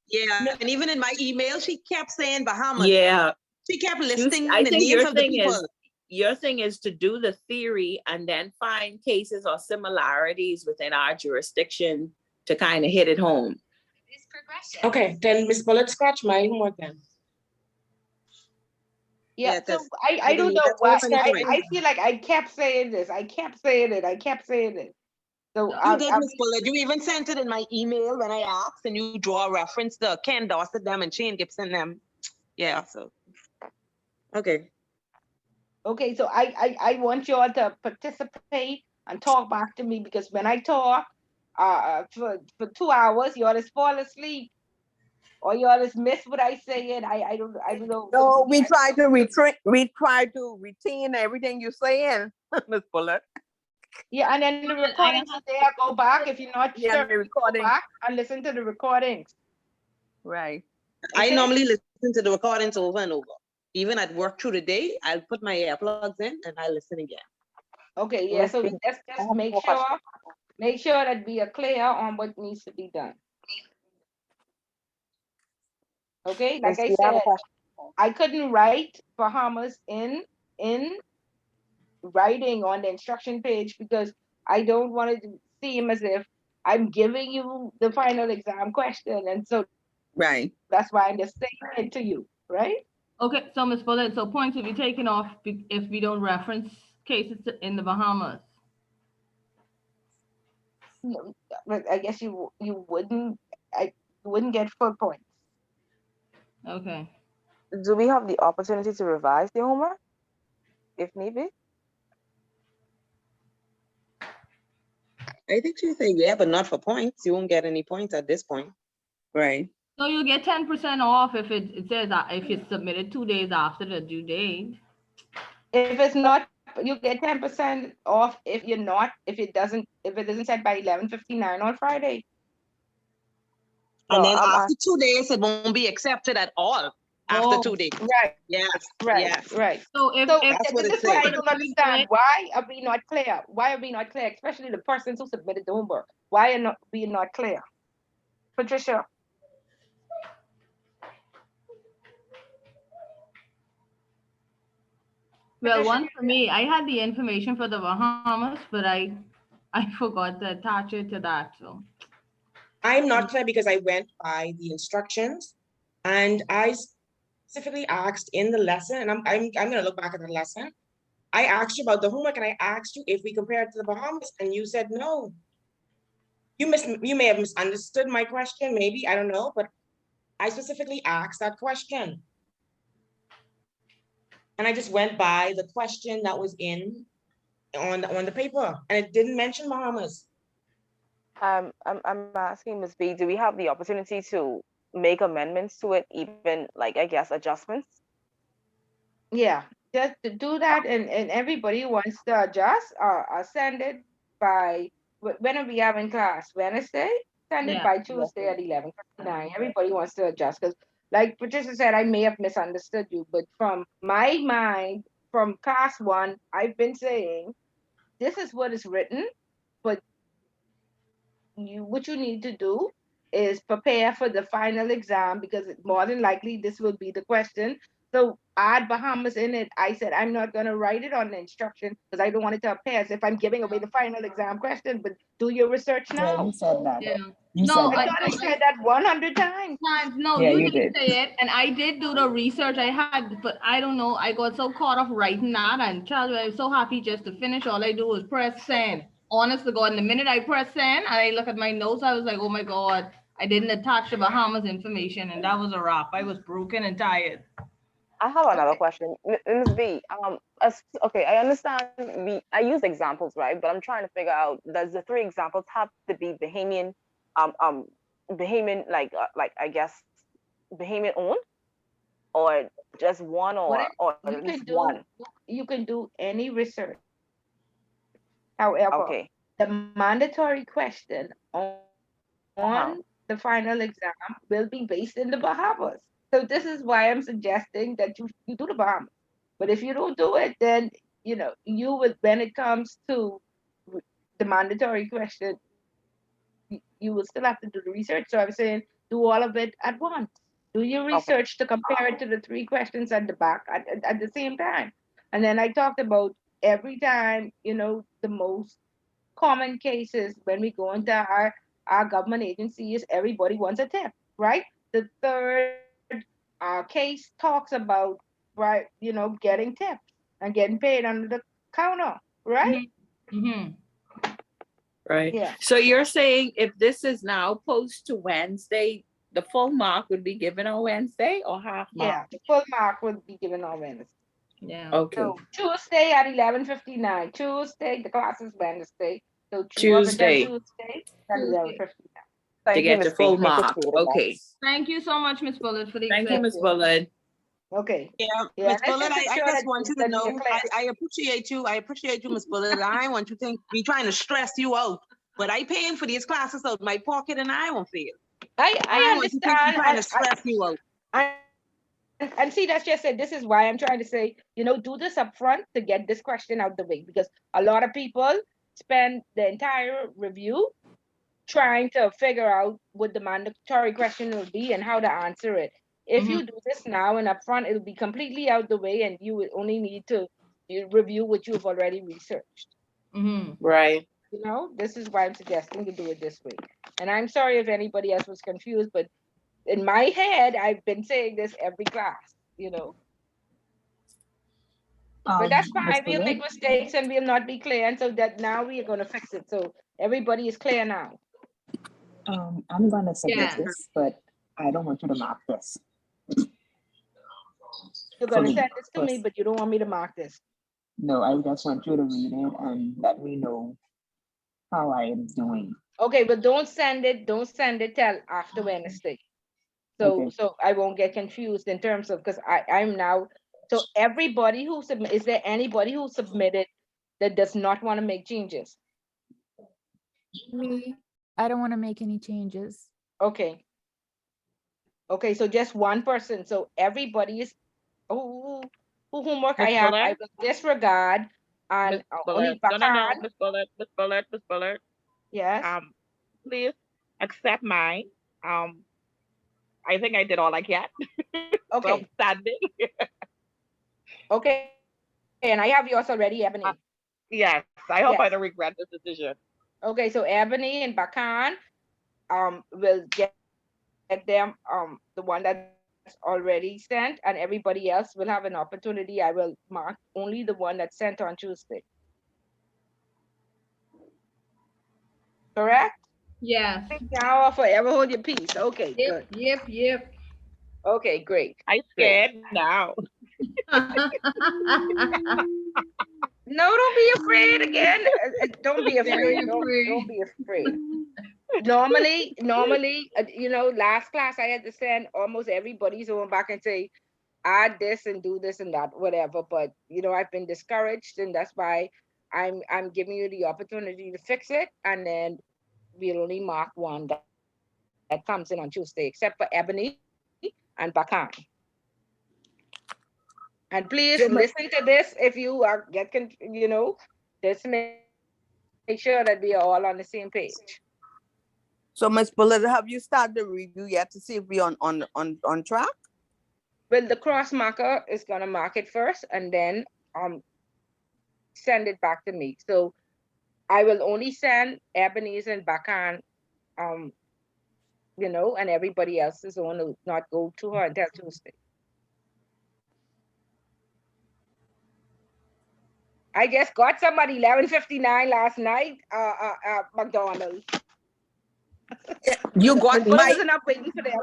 Yeah, and even in my email, she kept saying Bahamas. Yeah. She kept listing I the think names of the people. your thing is to do the theory and then find cases or similarities within our jurisdiction to kind of hit it home. Okay, then Miss Bullard, scratch my homework then. Yeah, so I don't know why. I feel like I kept saying this. I kept saying it. So you did, Miss Bullard. You even sent it in my email when I asked, and you draw a reference to Ken Dossett them and Shane Gibson them. Yeah, so okay. Okay, so I want you all to participate and talk back to me because when I talk for 2 hours, you all just fall asleep or you all just miss what I say and I don't know. No, we try to retain everything you're saying, Miss Bullard. Yeah, and then the recordings there, go back if you're not sure. The recording. Go back and listen to the recordings. Right. I normally listen to the recordings over and over. Even at work through the day, I'll put my earplugs in and I listen again. Okay, yeah. So let's just make sure that we are clear on what needs to be done. Okay, like I said, I couldn't write Bahamas in writing on the instruction page because I don't want it to seem as if I'm giving you the final exam question. And so that's why I'm just saying it to you, right? Okay, so Ms. Bullard, so points will be taken off if we don't reference cases in the Bahamas. No, but I guess you wouldn't get full points. Okay. Do we have the opportunity to revise the homework if need be? I think she's saying yeah, but not for points. You won't get any points at this point. Right. So you get 10% off if it says that if it's submitted 2 days after the due date. If it's not, you get 10% off if it isn't set by 11:59 on Friday. And then after 2 days, it won't be accepted at all. After 2 days. Right. Yes. Right. Yes. Right. So that's what this it is what I says. don't understand. Why are we not clear? Why are we not clear? Especially the persons who submitted the homework. Why are we not clear? Patricia. Well, one for me, I had the information for the Bahamas, but I forgot to attach it to that. So I'm not clear because I went by the instructions and I specifically asked in the lesson, and I'm gonna look back at the lesson. I asked you about the homework and I asked you if we compare it to the Bahamas and you said no. You may have misunderstood my question, maybe, I don't know, but I specifically asked that question. And I just went by the question that was in on the paper, and it didn't mention Bahamas. I'm asking Ms. B, do we have the opportunity to make amendments to it, even like I guess adjustments? Yeah, just to do that, and everybody who wants to adjust, send it by when are we having class? Wednesday? Send it Yeah. by Yes. Tuesday at 11:59. Everybody wants to adjust because, like Patricia said, I may have misunderstood you, but from my mind, from class one, I've been saying this is what is written, but what you need to do is prepare for the final exam because more than likely this will be the question. So add Bahamas in it. I said I'm not gonna write it on the instruction because I don't want it to appear as if I'm giving away the final exam question. But do your research Yeah, now. you said that. Yeah. You No, said I that. thought I said that 100 times. No, Yeah, you you did did. say it, and I did do the research. I had, but I don't know. I got so caught up writing that, and tell you, I was so happy just to finish. All I do was press send. Honest to God, and the minute I press send, and I look at my notes, I was like, oh my God, I didn't attach the Bahamas information, and that was a wrap. I was broken and tired. I have another Okay. question, Ms. B. Okay, I understand. I use examples, right? But I'm trying to figure out: does the three examples have to be Bahamian, Bahamian, like I guess Bahamian owned, or just one, What or at you least can one? do, you can do any research. However, Okay. the mandatory question Uh-huh. on the final exam will be based in the Bahamas. So this is why I'm suggesting that you do the Bahamas. But if you don't do it, then you would when it comes to the mandatory question, you will still have to do the research. So I'm saying do all of it at once. Do your Okay. research to compare it to the three questions at the back at the same time. And then I talked about every time, the most common cases when we go into our government agencies, everybody wants a tip, right? The third case talks about, right, getting tips and getting paid under the counter, right? Mm-hmm. Right. Yeah, So you're saying if this is now post to Wednesday, the full mark would be given on Wednesday or half mark? yeah. The full mark will be given on Wednesday. Yeah. Okay. So Tuesday at 11:59. Tuesday, the class is Wednesday. So you have until Tuesday Tuesday at Tuesday. 11:59. to Thank you, get the Ms. B. full Make it mark. clear. Okay. Thank you so much, Miss Bullet, for the Thank you, Thank Miss you. Bullard. Okay. Yeah, Yeah, Miss let's Bullet, just I ensure just that, want you to that you're know, clear. I appreciate you. I appreciate you, Miss Bullet. I don't want you to think we trying to stress you out, but I paying for these classes out of my pocket and I won't feel. I I want you to think we understand, trying to stress you out. and see, that's just it. This is why I'm trying to say, do this up front to get this question out the way because a lot of people spend the entire review trying to figure out what the mandatory question will be and how to answer it. If Mm-hmm. you do this now and up front, it'll be completely out the way, and you will only need to review what you've already researched. Mm-hmm. Right. This is why I'm suggesting to do it this way. And I'm sorry if anybody else was confused, but in my head, I've been saying this every class. But that's Ms. fine. We'll Bullet, make mistakes and we'll not be clear. And so that now we are going to fix it. So everybody is clear now. I'm gonna submit Yeah. this, but I don't want you to mark this. You're For going to me, send this to me, first. but you don't want me to mark this. No, I just want you to read it and let me know how I am doing. Okay, but don't send it till after Wednesday. So Okay. so I won't get confused in terms of because I'm now so everybody who submit is there anybody who submitted that does not want to make changes? Me, I don't want to make any changes. Okay. Okay, so just one person. So everybody is who homework I Miss have, I Bullard? will disregard and Miss only Bullard. No, Bakan. Miss Bullard. Yes. Please accept mine. I think I did all I can. So I'm Okay. standing. Okay. And I have yours already, Ebony. Yes, I hope I Yes. don't regret this decision. Okay, so Ebony and Bakan will get them the one that's already sent, and everybody else will have an opportunity. I will mark only the one that's sent on Tuesday. Correct? Yes. Now or forever hold your peace. Okay, good. Yep. Okay, great. I'm Great. scared now. No, don't be afraid again. Don't be Very afraid. Don't afraid. be afraid. Normally, last class I had to send almost everybody's home back and say, add this and do this and that, whatever. But I've been discouraged, and that's why I'm giving you the opportunity to fix it, and then we'll only mark one that comes in on Tuesday, except for Ebony and Bakan. And please So, listen to this if you are just make sure that we are all on the same page. So, Ms. Bullet, have you started the review yet to see if we're on track? Well, the cross marker is gonna mark it first and then send it back to me. So I will only send Ebenezer and Bakan, um, and everybody else is going to not go to her until Tuesday. I just got somebody 11:59 last night, McDonald's. You got Miss Bullet my is not waiting for them.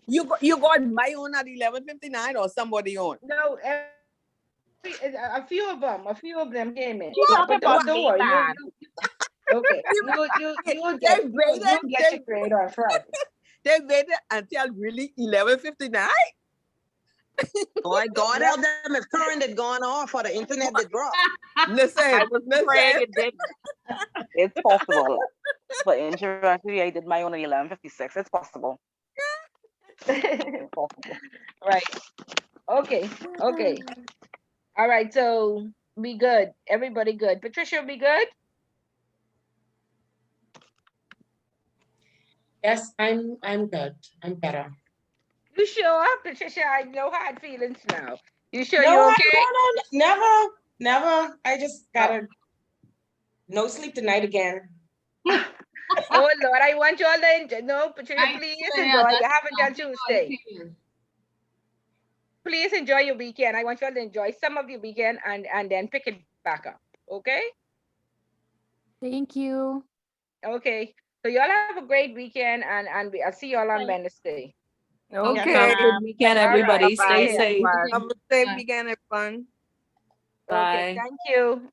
you got my own at 11:59 or somebody on? No, a few of them came in. she talking But about don't me, worry, man. okay. You'll They get waited. your grade on Friday. They waited until really 11:59. Oh, I got Yep. all them if current had gone off or the internet had dropped. Listen, I was praying listen. it did. It's possible. But interactively, I did my own at 11:56. It's possible. It's possible. Right. Okay. All right. So be good. Everybody good. Patricia, be good. Yes, I'm good. I'm better. You sure, Patricia? I know hard feelings now. You sure No, you're okay? no, never. I just gotta no sleep tonight again. Oh Lord, I want you all to enjoy. No, Patricia, I please swear, enjoy. You that's have until exactly how I Tuesday. feel. Please enjoy your weekend. I want you all to enjoy some of your weekend and then pick it back up. Okay? Thank you. Okay. So y'all have a great weekend and I'll see y'all on Wednesday. Yes, Okay. Have a good ma'am. weekend, All right. everybody. Take Stay Bye-bye, care. safe. everyone. Have a safe Bye. weekend, everyone. Okay. Bye. Thank you.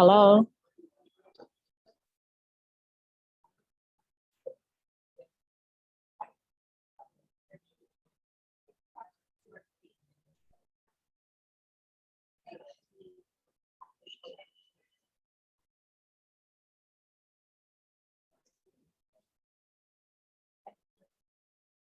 Hello?